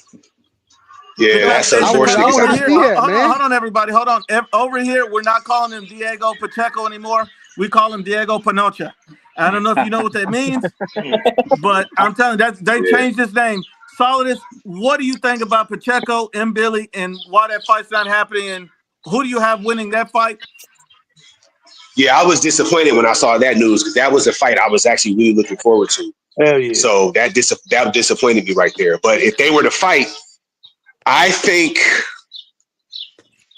Yeah, that's unfortunate. I want to see that, man. Hold on, everybody. Hold on. Over here, we're not calling him Diego Pacheco anymore. We call him Diego Panocha. I don't know if you know what that means, but I'm telling you, they changed his name. Solidus, what do you think about Pacheco and Billy and why that fight's not happening? And who do you have winning that fight? Yeah, I was disappointed when I saw that news because that was a fight I was actually really looking forward to. Hell yeah. So that disappointed me right there. But if they were to fight, I think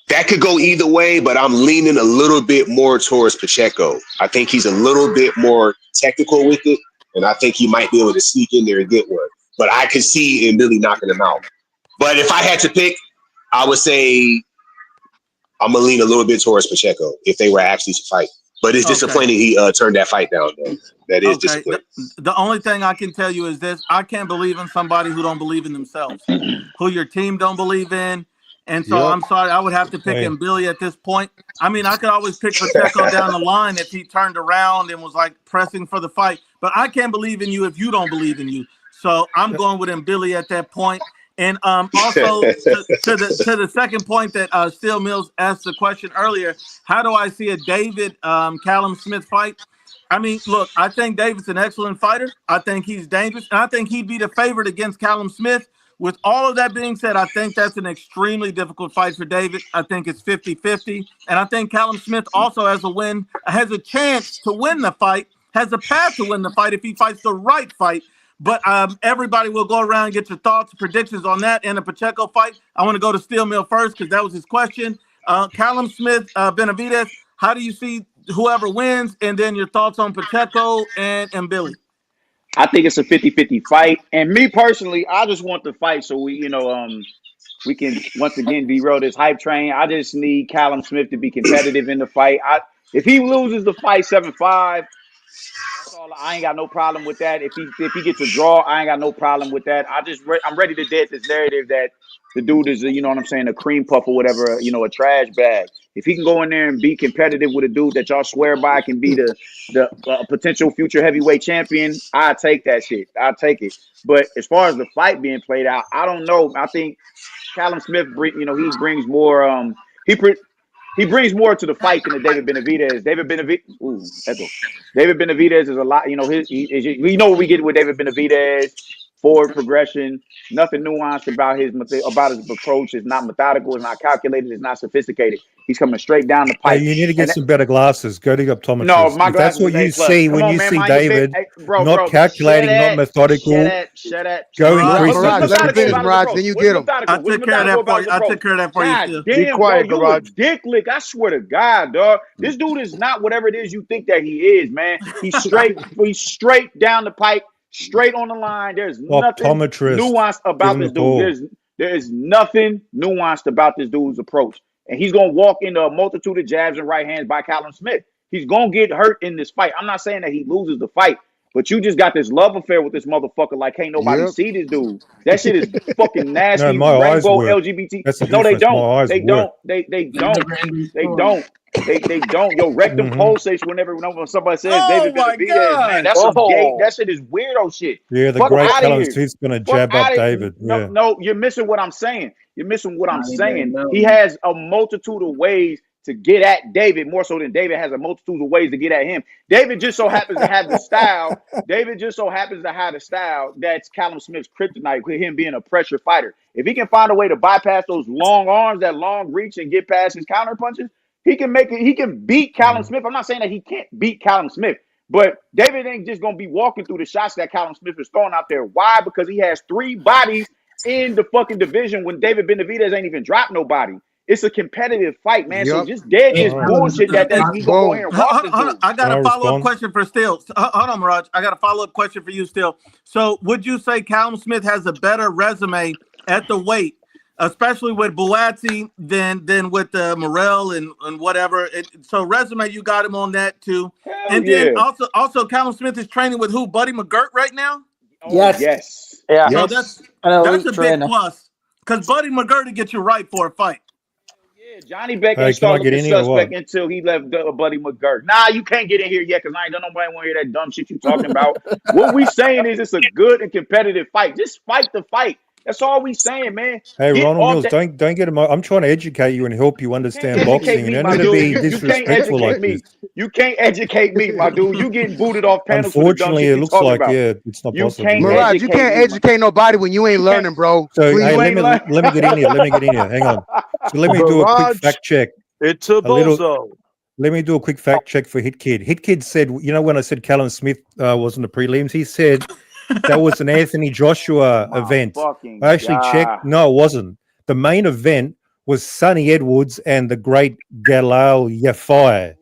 that could go either way, but I'm leaning a little bit more towards Pacheco. I think he's a little bit more technical with it, and I think he might be able to sneak in there and get one. But I could see him really knocking him out. But if I had to pick, I would say I'm going to lean a little bit towards Pacheco if they were actually to fight. But it's disappointing he turned that fight down, though. That is disappointing. The only thing I can tell you is this. I can't believe in somebody who don't believe in themselves, who your team don't believe in. And so I'm sorry, I would have to pick in Billy at this point. I mean, I could always pick Pacheco down the line if he turned around and was like pressing for the fight. But I can't believe in you if you don't believe in you. So I'm going with Billy at that point. And also to the second point that Steel Mills asked the question earlier, how do I see a David Callum Smith fight? I mean, look, I think David's an excellent fighter. I think he's dangerous. And I think he'd be the favorite against Callum Smith. With all of that being said, I think that's an extremely difficult fight for David. I think it's 50-50. And I think Callum Smith also has a chance to win the fight, has a path to win the fight if he fights the right fight. But everybody will go around and get your thoughts, predictions on that and the Pacheco fight. I want to go to Steel Mill first because that was his question. Callum Smith, Benavidez, how do you see whoever wins? And then your thoughts on Pacheco and Billy. I think it's a 50-50 fight. And me personally, I just want the fight so we can once again derail this hype train. I just need Callum Smith to be competitive in the fight. If he loses the fight 7-5, that's all. I ain't got no problem with that. If he gets a draw, I ain't got no problem with that. I'm ready to dead this narrative that the dude is a cream puff or whatever, a trash bag. If he can go in there and be competitive with a dude that y'all swear by can be the potential future heavyweight champion, I take that shit. I take it. But as far as the fight being played out, I don't know. I think Callum Smith, he brings more. He brings more to the fight than a David Benavidez. David Benavidez is a lot. We know what we get with David Benavidez. Forward progression, nothing nuanced about his approach. It's not methodical. It's not calculated. It's not sophisticated. He's coming straight down the pipe. You need to get some better glasses. Go to the optometrist. No, my if that's glasses what is you A+. see when you see David, not calculating, not methodical. Shut up. Go increase Mirage, let him finish, Mirage, then you get him. I took care of that for you. God damn, bro, you a dick lick. I swear to God, dog. This dude is not whatever it is you think that he is, man. He's straight down the pipe. Straight on the line. There's nothing nuanced about this dude. There is nothing nuanced about this dude's approach. And he's going to walk into a multitude of jabs and right hands by Callum Smith. He's going to get hurt in this fight. I'm not saying that he loses the fight, But you just got this love affair with this motherfucker. Like, can't nobody see this dude. That shit is fucking nasty. No, my eyes Rainbow work. LGBT. That's the No, they difference. don't. My eyes They work. don't. They don't. They don't. They don't. Your rectum pulsates whenever somebody says David my Benavidez, man. God. That's some gay. That shit is weirdo shit. Yeah, the Fuck great out of Callum here. Smith's gonna Fuck jab up out of David. No, Yeah. no, you're missing what I'm saying. You're missing what I'm saying. He has a multitude of ways to get at David, more so than David has a multitude of ways to get at him. David just so happens to have the style. David just so happens to have the style that's Callum Smith's kryptonite, with him being a pressure fighter. If he can find a way to bypass those long arms, that long reach, and get past his counter punches, he can make it. He can beat Callum Smith. I'm not saying that he can't beat Callum Smith, but David ain't just gonna be walking through the shots that Callum Smith is throwing out there. Why? Because he has 3 bodies in the fucking division when David Benavidez ain't even dropped nobody. It's a competitive fight, man. So just dead is bullshit that he gonna go here and walk into. I got a follow-up question for Still. Hold on, Mirage. I got a follow-up question for you, Still. So would you say Callum Smith has a better resume at the weight, especially with Buatsi, than with Morrell and whatever? So resume, you got him on that too. And then also Callum Smith is training with who? Buddy McGirt right now? Yes. Yeah. So that's a big plus. Because Buddy McGirt will get you right for a fight. Yeah, Johnny Beck ain't started looking suspect until he left Buddy McGirt. Nah, you can't get in here yet because I ain't done nobody want to hear that dumb shit you talking about. What we saying is it's a good and competitive fight. Just fight the fight. That's all we saying, man. Hey, Ronald Mills, don't get him. I'm trying to educate you and help you understand boxing. You don't need to be disrespectful like this. You can't educate me, my dude. You getting booted off panels for the dumb Unfortunately, shit it you looks talking like about. it's not possible. Mirage, you can't educate nobody when you ain't learning, bro. So Please. hey, let me get in here. Let me get in here. Hang on. So let me do a quick fact check. It's a bozo. Let me do a quick fact check for Hit Kid. Hit Kid said, you know, when I said Callum Smith wasn't the prelims, he said that was an Anthony Joshua event. I actually checked. No, it wasn't. The main event was Sonny Edwards and the great Galal Yafai.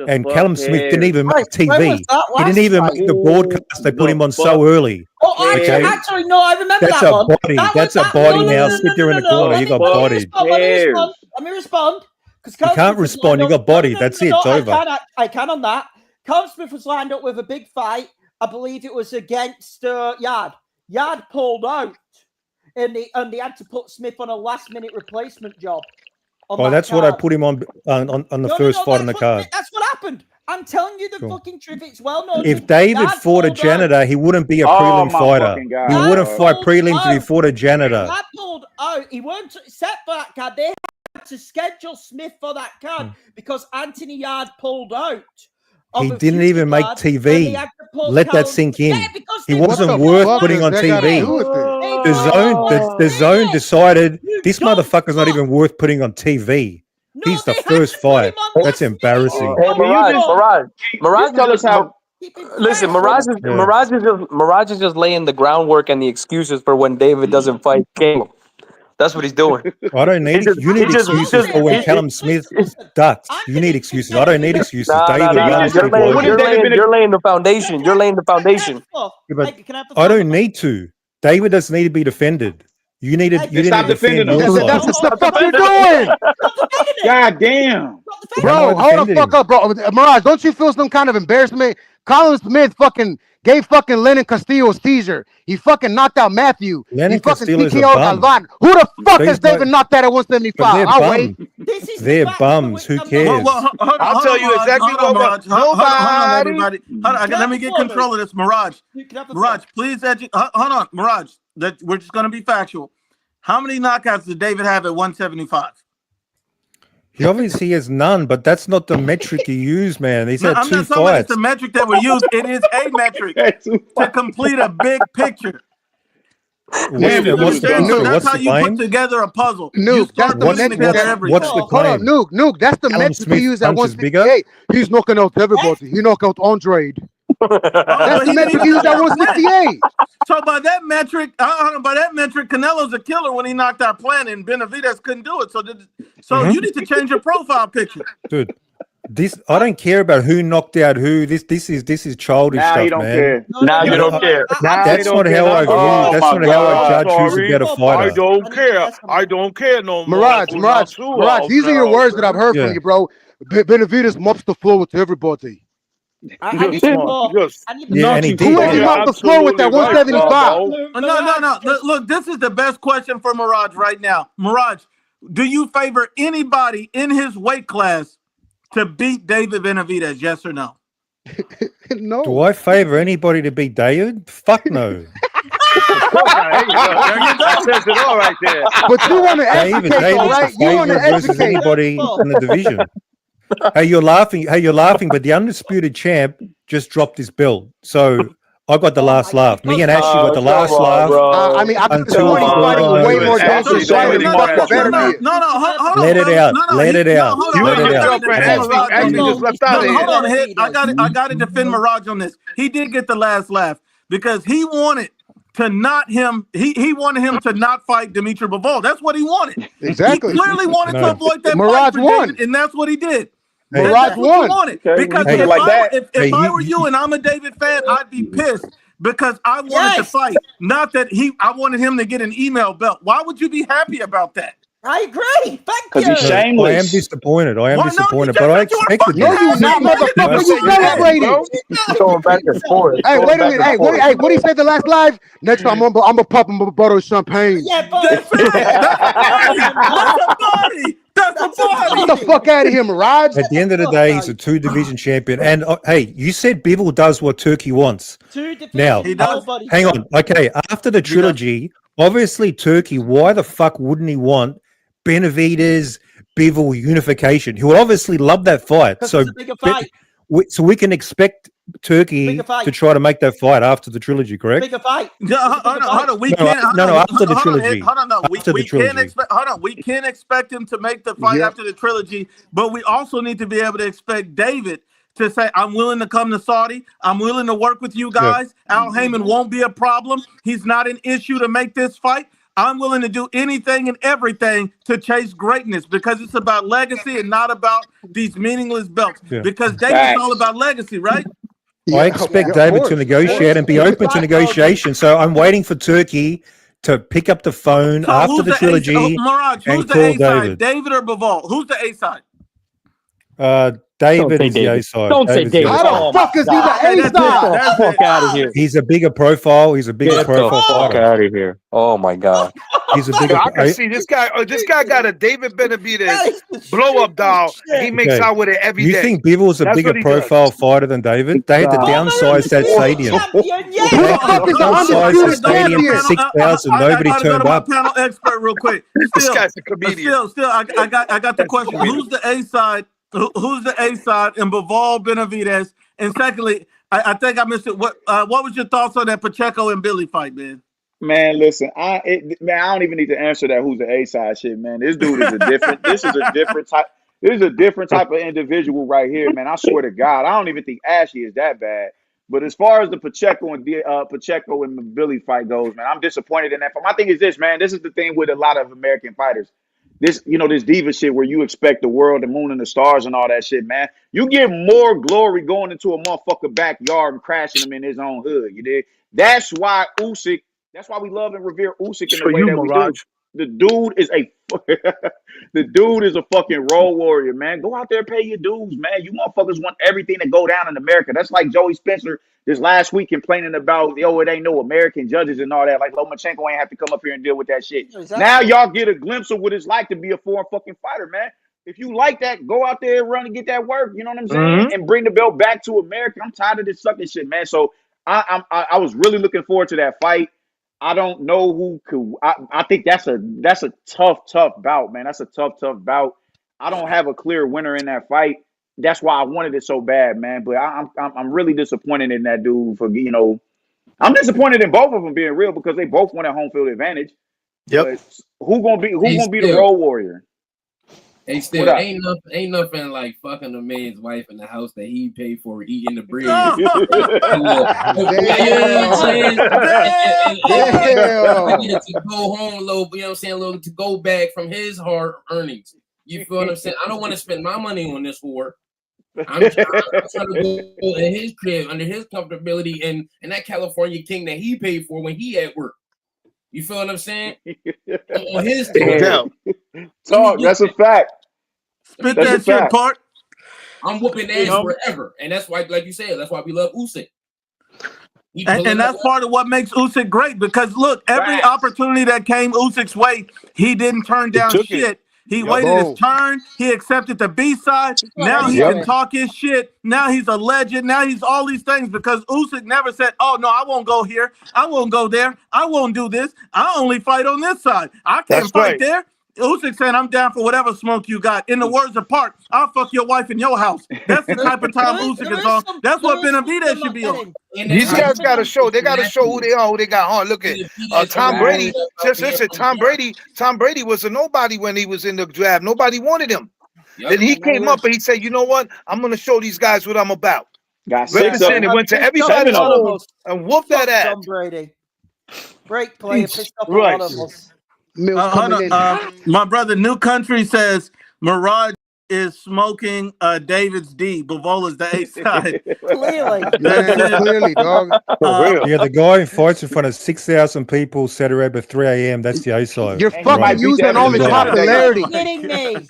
And Callum Smith didn't even make TV. He didn't even make the broadcast. They put him on so early. Oh, actually, no, I remember that's that a one. body. That's a body now. Sit there in the corner. You got bodied. Let me respond. You can't respond. You got body. That's it. It's over. I can on that. Callum Smith was lined up with a big fight. I believe it was against Yard. Yard pulled out, and they had to put Smith on a last-minute replacement job. Oh, that's what I put him on the first fight on the card. That's what happened. I'm telling you the fucking truth. It's well known. If David fought a janitor, he wouldn't be a prelim fighter. He wouldn't fight prelims if he fought a janitor. That pulled out. He weren't set for that card. They had to schedule Smith for that card because Anthony Yard pulled out. He didn't even make TV. Let that sink in. He wasn't worth putting on TV. The zone decided this motherfucker's not even worth putting on TV. He's the first fight. That's embarrassing. Mirage, tell us how. Listen, Mirage is just laying the groundwork and the excuses for when David doesn't fight Caleb. That's what he's doing. I don't need you need excuses for when Callum Smith ducks. You need excuses. I don't need excuses. You're laying the foundation. You're laying the foundation. Yeah, but I don't need to. David doesn't need to be defended. You need to defend yourself. That's the stuff you're doing. God damn. Bro, hold the fuck up, bro. Mirage, don't you feel some kind of embarrassment? Colin Smith fucking gave fucking Lennon Castillo a seizure. He fucking knocked out Matthew. He fucking TKO'd Alvan. Who the fuck has David knocked out at 175? I'll wait. They're bums. Who cares? I'll tell you exactly what. Nobody. Let me get control of this. Mirage, please hold on. Mirage, we're just going to be factual. How many knockouts did David have at 175? He obviously has none, but that's not the metric you use, man. He's had I'm two not talking about fights. it's the metric that we use. It is a metric to complete a big picture. What's That's how you put together a puzzle. Nuke, that's the metric. What's the claim? Hold on, Nuke, that's the metric we use at 168. He's knocking out everybody. He knocked out Andre. That's the metric you use at 168. So by that metric, Canelo's a killer when he knocked out Plant, and Benavidez couldn't do it. So you need to change your profile picture, dude. I don't care about who knocked out who. This is childish stuff, you don't man. care. Now you don't care. That's not how I view. That's not how I judge who's a better fighter. I don't care. I don't care no more. Mirage. These are your words that I've heard from you, bro. Benavidez mops the floor with everybody. I need some more. I need Yeah, and he did. Who let him off the floor with that 175? No. Look, this is the best question for Mirage right now. Mirage, do you favor anybody in his weight class to beat David Benavidez? Yes or no? No. Do I favor anybody to beat David? Fuck no. There you go. Says it all right there. But you want to David, educate, all right? David's You want to favorite versus educate. anybody in the division. Hey, you're laughing, but the undisputed champ just dropped his belt. So I got the last laugh. Me and Ashley got the last laugh. I mean, I think the until point he's fighting way more dangerous than better be. Let it out. Let it out. Let it out. Hold on, Hit. I got to defend Mirage on this. He did get the last laugh because he wanted to not him. He wanted him to not fight Dmitry Bivol. That's what he wanted. Exactly. He clearly wanted to avoid that Mirage fight for won. David, and that's what he did. Mirage won. Because if I were you and I'm a David fan, I'd be pissed because I wanted to fight. Not that I wanted him to get an email belt. Why would you be happy about that? I agree. Thank you. He's shameless. I am disappointed. But I expected No, that. you not, motherfucker. You celebrated. Going back and forth. Hey, wait a minute. Hey, what he said the last live? Next time I'm gonna pop him a bottle of champagne. Yeah, but That's a party. Get the fuck out of here, Mirage. At the end of the day, he's a 2-division champion. And hey, you said Bivol does what Turkey wants. Now, hang on. Okay, after the trilogy, obviously Turkey, why the fuck wouldn't he want Benavidez, Bivol unification? He would obviously love that fight. So, so we can expect Turkey to try to make that fight after the trilogy, correct? Bigger fight. Hold on. We can't. After the trilogy. We can't expect him to make the fight after the trilogy, but we also need to be able to expect David to say, I'm willing to come to Saudi. I'm willing to work with you guys. Al Heyman won't be a problem. He's not an issue to make this fight. I'm willing to do anything and everything to chase greatness because it's about legacy and not about these meaningless belts. Yeah. Because David's all about legacy, right? I expect David to negotiate and be open to negotiation. So I'm waiting for Turkey to pick up the phone after the trilogy Mirage, who's and the call A side? David. David or Bivol? Who's the A side? David is the A side. Don't say David. How the fuck is he the A Get the fuck out of here. He's a bigger profile. He's a bigger Get the profile fuck fighter. out of here. Oh my god. He's a bigger. I can see this guy. This guy got a David Benavidez blow up doll. He makes out with it every day. You think Bivol's a That's bigger what he does. profile fighter than David? They had to downsize that stadium. Who the fuck is the Downsize the undisputed stadium to champion? 6,000. Nobody I turned got up. my panel expert real quick. This guy's a comedian. I got the question. Who's the A side? Who's the A side in Bivol Benavidez? And secondly, I think I missed it. What was your thoughts on that Pacheco and Billy fight, man? Man, listen, I don't even need to answer that. Who's the A side shit, man? This dude is a different. This is a different type. This is a different type of individual right here, man. I swear to God, I don't even think Ashley is that bad. But as far as the Pacheco and the Billy fight goes, man, I'm disappointed in that. My thing is this, man. This is the thing with a lot of American fighters. This diva shit where you expect the world, the moon, and the stars and all that shit, man. You get more glory going into a motherfucker backyard and crashing him in his own hood. You dig? That's why Usyk. That's why we love and revere Usyk in the way that we do. The dude is a fucking role warrior, man. Go out there and pay your dues, man. You motherfuckers want everything to go down in America. That's like Joey Spencer this last week complaining about, it ain't no American judges and all that. Like Lomachenko ain't have to come up here and deal with that shit. Exactly. Now y'all get a glimpse of what it's like to be a foreign fucking fighter, man. If you like that, go out there and run and get that work. You know what I'm saying? And bring the belt back to America. I'm tired of this sucking shit, man. So I was really looking forward to that fight. I don't know who could. I think that's a tough bout, man. That's a tough bout. I don't have a clear winner in that fight. That's why I wanted it so bad, man. But I'm really disappointed in that dude for I'm disappointed in both of them being real because they both wanted home field advantage. Yep. But who gonna be the role warrior? Hey, still ain't nothing like fucking a man's wife in the house that he paid for, eating the bread. To go home a little, you know what I'm saying, a little to go back from his hard earnings. You feel what I'm saying? I don't want to spend my money on this war. I'm trying to go in his crib under his comfortability and that California king that he paid for when he at work. You feel what I'm saying? On his Talk. That's a fact. Spit that shit, Park. I'm whooping ass forever, and that's why, like you said, that's why we love Usyk. And that's part of what makes Usyk great, because look, every opportunity that came Usyk's way, he didn't turn down shit. He waited his turn. He accepted the B-side. Now he can talk his shit. Now he's a legend. Now he's all these things because Usyk never said, oh, no, I won't go here. I won't go there. I won't do this. I only fight on this side. I can't fight there. Usyk saying, I'm down for whatever smoke you got. In the words of Park, I'll fuck your wife in your house. That's the type of time Usyk is on. That's what Benavidez should be on. These guys got to show. They got to show who they are, who they got on. Look at Tom Brady. Just listen, Tom Brady was a nobody when he was in the draft. Nobody wanted him. Then he came up and he said, you know what? I'm going to show these guys what I'm about. Represented, went to everybody's home and whooped that ass. Tom Brady. Great player, pissed off a lot of us. My brother New Country says Mirage is smoking David's D. Bivol is the A side. Clearly. Clearly, dog. Yeah, the guy who fights in front of 6,000 people Saturday at 3 a.m. That's the A side. You're fucking using all this popularity.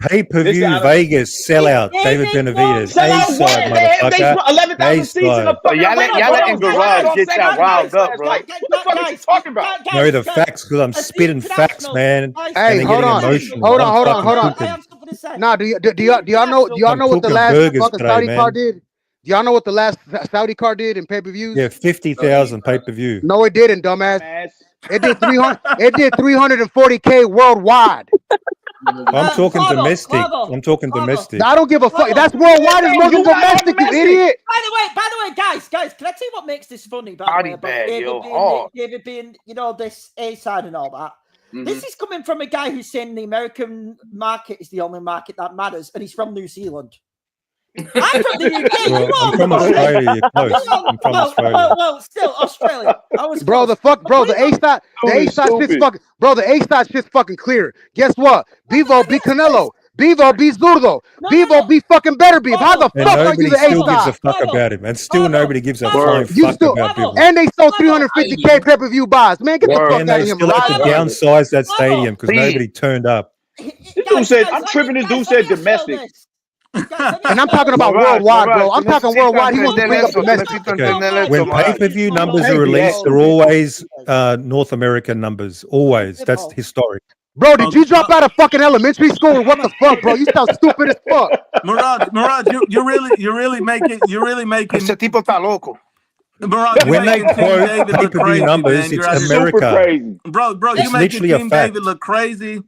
Pay-per-view Vegas sellout. David Benavidez. A side, motherfucker. 11,000 seats in the fucking y'all letting Garage get that riled up, bro. What the fuck are you talking about? No, the facts, because I'm spitting facts, man. Hey, hold on. Hold on. Nah, do y'all know what the last fucking Saudi card did? Do y'all know what the last Saudi card did in pay-per-views? Yeah, 50,000 pay-per-view. No, it didn't, dumbass. It did 300. It did 340K worldwide. I'm talking domestic. I'm talking domestic. I don't give a fuck. That's worldwide as more than domestic, you idiot. By the way, guys, can I tell you what makes this funny? David being, this A side and all that. Mm-hmm. This is coming from a guy who's saying the American market is the only market that matters, and he's from New Zealand. I'm from the UK. Well, I'm from Australia. You're close. I'm from Australia. Well, still Australia. The A side shit's fucking. Bro, the A side shit's fucking clear. Guess what? Bivol beat Canelo. Bivol beat Zurdo. Bivol beat fucking Better Beef. How the fuck are you the A side? Nobody still gives a fuck about him, and still nobody gives a flying fuck about Bivol. And they sold 350K pay-per-view buys. Man, get the fuck out of here. And they still had to downsize that stadium because nobody turned up. Dude said, I'm tripping. This dude said domestic. And I'm talking about worldwide, bro. I'm talking worldwide. He wants to bring up domestic. When pay-per-view numbers are released, they're always North American numbers. Always. That's historic. Bro, did you drop out of fucking elementary school? Or what the fuck, bro? You sound stupid as fuck. Mirage, you're really making. Ese tipo está loco. Mirage, when they quote pay-per-view numbers, it's America. Bro, you making Team David look crazy.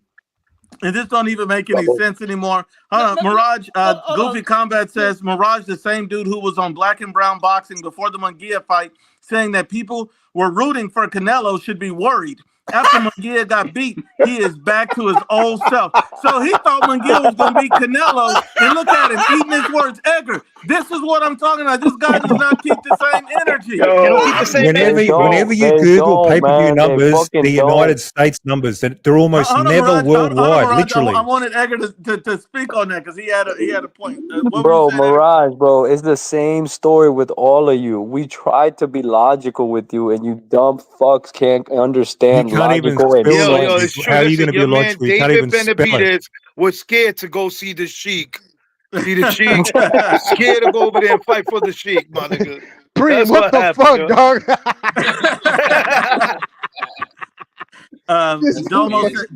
And this don't even make any sense anymore. Hold on, Mirage, Goofy Combat says, Mirage, the same dude who was on Black and Brown Boxing before the Munguia fight, saying that people were rooting for Canelo should be worried. After Munguia got beat, he is back to his old self. So he thought Munguia was going to beat Canelo, and look at him, eating his words. Edgar, this is what I'm talking about. This guy does not keep the same energy. Whenever you Google pay-per-view numbers, the United States numbers, they're almost never worldwide, literally. I wanted Edgar to speak on that because he had a point. Bro, Mirage, bro, it's the same story with all of you. We tried to be logical with you, and you dumb fucks can't understand. You can't even spell it's true. How are you going to be logical? You can't even David spell it. Benavidez was scared to go see the Sheik. Scared to go over there and fight for the Sheik, my nigga. What the fuck, dog?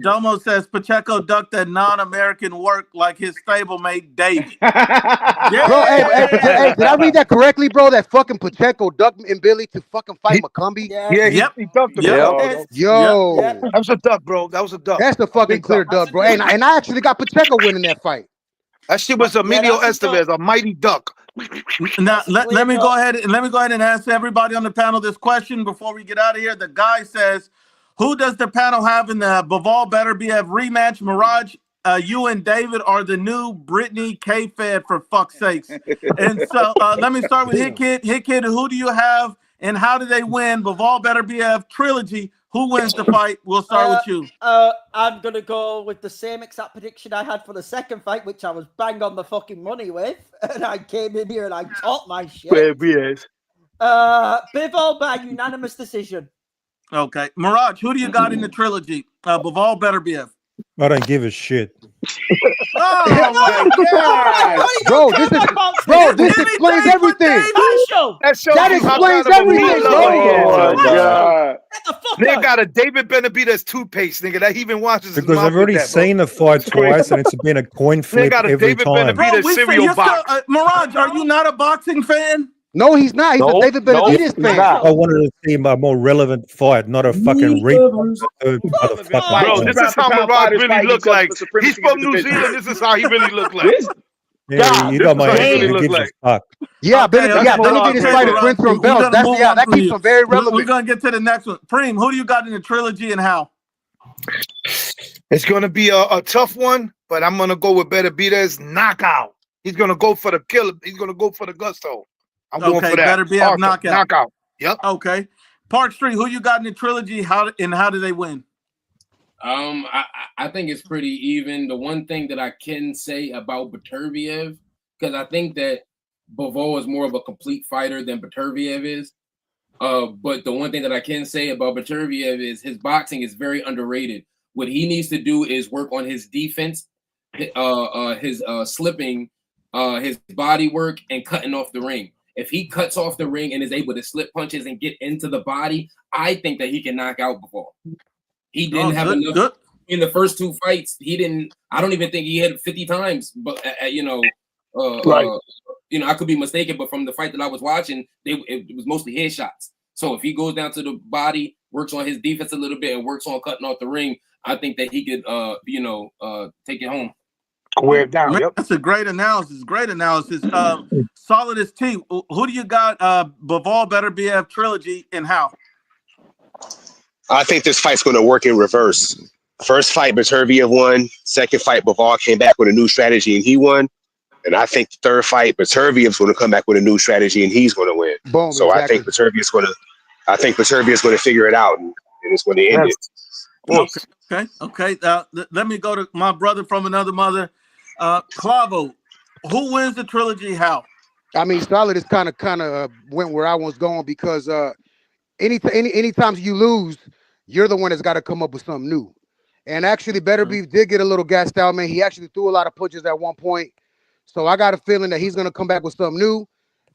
Domo says Pacheco ducked that non-American work like his stablemate David. Bro, hey, did I read that correctly, bro? That fucking Pacheco ducked and Billy to fucking fight McCumbee? Yeah, he ducked him. Yo. That was a duck, bro. That was a duck. That's the fucking clear duck, bro. And I actually got Pacheco winning that fight. That shit was Emilio Estevez, a mighty duck. Now let me go ahead and ask everybody on the panel this question before we get out of here. The guy says, who does the panel have in the Bivol Better BF rematch? Mirage, you and David are the new Brittany K-Fed, for fuck's sakes. And so let me start with Hit Kid. Hit Kid, who do you have and how do they win? Bivol Better BF Trilogy. Who wins the fight? We'll start with you. I'm going to go with the same exact prediction I had for the second fight, which I was bang on the fucking money with. And I came in here and I taught my shit. Bivol by unanimous decision. Okay. Mirage, who do you got in the Trilogy? Bivol Better BF. I don't give a shit. Oh my God, Bro, this explains everything. That shows That you how explains kind of a meat everything, lover bro. he is. Oh my God. Nigga got a David Benavidez toothpaste, nigga, that he even washes his Because mouth I've with already that, bro. seen the fight It's crazy. twice, and it's been a coin Nigga flip got a every David time. Benavidez we cereal you're still, box. Mirage, are you not a boxing fan? No, he's not. He's a David Benavidez fan. I wanted to see a more relevant fight, not a fucking replay of the third motherfucking Bro, time. this is how Mirage really look like. He's from New Zealand. This is how he really look like. Yeah, you got my This is how he answer. really Who look gives like. a fuck? Yeah, Okay, Benavidez fighting Mirage, Prince from we're Bells. gonna move on That from keeps you. him very We're relevant. gonna get to the next one. Preem, who do you got in the trilogy and how? It's gonna be a tough one, but I'm gonna go with Benavidez knockout. He's gonna go for the kill. He's gonna go for the gusto. I'm going for that. Better be a Arthur, knockout. Knockout. Yep. Okay. Park Street, who you got in the trilogy? How do they win? I think it's pretty even. The one thing that I can say about Beterbiev, because I think that Bivol is more of a complete fighter than Beterbiev is. But the one thing that I can say about Beterbiev is his boxing is very underrated. What he needs to do is work on his defense, his slipping, his body work, and cutting off the ring. If he cuts off the ring and is able to slip punches and get into the body, I think that he can knock out Bivol. He didn't have enough in the first two fights. He didn't. I don't even think he hit 50 times. But I could be mistaken. But from the fight that I was watching, it was mostly headshots. So if he goes down to the body, works on his defense a little bit, and works on cutting off the ring, I think that he could, take it home. Wear it down. Yep. That's a great analysis. Great analysis. Solid as T. Who do you got? Bivol Beterbiev trilogy and how? I think this fight's going to work in reverse. First fight, Beterbiev won. Second fight, Bivol came back with a new strategy and he won. And I think the third fight, Beterbiev's going to come back with a new strategy and he's going to win. Boom, so exactly. I think Beterbiev's going to figure it out and it's going to end it. Okay. Let me go to my brother from another mother. Clavo, who wins the trilogy? How? I mean, Solid is kind of went where I was going because anytime you lose, you're the one that's got to come up with something new. And actually, Beterbiev did get a little gassed out, man. He actually threw a lot of punches at one point. So I got a feeling that he's gonna come back with something new,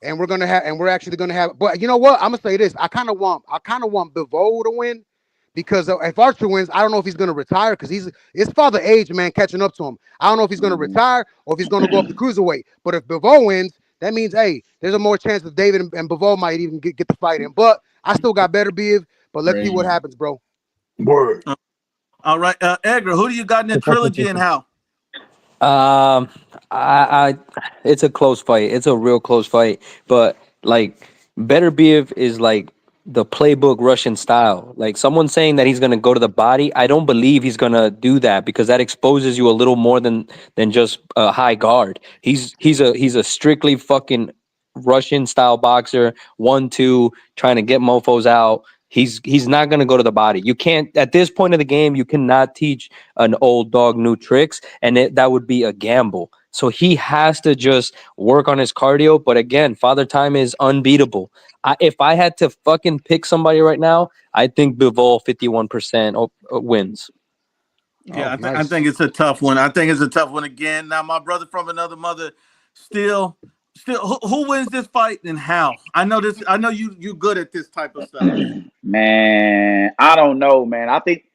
and we're actually gonna have. But you know what? I'm gonna say this. I kind of want Bivol to win. Because if Archer wins, I don't know if he's going to retire because his father age, man, catching up to him. I don't know if he's going to retire or if he's going to go up the cruiserweight. But if Bivol wins, that means, hey, there's a more chance that David and Bivol might even get the fight in. But I still got Beterbiev, but let's see what happens, bro. Word. All right. Edgar, who do you got in the trilogy and how? It's a close fight. It's a real close fight. But, like, Beterbiev is, like, the playbook Russian style. Like someone saying that he's going to go to the body, I don't believe he's going to do that because that exposes you a little more than just a high guard. He's a strictly fucking Russian style boxer, 1-2, trying to get mofos out. He's not going to go to the body. You can't, at this point of the game, you cannot teach an old dog new tricks, and that would be a gamble. So he has to just work on his cardio. But again, Father Time is unbeatable. If I had to fucking pick somebody right now, I think Bivol 51% wins. Yeah, I think it's a tough one. I think it's a tough one again. Now, my brother from another mother, still, who wins this fight and how? I know this. I know you good at this type of stuff. Man, I don't know, man. I think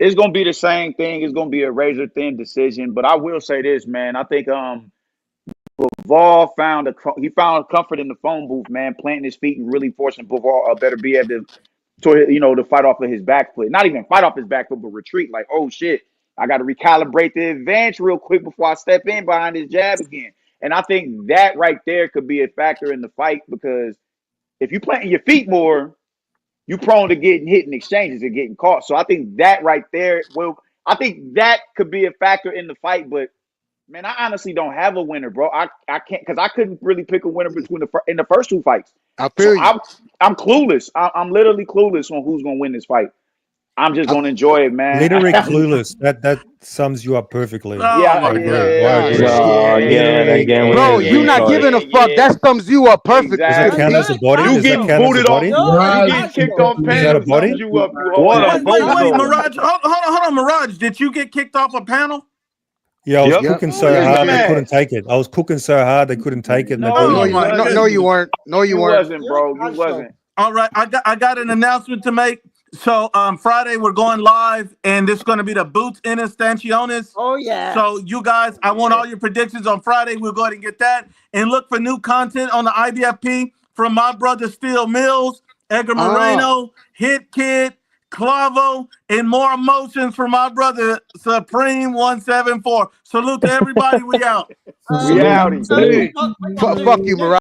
it's gonna be the same thing. It's gonna be a razor thin decision. But I will say this, man. I think Bivol found comfort in the phone booth, man, planting his feet and really forcing Bivol Beterbiev to fight off of his back foot. Not even fight off his back foot, but retreat. Like, oh shit, I got to recalibrate the advance real quick before I step in behind his jab again. And I think that right there could be a factor in the fight because if you planting your feet more, you're prone to getting hit in exchanges and getting caught. So I think that right there I think that could be a factor in the fight, but man, I honestly don't have a winner, bro. I can't because I couldn't really pick a winner in the first two fights. I feel you. I'm clueless. I'm literally clueless on who's gonna win this fight. I'm just gonna enjoy it, man. Literally clueless. That sums you up perfectly. I agree. Bro, you not giving a fuck. That sums you up perfectly. Exactly. Does that count as a body? You getting booted off. You getting kicked off panel. Sums you up. Wait, Mirage. Hold on, Mirage. Did you get kicked off a panel? Yeah, I was Yep. cooking so Yes, hard he they did. couldn't take it. I was cooking so hard they couldn't take it, and they No, booted No, me. you, no, you weren't. No, you You weren't. wasn't, bro. You wasn't. All right, I got an announcement to make. So Friday we're going live, and this is going to be the Boots in Instantiones. Oh yeah. So you guys, I want all your predictions on Friday. We'll go ahead and get that, and look for new content on the IBFP from my brother Steel Mills, Edgar Moreno, Hit Kid, Clavo, and more emotions from my brother Supreme 174. Salute to everybody. We out. We outie. Fuck you, Mariah.